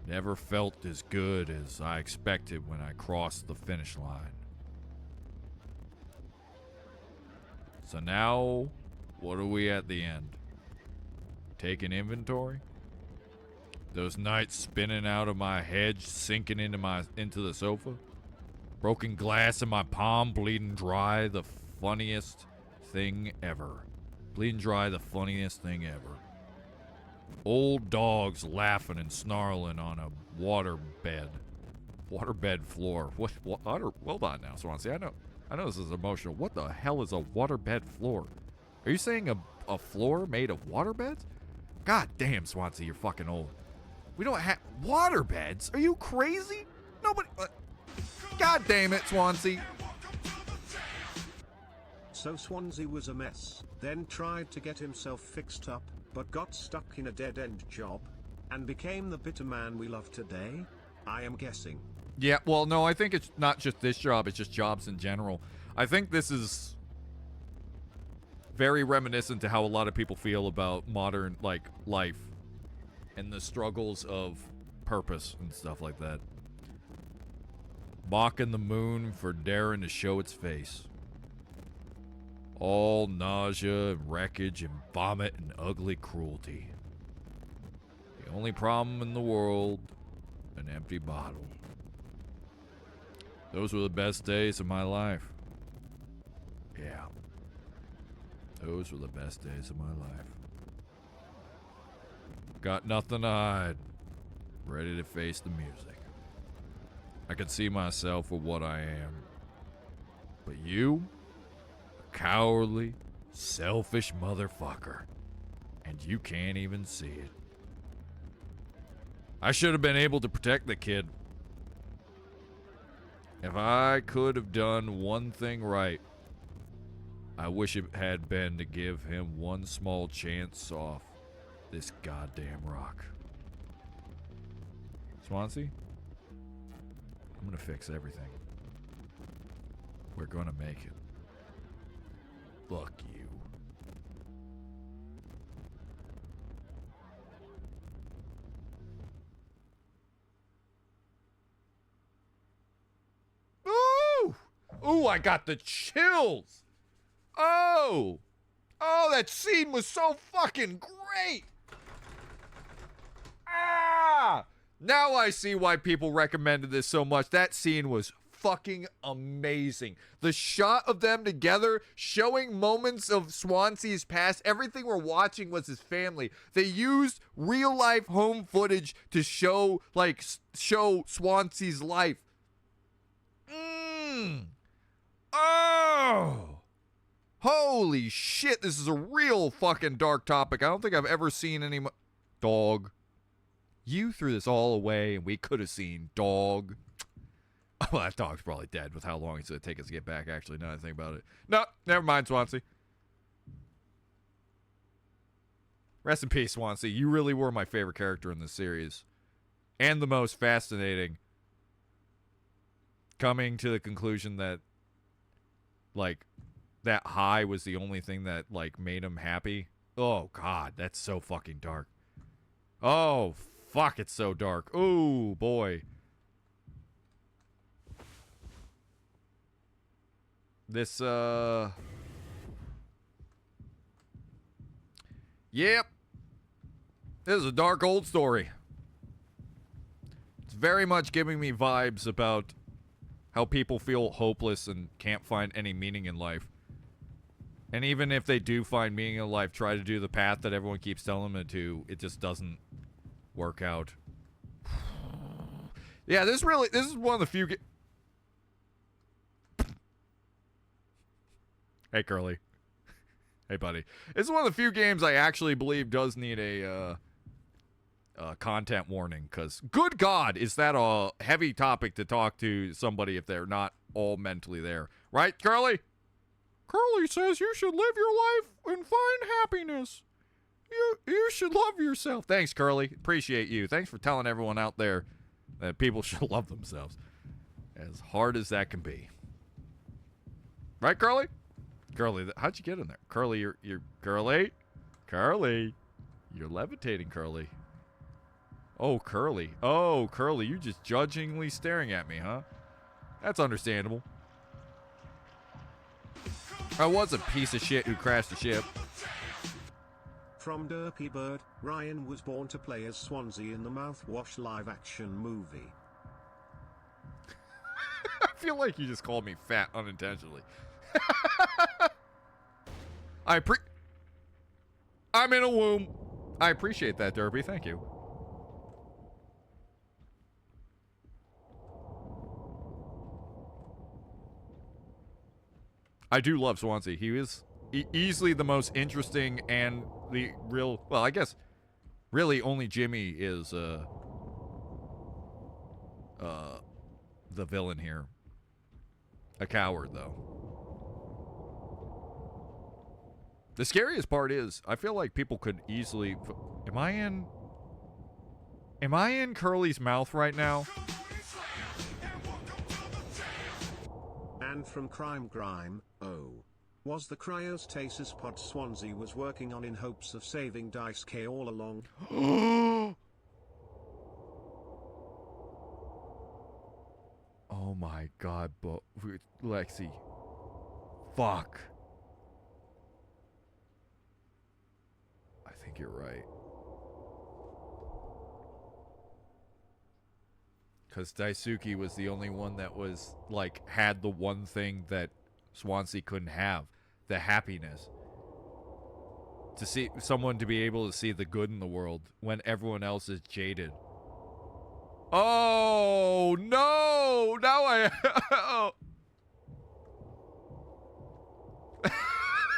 Never felt as good as I expected when I crossed the finish line. So now, what are we at the end? Taking inventory? Those nights spinning out of my head, sinking into the sofa? Broken glass in my palm, bleeding dry, the funniest thing ever. Bleeding dry, the funniest thing ever. Old dogs laughing and snarling on a waterbed floor. What hold on now, Swansea. I know this is emotional. What the hell is a waterbed floor? Are you saying a floor made of waterbeds? God damn, Swansea, you're fucking old. We don't have waterbeds? Are you crazy? Nobody... God damn it, Swansea. So Swansea was a mess, then tried to get himself fixed up, but got stuck in a dead-end job, and became the bitter man we love today? I am guessing. Yeah, well, no, I think it's not just this job, it's just jobs in general. I think this is very reminiscent to how a lot of people feel about modern, like, life and the struggles of purpose and stuff like that. Mocking the moon for daring to show its face. All nausea and wreckage and vomit and ugly cruelty. The only problem in the world, an empty bottle. Those were the best days of my life. Yeah. Those were the best days of my life. Got nothing to hide. Ready to face the music. I can see myself for what I am. But you? A cowardly, selfish motherfucker. And you can't even see it. I should have been able to protect the kid. If I could have done one thing right, I wish it had been to give him one small chance off this goddamn rock. Swansea? I'm gonna fix everything. We're gonna make it. Fuck you. Ooh! Ooh, I got the chills! Oh! Oh, that scene was so fucking great! Ah! Now I see why people recommended this so much. That scene was fucking amazing. The shot of them together, showing moments of Swansea's past. Everything we're watching was his family. They used real life home footage to show Swansea's life. Oh. Holy shit, this is a real fucking dark topic. I don't think I've ever seen any... Dog. You threw this all away, and we could have seen dog. Well, that dog's probably dead with how long it's going to take us to get back, actually, now that I think about it. No, never mind, Swansea. Rest in peace, Swansea. You really were my favorite character in this series. And the most fascinating. Coming to the conclusion that, like, that high was the only thing that, like, made him happy. Oh, God, that's so fucking dark. Oh, fuck, it's so dark. Oh, boy. This, Yep. This is a dark old story. It's very much giving me vibes about how people feel hopeless and can't find any meaning in life. And even if they do find meaning in life, try to do the path that everyone keeps telling them to, it just doesn't work out. Yeah, this is one of the few... Hey, Curly. Hey, buddy. This is one of the few games I actually believe does need a content warning, because good God, is that a heavy topic to talk to somebody if they're not all mentally there. Right, Curly? Curly says you should live your life and find happiness. You should love yourself. Thanks, Curly. Appreciate you. Thanks for telling everyone out there that people should love themselves. As hard as that can be. Right, Curly? Curly, how'd you get in there? Curly, you're Curly? Curly. You're levitating, Curly. Oh, Curly. Oh, Curly, you're just judgingly staring at me, huh? That's understandable. I was a piece of shit who crashed the ship. From Derpy Bird, Ryan was born to play as Swansea in the Mouthwash live-action movie. I feel like you just called me fat unintentionally. I'm in a womb. I appreciate that, Derpy. Thank you. I do love Swansea. He is easily the most interesting and the real... Well, I guess really only Jimmy is the villain here. A coward, though. The scariest part is, I feel like people could easily... Am I in Curly's mouth right now? And from Crime Grime, was the cryostasis pod Swansea was working on in hopes of saving Dice K all along? Oh my God, Lexi. Fuck. I think you're right. Because Daisuke was the only one that was, like, had the one thing that Swansea couldn't have. The happiness. To see someone to be able to see the good in the world when everyone else is jaded. Oh, no! Now I... Oh.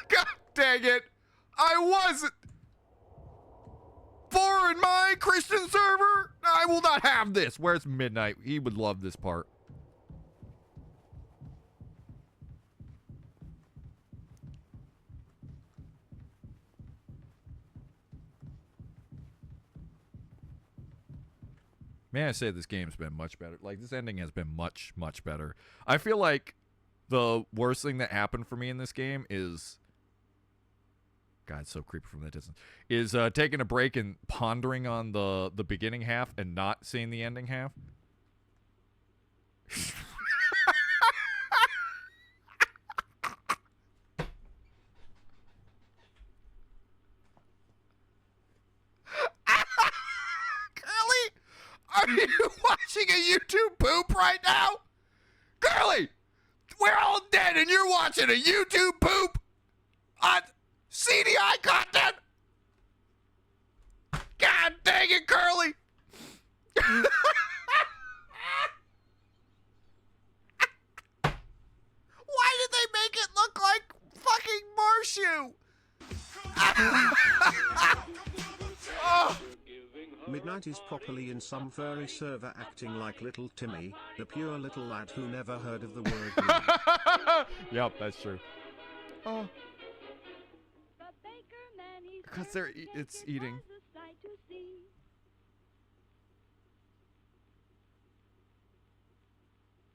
God dang it! I wasn't... For in my Christian server, I will not have this. Where's Midnight? He would love this part. May I say this game's been much better. Like, this ending has been much, much better. I feel like the worst thing that happened for me in this game is... God, it's so creepy from that distance. Is taking a break and pondering on the beginning half and not seeing the ending half. Curly, are you watching a YouTube poop right now? Curly! We're all dead and you're watching a YouTube poop on CDI content? God dang it, Curly! Why did they make it look like fucking Marshu? Oh. Midnight is properly in some furry server acting like little Timmy, the pure little lad who never heard of the word. Yep, that's true. Oh. Because it's eating.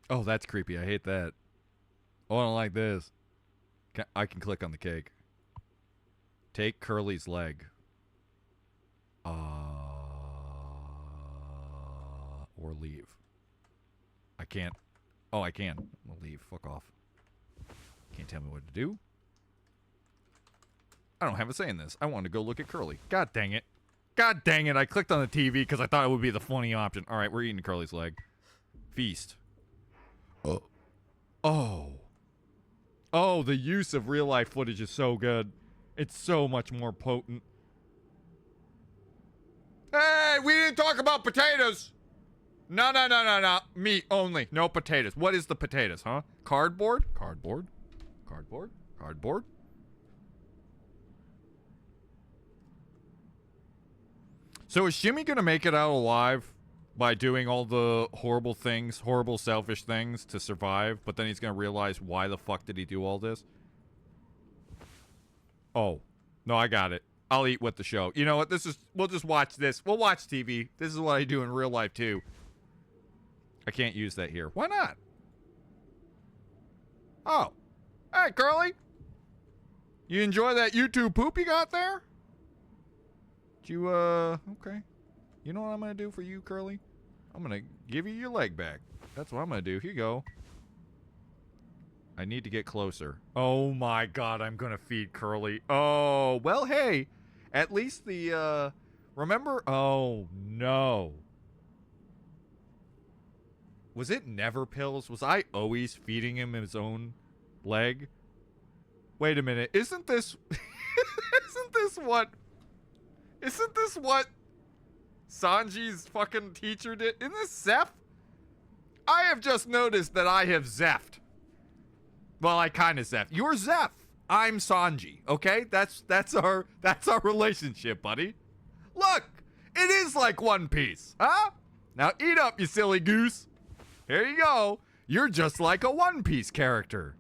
Oh, that's creepy. I hate that. Oh, I don't like this. I can click on the cake. Take Curly's leg. Or leave. I can't. Oh, I can. I'll leave. Fuck off. Can't tell me what to do. I don't have a say in this. I want to go look at Curly. God dang it. God dang it. I clicked on the TV because I thought it would be the funny option. All right, we're eating Curly's leg. Feast. Oh. Oh. Oh, the use of real life footage is so good. It's so much more potent. Hey, we didn't talk about potatoes. No. Meat only. No potatoes. What is the potatoes, huh? Cardboard? Cardboard? Cardboard? Cardboard? So is Jimmy gonna make it out alive by doing all the horrible things, horrible selfish things to survive, but then he's gonna realize why the fuck did he do all this? Oh. No, I got it. I'll eat with the show. You know what? We'll just watch this. We'll watch TV. This is what I do in real life too. I can't use that here. Why not? Oh. Hey, Curly. You enjoy that YouTube poop you got there? Did you, okay. You know what I'm gonna do for you, Curly? I'm gonna give you your leg back. That's what I'm gonna do. Here you go. I need to get closer. Oh my god, I'm gonna feed Curly. Oh, well, hey. At least the, remember? Oh, no. Was it never pills? Was I always feeding him his own leg? Wait a minute. Isn't this... Isn't this what Sanji's fucking teacher did? Isn't this Zeph? I have just noticed that I have Zeph'd. Well, I kind of Zeph. You're Zeph. I'm Sanji. Okay? That's our relationship, buddy. Look, it is like One Piece, huh? Now eat up, you silly goose. Here you go. You're just like a One Piece character.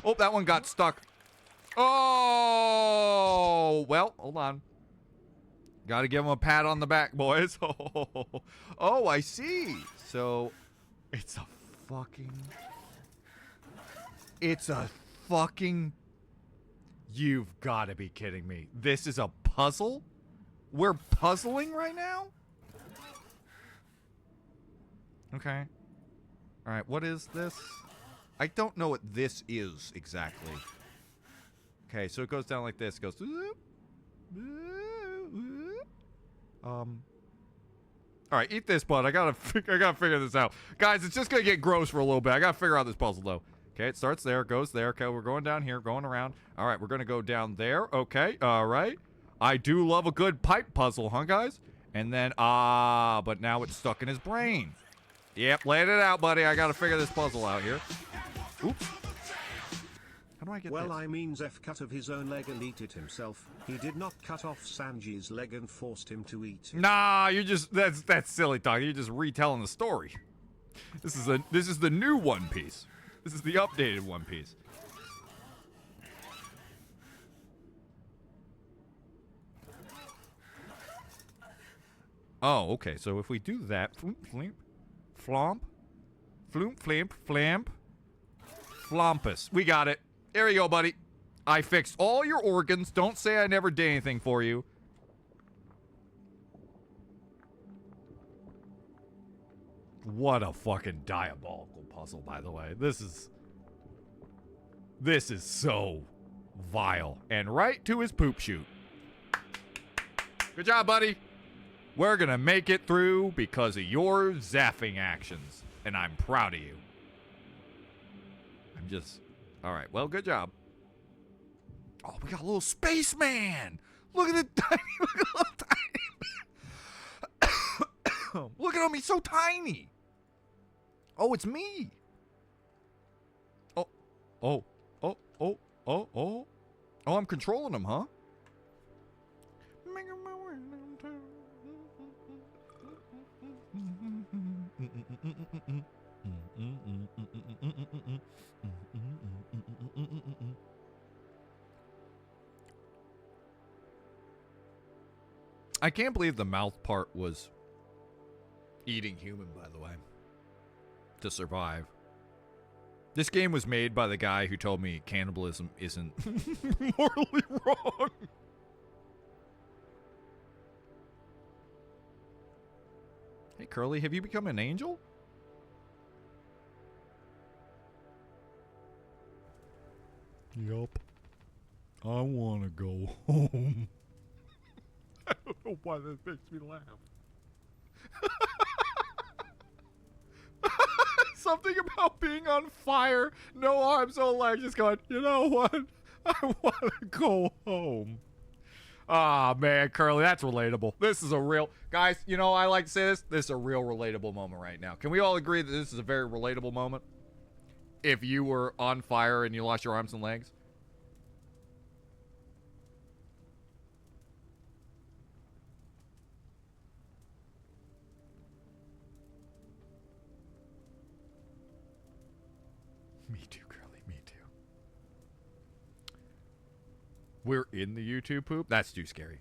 Oh, that one got stuck. Oh, well, hold on. Got to give him a pat on the back, boys. Oh, I see. So, it's a fucking... You've got to be kidding me. This is a puzzle? We're puzzling right now? Okay. All right, what is this? I don't know what this is exactly. Okay, so it goes down like this. It goes... All right, eat this, bud. I gotta figure this out. Guys, it's just gonna get gross for a little bit. I gotta figure out this puzzle, though. Okay, it starts there, goes there. Okay, we're going down here, going around. All right, we're gonna go down there. Okay, all right. I do love a good pipe puzzle, huh, guys? And then, but now it's stuck in his brain. Yep, laid it out, buddy. I gotta figure this puzzle out here. Oops. How do I get this? Well, I mean, Zeph cut of his own leg and eat it himself. He did not cut off Sanji's leg and forced him to eat it. Nah, you just that's silly talk. You're just retelling the story. This is the new One Piece. This is the updated One Piece. Oh, okay. So if we do that, floomp, flimp, flomp, floomp, flimp, flamp, flompus. We got it. There you go, buddy. I fixed all your organs. Don't say I never did anything for you. What a fucking diabolical puzzle, by the way. This is so vile. And right to his poop chute. Good job, buddy. We're going to make it through because of your zapping actions. And I'm proud of you. I'm just... All right, well, good job. Oh, we got a little spaceman. Look at the tiny... Look at the little tiny... Look at him, he's so tiny. Oh, it's me. Oh, oh, oh, oh, oh, oh. Oh, I'm controlling him, huh? I can't believe the mouth part was eating human, by the way, to survive. This game was made by the guy who told me cannibalism isn't morally wrong. Hey, Curly, have you become an angel? Yup. I want to go home. I don't know why that makes me laugh. Something about being on fire, no arms, no legs, just going, you know what? I want to go home. Ah, man, Curly, that's relatable. This is a real... Guys, you know, I like to say this. This is a real relatable moment right now. Can we all agree that this is a very relatable moment? If you were on fire and you lost your arms and legs? Me too, Curly, me too. We're in the YouTube poop? That's too scary.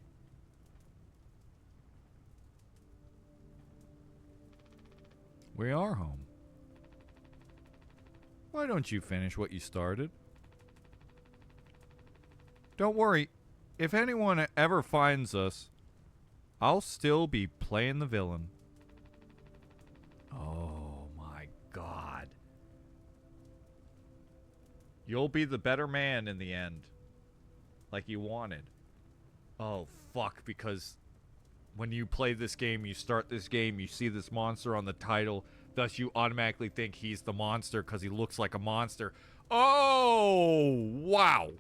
We are home. Why don't you finish what you started? Don't worry. If anyone ever finds us, I'll still be playing the villain. Oh my God. You'll be the better man in the end. Like you wanted. Oh, fuck, because when you play this game, you start this game, you see this monster on the title, thus you automatically think he's the monster because he looks like a monster. Oh, wow.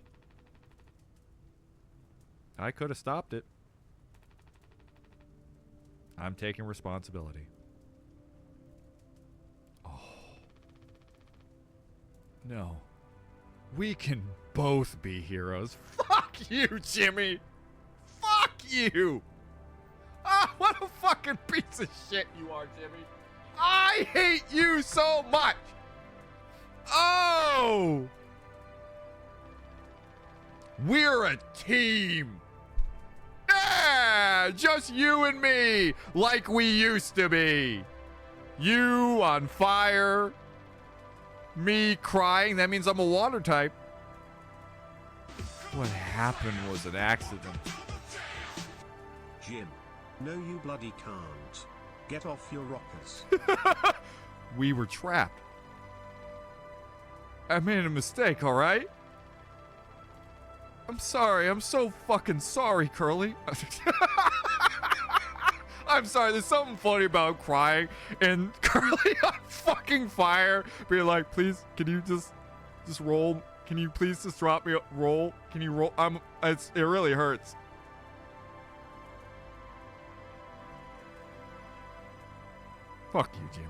I could have stopped it. I'm taking responsibility. Oh. No. We can both be heroes. Fuck you, Jimmy! Fuck you! Ah, what a fucking piece of shit you are, Jimmy. I hate you so much! Oh! We're a team! Yeah! Just you and me, like we used to be. You on fire. Me crying, that means I'm a water type. What happened was an accident. Jim, no you bloody can't. Get off your rockers. We were trapped. I made a mistake, alright? I'm sorry, I'm so fucking sorry, Curly. I'm sorry, there's something funny about crying and Curly on fucking fire being like, please, can you just roll? Can you please just drop me a roll? Can you roll? It really hurts. Fuck you, Jimmy.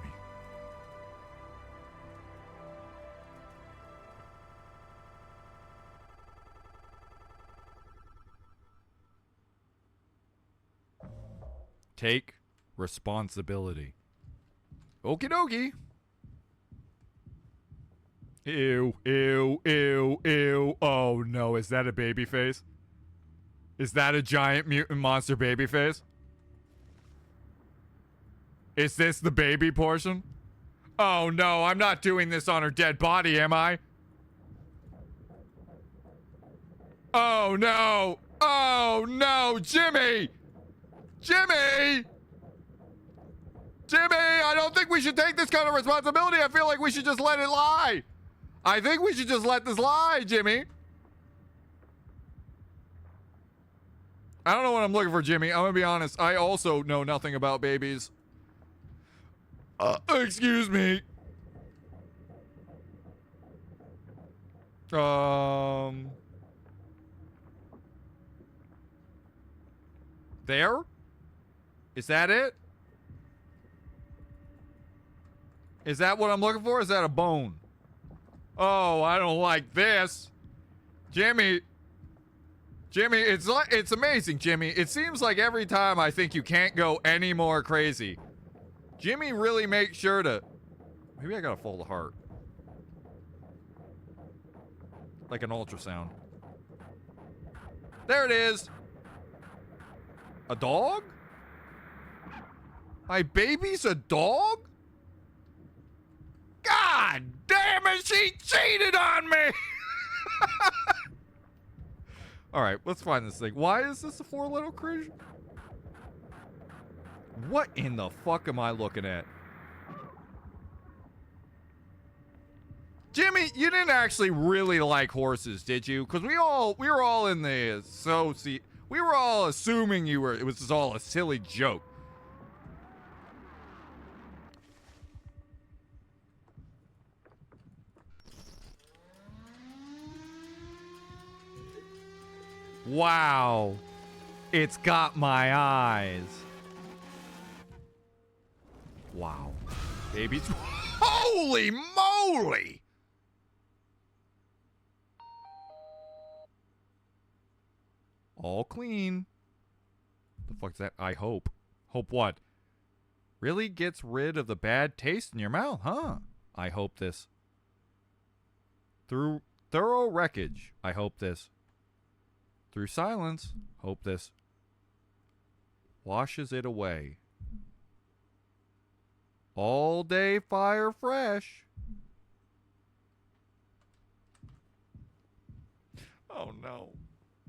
Take responsibility. Okie dokie. Ew, ew, ew, ew. Oh no, is that a baby face? Is that a giant mutant monster baby face? Is this the baby portion? Oh no, I'm not doing this on her dead body, am I? Oh no! Oh no, Jimmy! Jimmy! Jimmy, I don't think we should take this kind of responsibility. I feel like we should just let it lie. I think we should just let this lie, Jimmy. I don't know what I'm looking for, Jimmy. I'm gonna be honest. I also know nothing about babies. Excuse me. There? Is that it? Is that what I'm looking for? Is that a bone? Oh, I don't like this. Jimmy, it's amazing, Jimmy. It seems like every time I think you can't go any more crazy, Jimmy really makes sure to... Maybe I gotta fold a heart. Like an ultrasound. There it is. A dog? My baby's a dog? God damn it, she cheated on me! Alright, let's find this thing. Why is this a 4 little creature? What in the fuck am I looking at? Jimmy, you didn't actually really like horses, did you? Because we were all in the we were all assuming it was all a silly joke. Wow. It's got my eyes. Wow. Babies. Holy moly! All clean. The fuck's that? I hope. Hope what? Really gets rid of the bad taste in your mouth, huh? I hope this. Through thorough wreckage, I hope this. Through silence, hope this. Washes it away. All day fire fresh. Oh no.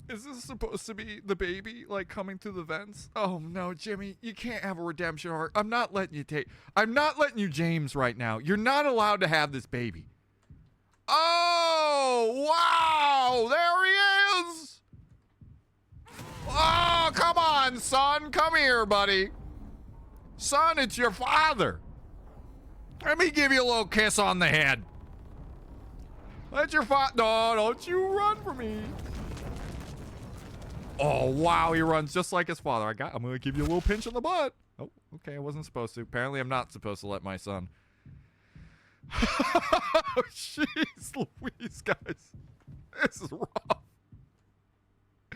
Is this supposed to be the baby, like, coming through the vents? Oh no, Jimmy, you can't have a redemption arc. I'm not letting you James right now. You're not allowed to have this baby. Oh, wow, there he is. Oh, come on, son. Come here, buddy. Son, it's your father. Let me give you a little kiss on the head. Let your father... No, don't you run from me. Oh, wow, he runs just like his father. I'm going to give you a little pinch on the butt. Oh, okay, I wasn't supposed to. Apparently, I'm not supposed to let my son. Oh, jeez Louise, guys. This is rough.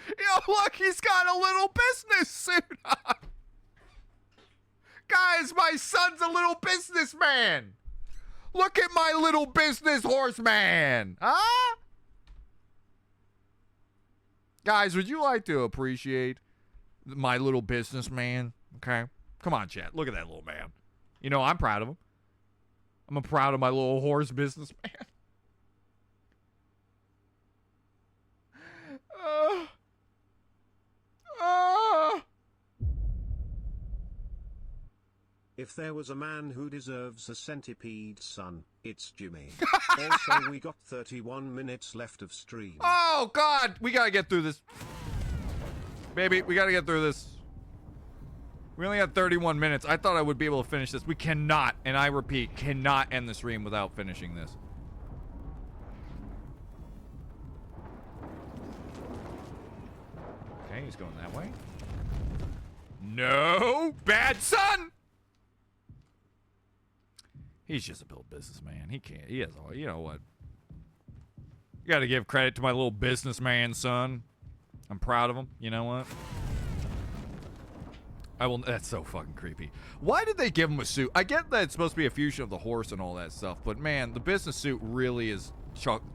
Yo, look, he's got a little business suit on. Guys, my son's a little businessman. Look at my little business horseman. Huh? Guys, would you like to appreciate my little businessman? Okay. Come on, chat. Look at that little man. You know, I'm proud of him. I'm proud of my little horse businessman. If there was a man who deserves a centipede son, it's Jimmy. Also, we got 31 minutes left of stream. Oh, God. We got to get through this. Baby, we got to get through this. We only had 31 minutes. I thought I would be able to finish this. We cannot, and I repeat, cannot end the stream without finishing this. Okay, he's going that way. No, bad son! He's just a little businessman. He can't. He has all. You know what? You got to give credit to my little businessman son. I'm proud of him. You know what? I will. That's so fucking creepy. Why did they give him a suit? I get that it's supposed to be a fusion of the horse and all that stuff, but man, the business suit really is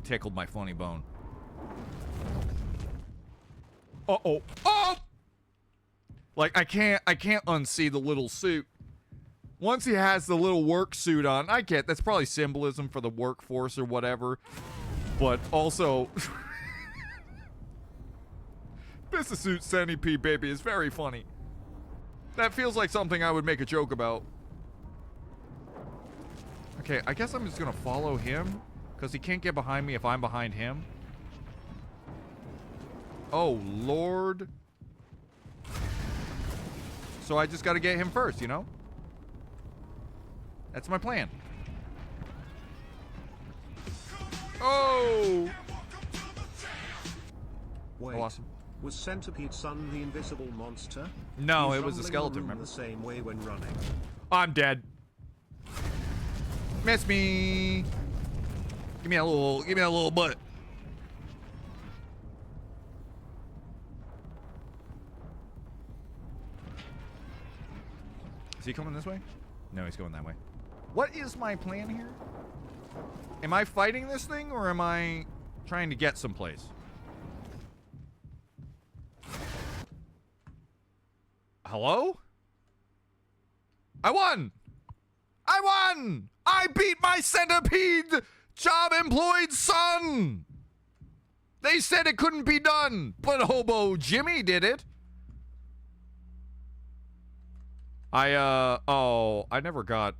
tickled my funny bone. Uh-oh. Oh! Like, I can't unsee the little suit. Once he has the little work suit on, I get that's probably symbolism for the workforce or whatever. But also, business suit centipede baby is very funny. That feels like something I would make a joke about. Okay, I guess I'm just gonna follow him because he can't get behind me if I'm behind him. Oh, Lord. so I just got to get him first, you know? That's my plan. Oh! Wait, awesome. Was Centipede Son the invisible monster? No, He's it was a skeleton, remember? the same way when running. I'm dead. Miss me. Give me a little butt. Is he coming this way? No, he's going that way. What is my plan here? Am I fighting this thing or am I trying to get someplace? Hello? I won! I won! I beat my centipede job-employed son! They said it couldn't be done, but Hobo Jimmy did it. I never got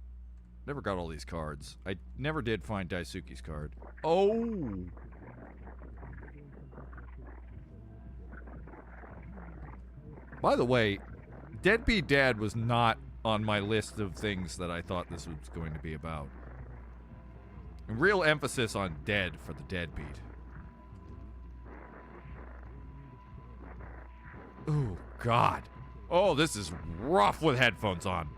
all these cards. I never did find Daisuke's card. Oh. By the way, Deadbeat Dad was not on my list of things that I thought this was going to be about. A real emphasis on dead for the deadbeat. Oh, God. Oh, this is rough with headphones on.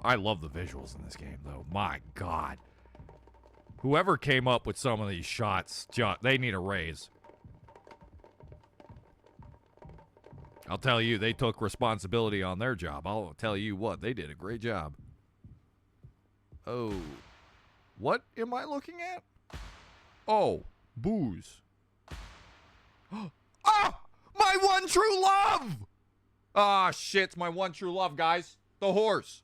I love the visuals in this game, though. My God. Whoever came up with some of these shots, they need a raise. I'll tell you, they took responsibility on their job. I'll tell you what, they did a great job. Oh. What am I looking at? Oh, booze. Ah! My one true love! Ah, shit, it's my one true love, guys. The horse.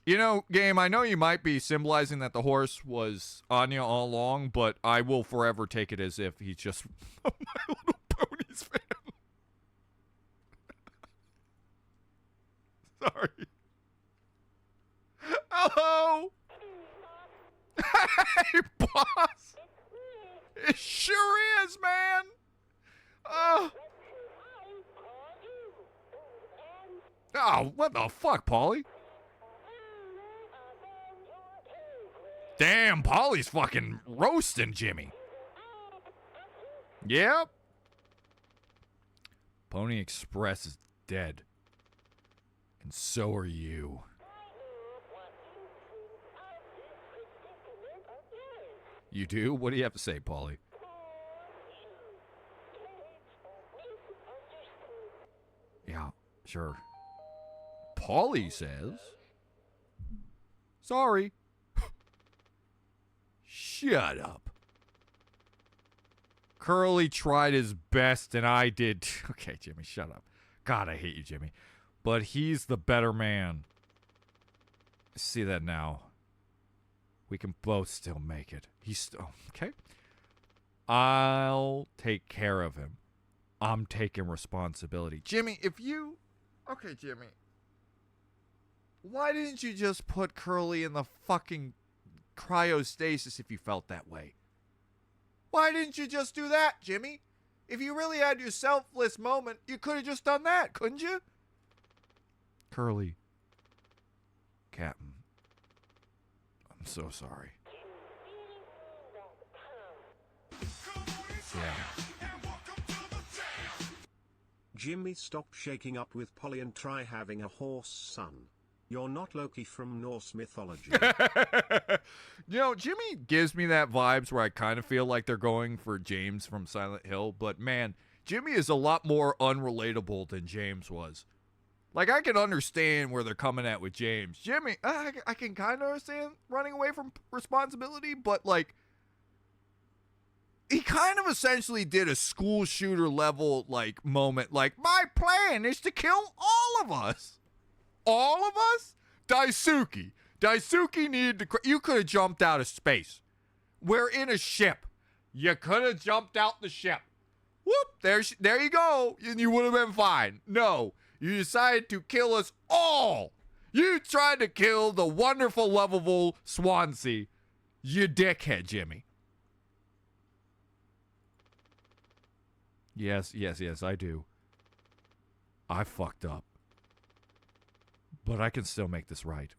You know, game, I know you might be symbolizing that the horse was Anya all along, but I will forever take it as if he's just a My Little Ponies fan. Sorry. Hello! Hey, boss! It sure is, man! Oh, what the fuck, Paulie? Damn, Polly's fucking roasting Jimmy. Yep. Pony Express is dead. And so are you. You do? What do you have to say, Polly? Yeah, sure. Polly says... Sorry. Shut up. Curly tried his best and I did. Okay, Jimmy, shut up. God, I hate you, Jimmy. But he's the better man. See that now. We can both still make it. He's still... Okay. I'll take care of him. I'm taking responsibility. Jimmy, if you... Okay, Jimmy. Why didn't you just put Curly in the fucking... cryostasis if you felt that way? Why didn't you just do that, Jimmy? If you really had your selfless moment, you could have just done that, couldn't you? Curly. Captain. I'm so sorry. Yeah. Jimmy, stop shaking up with Polly and try having a horse son. You're not Loki from Norse mythology. You know, Jimmy gives me that vibes where I kind of feel like they're going for James from Silent Hill. But man, Jimmy is a lot more unrelatable than James was. Like, I can understand where they're coming at with James. Jimmy, I can kind of understand running away from responsibility. But, like, he kind of essentially did a school shooter level, like, moment. Like, my plan is to kill all of us. All of us? Daisuke. Daisuke needed to... You could have jumped out of space. We're in a ship. You could have jumped out the ship. Whoop. There you go. And you would have been fine. No. You decided to kill us all. You tried to kill the wonderful, lovable Swansea. You dickhead, Jimmy. Yes, I do. I fucked up. But I can still make this right.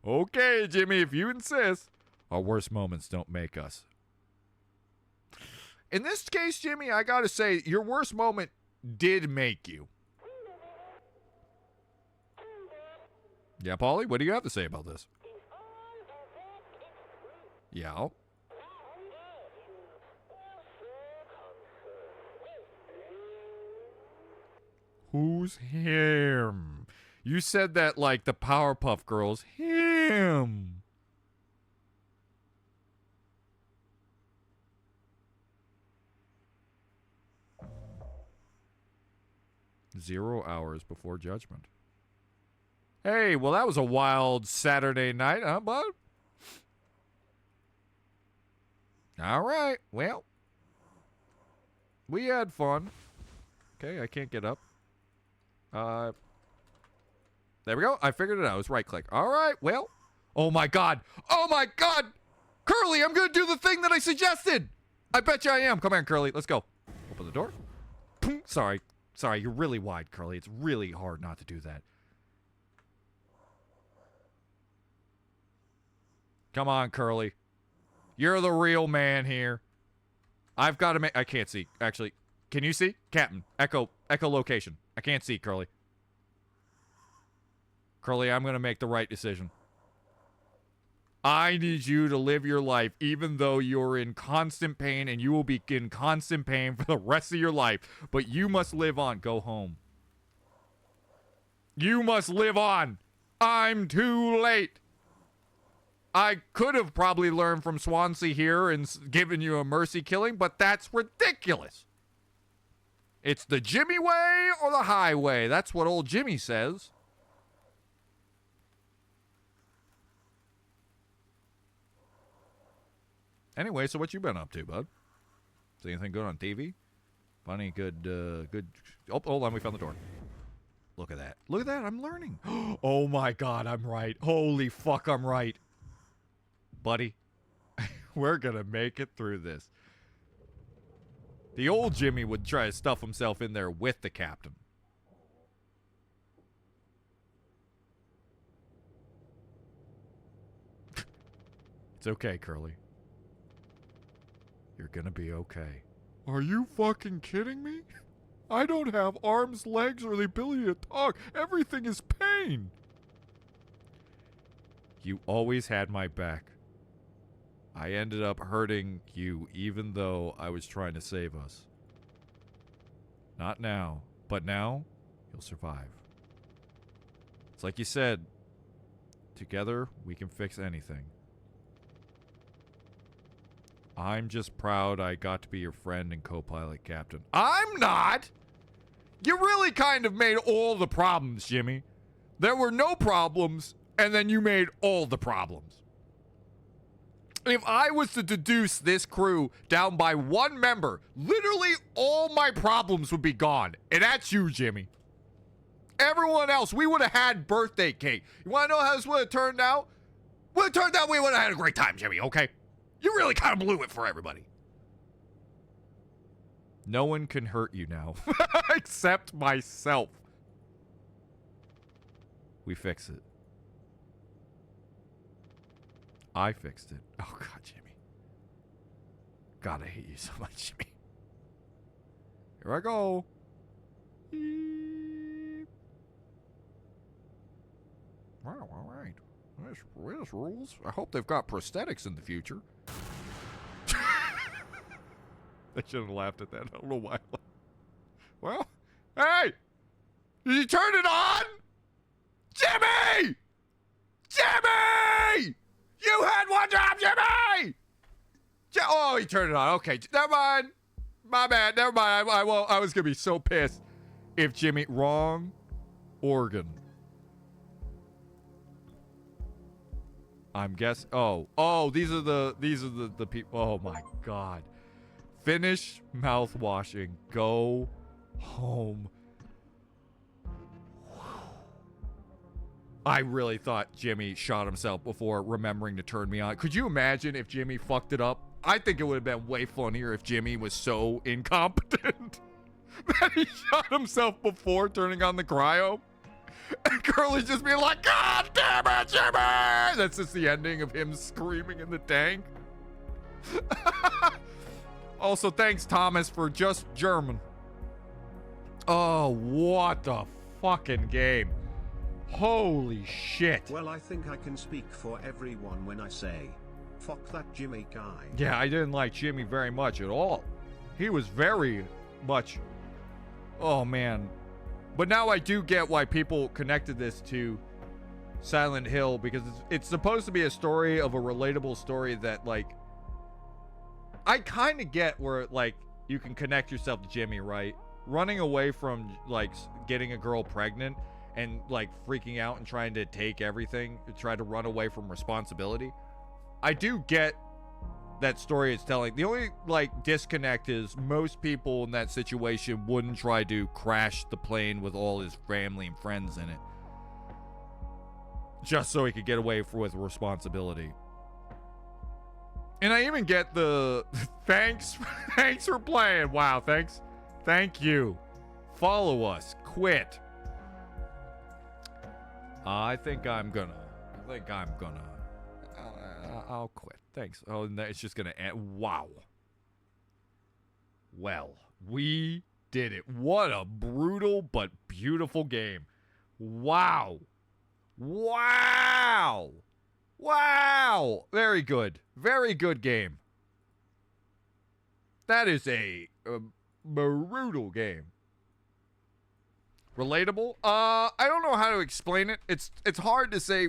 Okay, Jimmy, if you insist. Our worst moments don't make us. In this case, Jimmy, I gotta say, your worst moment did make you. Yeah, Paulie, what do you have to say about this? Yeah. Who's him? You said that like the Powerpuff Girls. Him. Zero hours before judgment. Hey, well, that was a wild Saturday night, huh, bud? All right, well. We had fun. Okay, I can't get up. There we go. I figured it out. It was right click. All right, well. Oh, my God. Oh, my God. Curly, I'm going to do the thing that I suggested. I bet you I am. Come on, Curly. Let's go. Open the door. Sorry. Sorry, you're really wide, Curly. It's really hard not to do that. Come on, Curly. You're the real man here. I've got to make... I can't see. Actually, can you see? Captain, echo location. I can't see, Curly. Curly, I'm going to make the right decision. I need you to live your life even though you're in constant pain, and you will be in constant pain for the rest of your life. But you must live on. Go home. You must live on. I'm too late. I could have probably learned from Swansea here and given you a mercy killing, but that's ridiculous. It's the Jimmy way or the highway. That's what old Jimmy says. Anyway, so what you been up to, bud? Is anything good on TV? Funny, good. Oh, hold on, we found the door. Look at that. Look at that, I'm learning. Oh my God, I'm right. Holy fuck, I'm right. Buddy, we're gonna make it through this. The old Jimmy would try to stuff himself in there with the captain. It's okay, Curly. You're gonna be okay. Are you fucking kidding me? I don't have arms, legs, or the ability to talk. Everything is pain. You always had my back. I ended up hurting you even though I was trying to save us. Not now, but now you'll survive. It's like you said, together we can fix anything. I'm just proud I got to be your friend and co-pilot captain. I'm not! You really kind of made all the problems, Jimmy. There were no problems, and then you made all the problems. If I was to deduce this crew down by one member, literally all my problems would be gone. And that's you, Jimmy. Everyone else, we would have had birthday cake. You want to know how this would have turned out? Would have turned out we would have had a great time, Jimmy, okay? You really kind of blew it for everybody. No one can hurt you now, except myself. We fix it. I fixed it. Oh, God, Jimmy. God, I hate you so much, Jimmy. Here I go. Wow, all right. This rules. I hope they've got prosthetics in the future. I should have laughed at that. I don't know why. Well, hey! Did you turn it on? Jimmy! Jimmy! You had one job, Jimmy! Oh, he turned it on. Okay, never mind. My bad. Never mind. I was going to be so pissed if Jimmy... Wrong organ. I'm guessing... Oh, these are the people... Oh, my God. Finish mouthwashing. Go home. I really thought Jimmy shot himself before remembering to turn me on. Could you imagine if Jimmy fucked it up? I think it would have been way funnier if Jimmy was so incompetent that he shot himself before turning on the cryo. And Curly's just being like, God damn it, Jimmy! That's just the ending of him screaming in the tank. Also, thanks, Thomas, for just German. Oh, what the fucking game. Holy shit. Well, I think I can speak for everyone when I say, fuck that Jimmy guy. Yeah, I didn't like Jimmy very much at all. He was very much... Oh, man. But now I do get why people connected this to Silent Hill, because it's supposed to be a story of a relatable story that, like... I kind of get where, like, you can connect yourself to Jimmy, right? Running away from, like, getting a girl pregnant and, like, freaking out and trying to take everything, try to run away from responsibility. I do get that story it's telling. The only, like, disconnect is most people in that situation wouldn't try to crash the plane with all his family and friends in it just so he could get away with responsibility. And I even get the thanks for playing. Wow, thank you. Follow us. Quit. I think I'm gonna. I'll quit. Thanks. Oh, and it's just gonna end. Wow. Well, we did it. What a brutal but beautiful game. Wow. Wow. Very good. Very good game. That is a brutal game. Relatable? I don't know how to explain it. It's hard to say.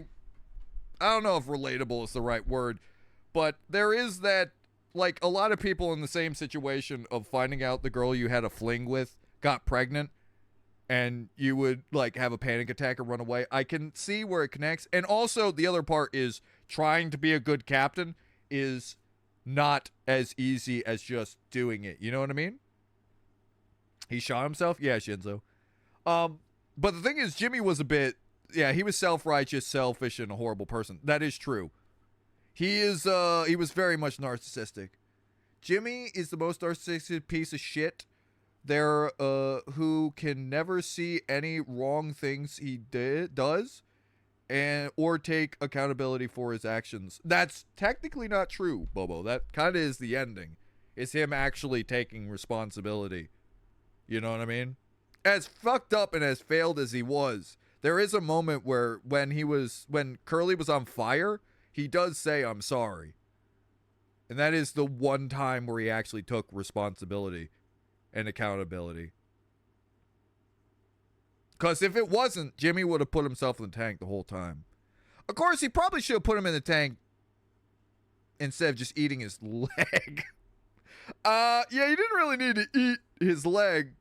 I don't know if relatable is the right word, but there is that, like, a lot of people in the same situation of finding out the girl you had a fling with got pregnant and you would, like, have a panic attack and run away. I can see where it connects. And also the other part is trying to be a good captain is not as easy as just doing it. You know what I mean? He shot himself? Yeah, Shinzo. But the thing is, Jimmy was a bit, he was self-righteous, selfish, and a horrible person. That is true. He was very much narcissistic. Jimmy is the most narcissistic piece of shit there, who can never see any wrong things he does, or take accountability for his actions. That's technically not true, Bobo. That kind of is the ending. It's him actually taking responsibility. You know what I mean? As fucked up and as failed as he was, there is a moment where when Curly was on fire, he does say, I'm sorry. And that is the one time where he actually took responsibility and accountability. Because if it wasn't, Jimmy would have put himself in the tank the whole time. Of course, he probably should have put him in the tank instead of just eating his leg. You didn't really need to eat his leg.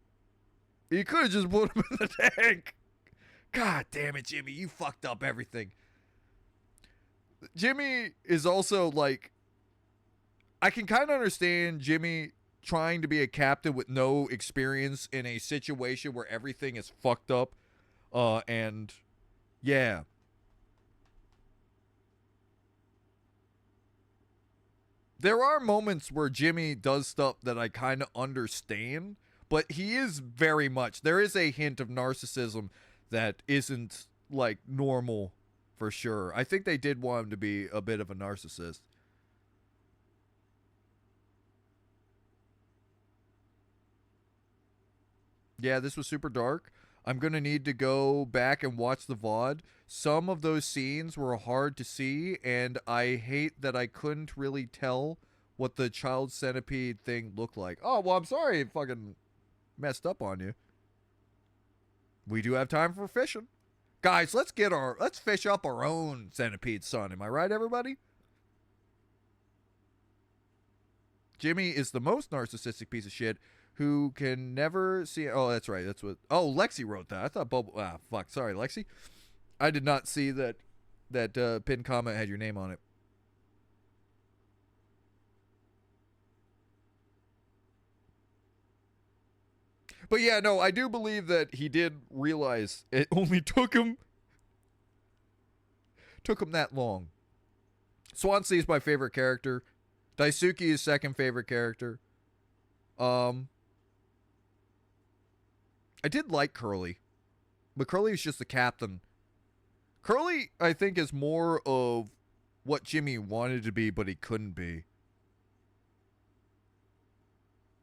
You could have just put him in the tank. God damn it, Jimmy. You fucked up everything. Jimmy is also, like, I can kind of understand Jimmy trying to be a captain with no experience in a situation where everything is fucked up. And yeah. There are moments where Jimmy does stuff that I kind of understand, but he is very much, there is a hint of narcissism that isn't, like, normal for sure. I think they did want him to be a bit of a narcissist. Yeah, this was super dark. I'm going to need to go back and watch the VOD. Some of those scenes were hard to see, and I hate that I couldn't really tell what the child centipede thing looked like. Oh, well, I'm sorry it fucking messed up on you. We do have time for fishing. Guys, let's fish up our own centipede, son. Am I right, everybody? Jimmy is the most narcissistic piece of shit who can never see. Oh, that's right. That's what. Oh, Lexi wrote that. I thought Bobo. Ah, fuck. Sorry, Lexi. I did not see that pinned comment had your name on it. But yeah, no, I do believe that he did realize it only took him that long. Swansea is my favorite character. Daisuke is second favorite character. I did like Curly, but Curly is just the captain. Curly, I think, is more of what Jimmy wanted to be, but he couldn't be.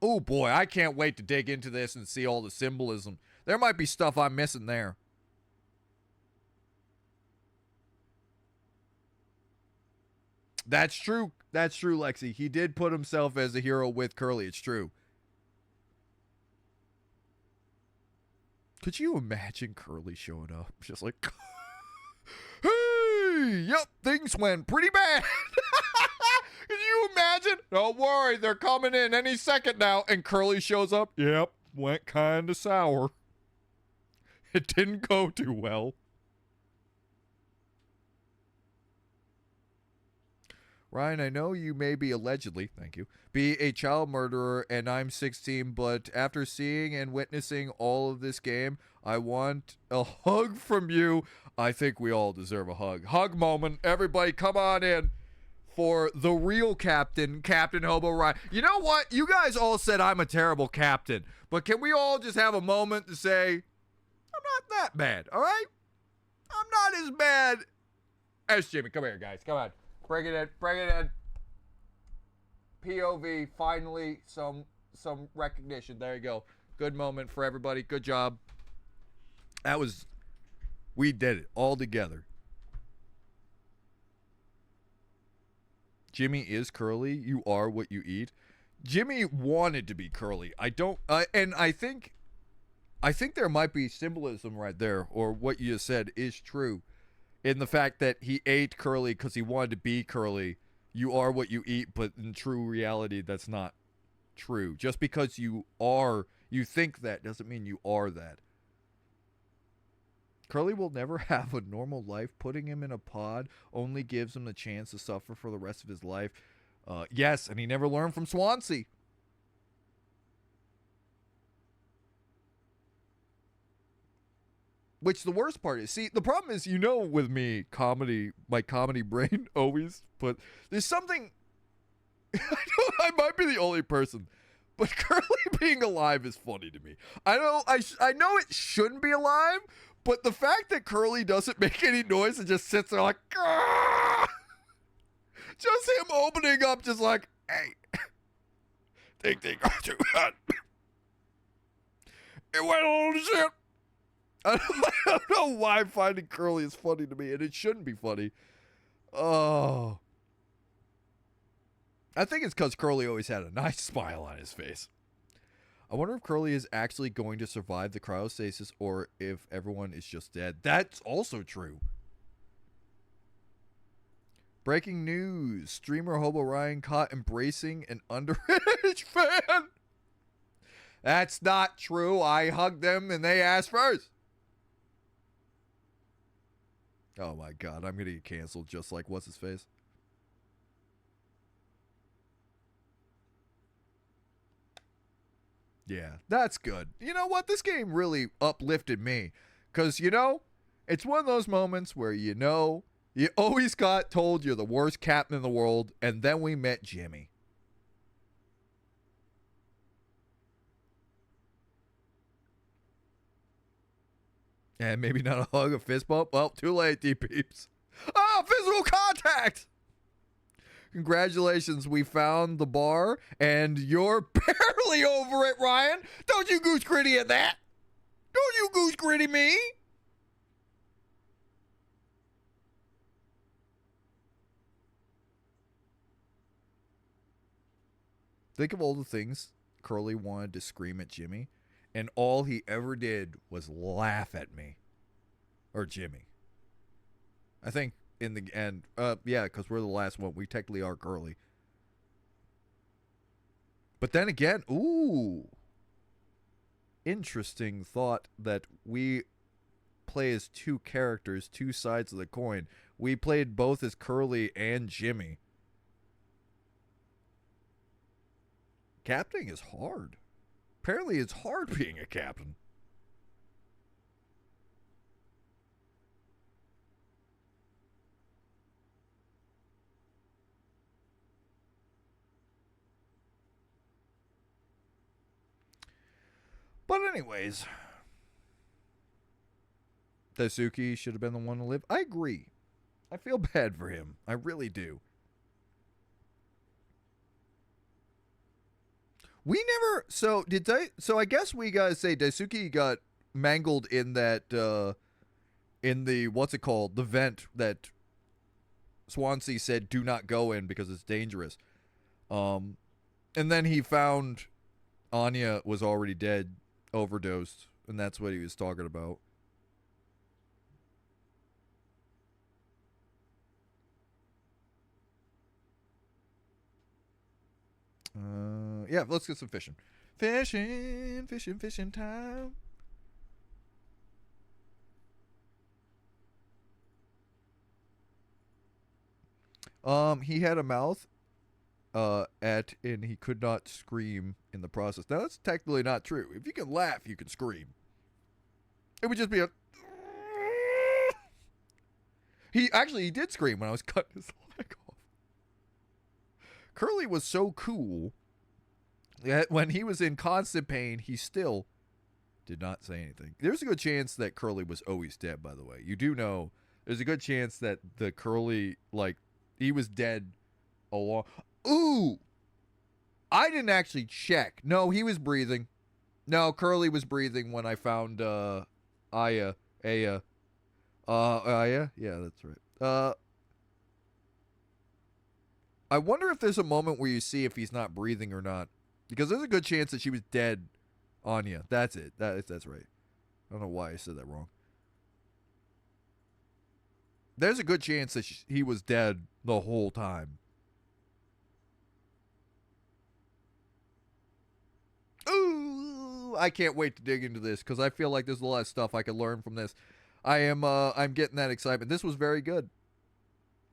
Oh boy, I can't wait to dig into this and see all the symbolism. There might be stuff I'm missing there. That's true. That's true, Lexi. He did put himself as a hero with Curly. It's true. Could you imagine Curly showing up? Just like, hey, yep, things went pretty bad. Can you imagine? Don't worry, they're coming in any second now. And Curly shows up. Yep, went kind of sour. It didn't go too well. Ryan, I know you may be allegedly, thank you, be a child murderer and I'm 16, but after seeing and witnessing all of this game, I want a hug from you. I think we all deserve a hug. Hug moment. Everybody come on in for the real captain, Captain Hobo Ryan. You know what? You guys all said I'm a terrible captain, but can we all just have a moment to say, I'm not that bad, all right? I'm not as bad as Jimmy. Come here, guys. Come on. Bring it in. Bring it in. POV. Finally, some recognition. There you go. Good moment for everybody. Good job. We did it all together. Jimmy is Curly. You are what you eat. Jimmy wanted to be Curly. And I think there might be symbolism right there, or what you just said is true. In the fact that he ate Curly because he wanted to be Curly. You are what you eat, but in true reality, that's not true. Just because you think that doesn't mean you are that. Curly will never have a normal life. Putting him in a pod only gives him the chance to suffer for the rest of his life. Yes, and he never learned from Swansea. Which the worst part is, see, the problem is, with me, my comedy brain always there's something, I might be the only person, but Curly being alive is funny to me. I know it shouldn't be alive, but the fact that Curly doesn't make any noise and just sits there like, Grr! Just him opening up just like, hey, think they got too hot. It went on to shit. I don't know why finding Curly is funny to me, and it shouldn't be funny. Oh. I think it's because Curly always had a nice smile on his face. I wonder if Curly is actually going to survive the cryostasis, or if everyone is just dead. That's also true. Breaking news. Streamer Hobo Ryan caught embracing an underage fan. That's not true. I hugged them, and they asked first. Oh my god, I'm gonna get canceled just like what's his face? Yeah, that's good. You know what? This game really uplifted me. Because, it's one of those moments where you always got told you're the worst captain in the world, and then we met Jimmy. And maybe not a hug, a fist bump. Well, too late, D-peeps. Ah, physical contact! Congratulations, we found the bar, and you're barely over it, Ryan. Don't you goose gritty at that. Don't you goose gritty me. Think of all the things Curly wanted to scream at Jimmy. And all he ever did was laugh at me. Or Jimmy. I think in the end, yeah, because we're the last one. We technically are Curly. But then again, ooh. Interesting thought that we play as two characters, two sides of the coin. We played both as Curly and Jimmy. Captaining is hard. Apparently it's hard being a captain. But anyways, Daisuke should have been the one to live. I agree. I feel bad for him. I really do. We never. So did they? So I guess we gotta say Daisuke got mangled in that. In the what's it called? The vent that Swansea said do not go in because it's dangerous. And then he found Anya was already dead, overdosed, and that's what he was talking about. Yeah, let's get some fishing. Fishing time. He had a mouth, and he could not scream in the process. Now that's technically not true. If you can laugh, you can scream. It would just be a. He did scream when I was cutting his leg off. Curly was so cool that when he was in constant pain, he still did not say anything. There's a good chance that Curly was always dead, by the way. You do know there's a good chance that the Curly, like, he was dead a long... Ooh! I didn't actually check. No, he was breathing. No, Curly was breathing when I found, Aya. Aya? Yeah, that's right. I wonder if there's a moment where you see if he's not breathing or not. Because there's a good chance that she was dead, Anya. That's it. That's right. I don't know why I said that wrong. There's a good chance that he was dead the whole time. Ooh, I can't wait to dig into this because I feel like there's a lot of stuff I could learn from this. I'm getting that excitement. This was very good.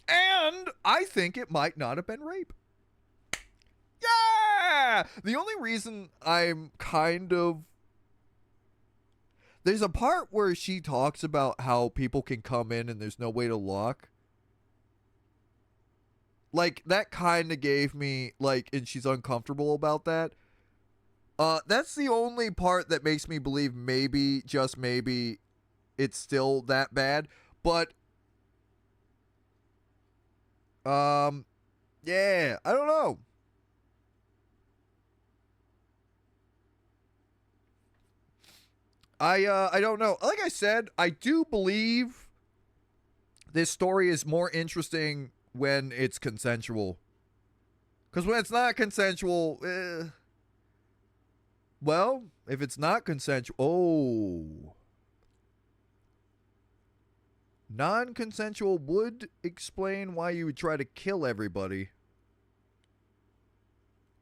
And I think it might not have been rape. Yeah! The only reason I'm kind of... There's a part where she talks about how people can come in and there's no way to lock. Like, that kind of gave me, like, and she's uncomfortable about that. That's the only part that makes me believe maybe, just maybe, it's still that bad. But, yeah, I don't know. I don't know. Like I said, I do believe this story is more interesting when it's consensual. Because when it's not consensual, well, if it's not consensual, non-consensual would explain why you would try to kill everybody.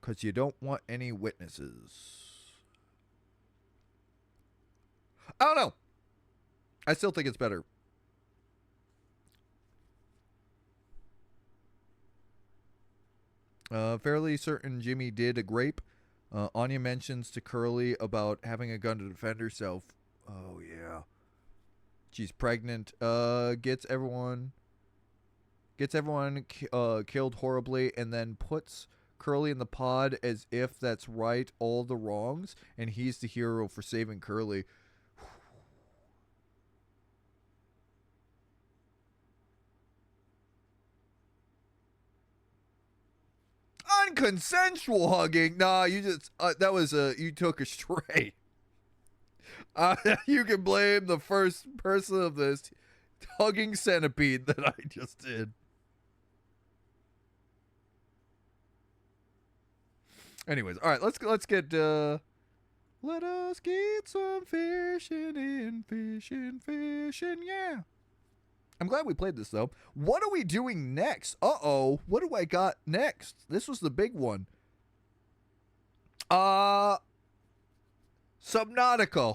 Because you don't want any witnesses. I don't know. I still think it's better. Fairly certain Jimmy did a grape. Anya mentions to Curly about having a gun to defend herself. Oh, yeah. She's pregnant. Gets everyone killed horribly and then puts Curly in the pod as if that's right all the wrongs and he's the hero for saving Curly. Unconsensual hugging? Nah, you just you took a stray. You can blame the first person of this hugging centipede that I just did. Anyways, all right, let's get let us get some fishing in, fishing, yeah. I'm glad we played this, though. What are we doing next? Uh-oh. What do I got next? This was the big one. Subnautica.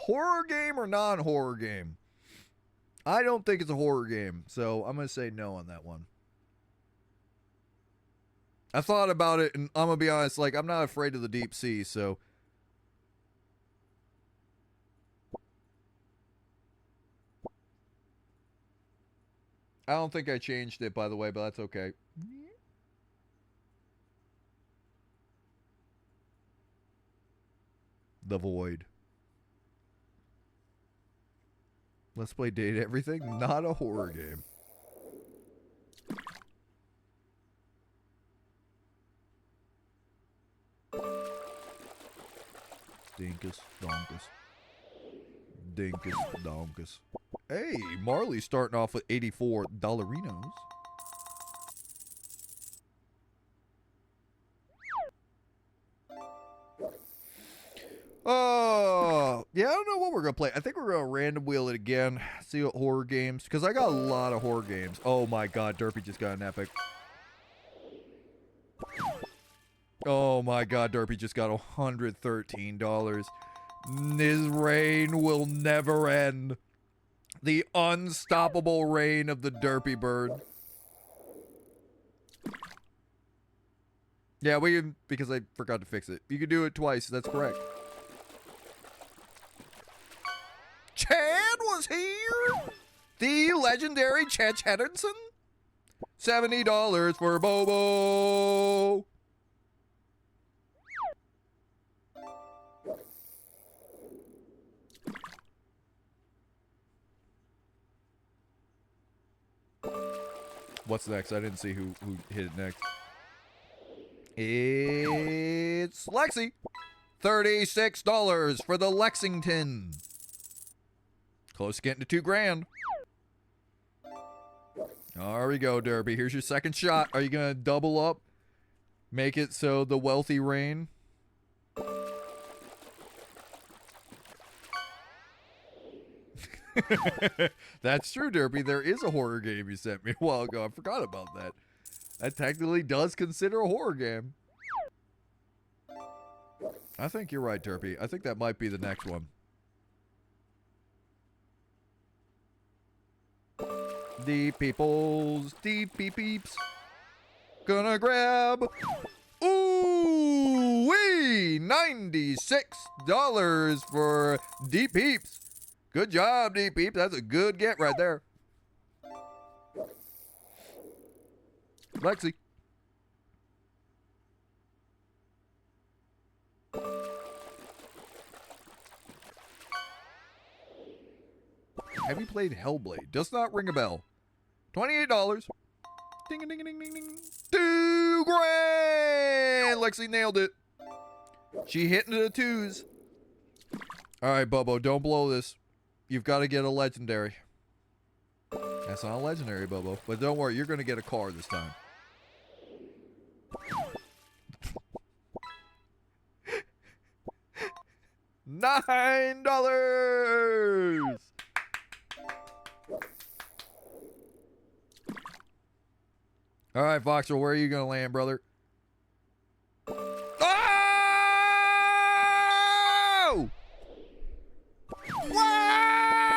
Horror game or non-horror game? I don't think it's a horror game, so I'm going to say no on that one. I thought about it, and I'm going to be honest, like, I'm not afraid of the deep sea, so... I don't think I changed it, by the way, but that's okay. The Void. Let's Play Date Everything, not a horror game. Dinkus, donkus. Dinkus, donkus. Hey, Marley's starting off with 84 dollarinos. Yeah, I don't know what we're going to play. I think we're going to random wheel it again. See what horror games. Because I got a lot of horror games. Oh my god, Derpy just got an epic. Oh my god, Derpy just got $113. His reign will never end. The unstoppable reign of the Derpy bird. Yeah, because I forgot to fix it. You can do it twice, that's correct. Chad was here! The legendary Chad Henderson? $70 for Bobo! What's next? I didn't see who hit it next. It's Lexi. $36 for the Lexington. Close to getting to $2,000. There we go, Derpy. Here's your second shot. Are you going to double up? Make it so the wealthy reign? That's true, Derpy. There is a horror game you sent me a while ago. I forgot about that. That technically does consider a horror game. I think you're right, Derpy. I think that might be the next one. Deep peoples, deep beep beeps. Gonna grab. Ooh wee! $96 for Deep Peeps. Good job, Deep Peeps. That's a good get right there. Lexi. Have you played Hellblade? Does not ring a bell. $28. Ding ding ding ding ding. $2,000. Lexi nailed it. She hit into the twos. All right, Bobo, don't blow this. You've got to get a legendary. That's not a legendary, Bobo. But don't worry, you're going to get a car this time. $9. All right, Voxel, where are you going to land, brother? Oh! Wow!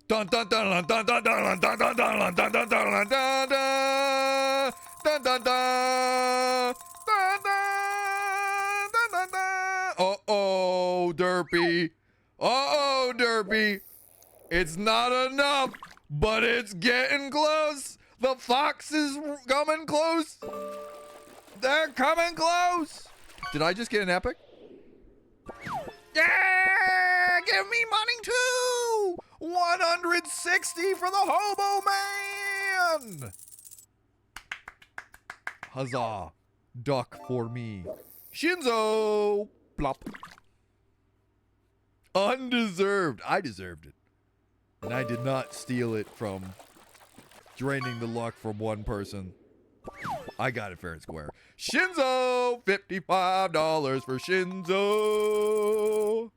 Dun dun dun dun dun dun dun dun dun dun dun dun dun dun dun dun dun dun. Uh-oh, Derpy. Uh-oh, Derpy. It's not enough, but it's getting close. The fox is coming close. They're coming close. Did I just get an epic? Yeah! Give me money too! 160 for the Hobo Man! Huzzah. Duck for me. Shinzo! Plop. Undeserved. I deserved it. And I did not steal it from draining the luck from one person. I got it fair and square. Shinzo! $55 for Shinzo!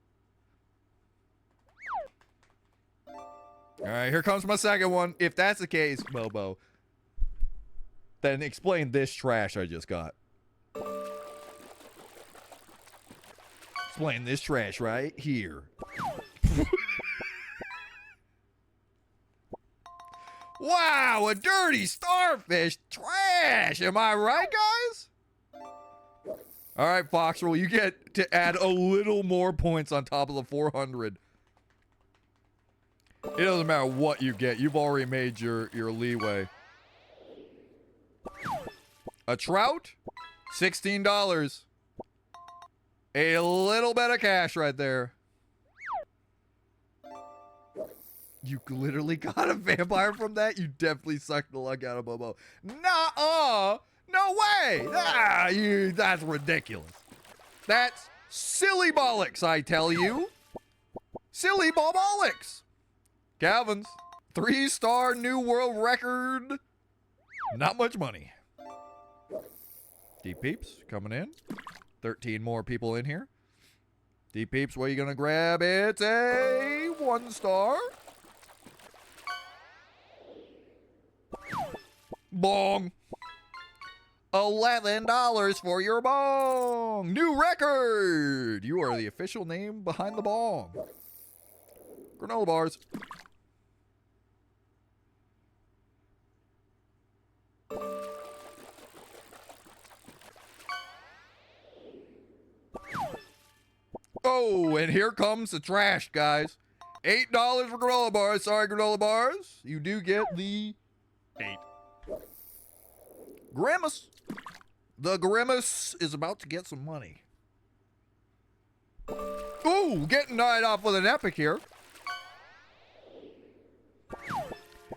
Alright, here comes my second one. If that's the case, Bobo, then explain this trash I just got. Explain this trash right here. Wow, a dirty starfish. Trash. Am I right, guys? All right, Foxroll, you get to add a little more points on top of the 400. It doesn't matter what you get. You've already made your leeway. A trout? $16. A little bit of cash right there. You literally got a vampire from that? You definitely sucked the luck out of Bobo. Nuh-uh. No way. That's ridiculous. That's silly bollocks, I tell you. Silly bollocks. Calvin's 3-star new world record. Not much money. Deep Peeps coming in. 13 more people in here. Deep Peeps, what are you going to grab? It's a 1-star. Bong. $11 for your bong. New record. You are the official name behind the bong. Granola bars. Oh, and here comes the trash, guys. $8 for granola bars. Sorry, granola bars. You do get the 8. Grimace. The Grimace is about to get some money. Ooh, getting night off with an epic here.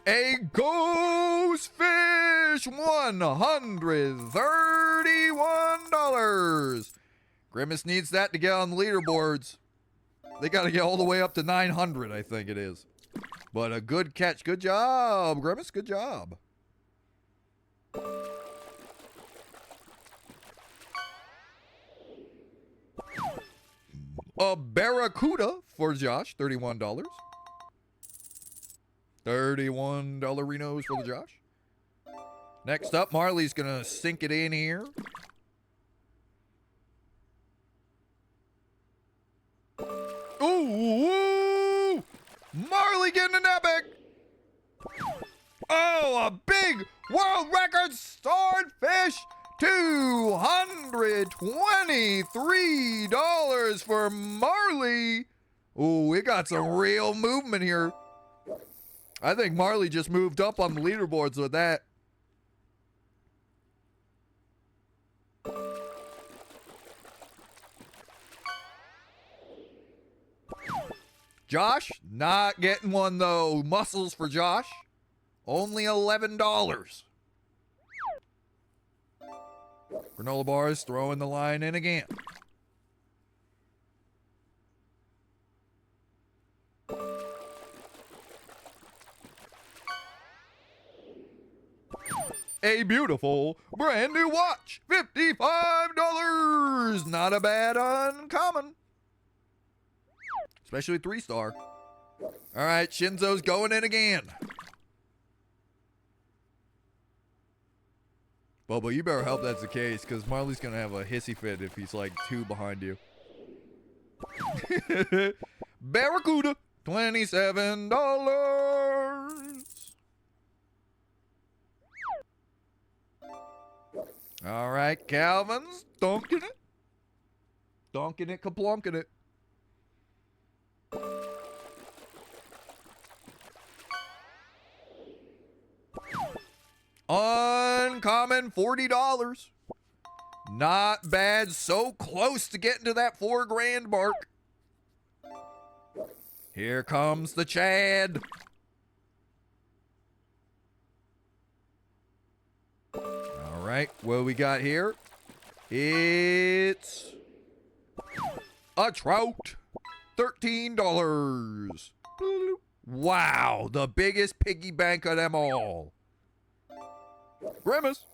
A ghost fish, $131. Grimace needs that to get on the leaderboards. They got to get all the way up to 900, I think it is. But a good catch. Good job, Grimace. Good job. A Barracuda for Josh, $31. $31 Renos for the Josh. Next up, Marley's going to sink it in here. Ooh! Marley getting an epic! Oh, a big world record swordfish! $223 for Marley. Ooh, we got some real movement here. I think Marley just moved up on the leaderboards with that. Josh, not getting one though. Muscles for Josh. Only $11. Granola bars throwing the line in again. A beautiful brand new watch. $55. Not a bad uncommon. Especially 3-star. All right, Shinzo's going in again. Bobo, you better hope that's the case, because Marley's going to have a hissy fit if he's like 2 behind you. Barracuda, $27. All right, Calvin's donking it. Donking it, kaplonking it. Uncommon, $40. Not bad. So close to getting to that $4,000 mark. Here comes the Chad. All right, what we got here? It's a trout. $13. Wow, the biggest piggy bank of them all. Grimace.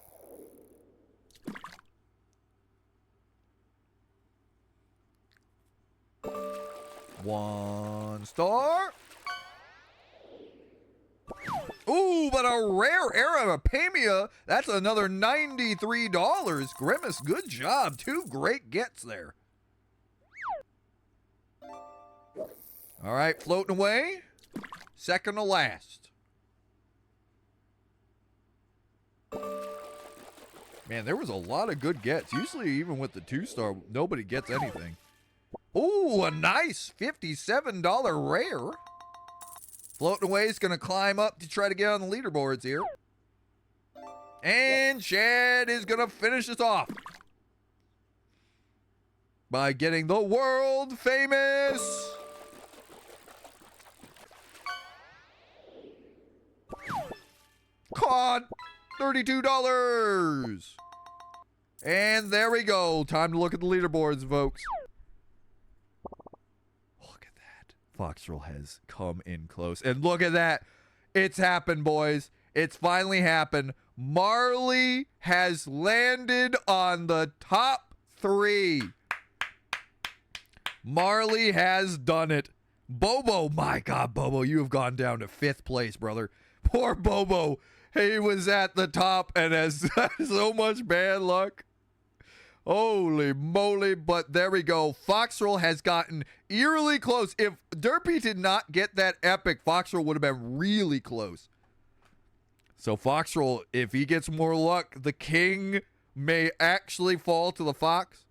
$1. Ooh, but a rare Arapamia. That's another $93. Grimace, good job. 2 great gets there. All right, floating away. Second to last. Man, there was a lot of good gets. Usually, even with the 2-star, nobody gets anything. Ooh, a nice $57 rare. Floating away is going to climb up to try to get on the leaderboards here. And Chad is going to finish this off by getting the world famous cod $32. And there we go. Time to look at the leaderboards, folks. Look at that. Foxtrot has come in close. And look at that. It's happened, boys. It's finally happened. Marley has landed on the top 3. Marley has done it. Bobo, my God, Bobo, you have gone down to 5th place, brother. Poor Bobo. He was at the top and has so much bad luck. Holy moly, but there we go. Foxtrot has gotten eerily close. If Derpy did not get that epic, Foxtrot would have been really close. So Foxtrot, if he gets more luck, the king may actually fall to the fox.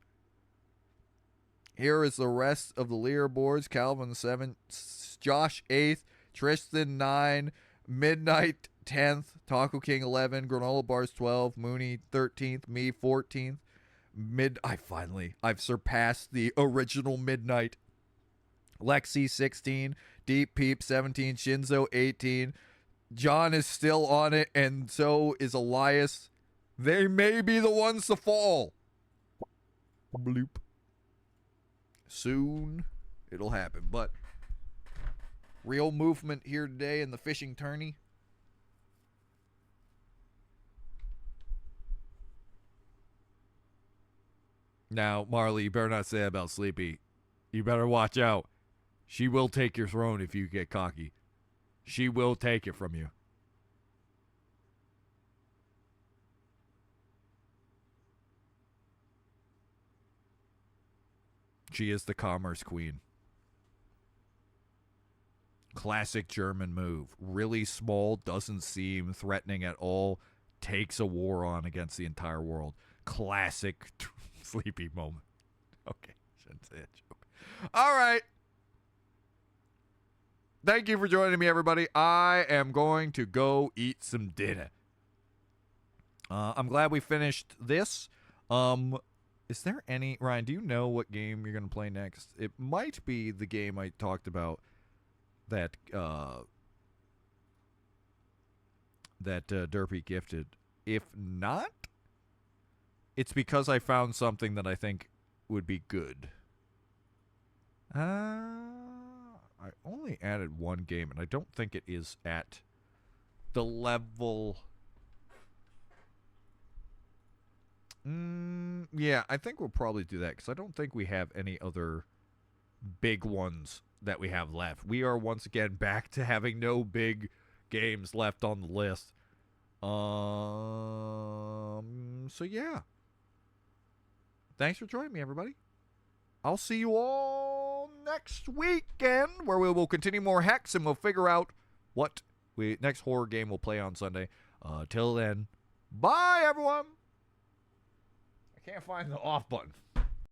Here is the rest of the leaderboards. Calvin 7th, Josh 8th, Tristan 9, Midnight 10th, Taco King 11, Granola Bars 12, Mooney 13th, me 14th. I've surpassed the original Midnight. Lexi 16, Deep Peep 17, Shinzo 18. John is still on it, and so is Elias. They may be the ones to fall. Bloop. Soon it'll happen, but real movement here today in the fishing tourney. Now, Marley, you better not say that about Sleepy. You better watch out. She will take your throne if you get cocky. She will take it from you. She is the commerce queen. Classic German move. Really small, doesn't seem threatening at all. Takes a war on against the entire world. Classic Sleepy moment. Okay, shouldn't say that joke. All right. Thank you for joining me, everybody. I am going to go eat some dinner. I'm glad we finished this. Is there any... Ryan, do you know what game you're going to play next? It might be the game I talked about that Derpy gifted. If not, it's because I found something that I think would be good. I only added one game, and I don't think it is at the level... Yeah, I think we'll probably do that, because I don't think we have any other big ones that we have left. We are once again back to having no big games left on the list. So yeah. Thanks for joining me, everybody. I'll see you all next weekend, where we will continue more Hex, and we'll figure out what next horror game we'll play on Sunday. Till then, bye, everyone. I can't find the off button.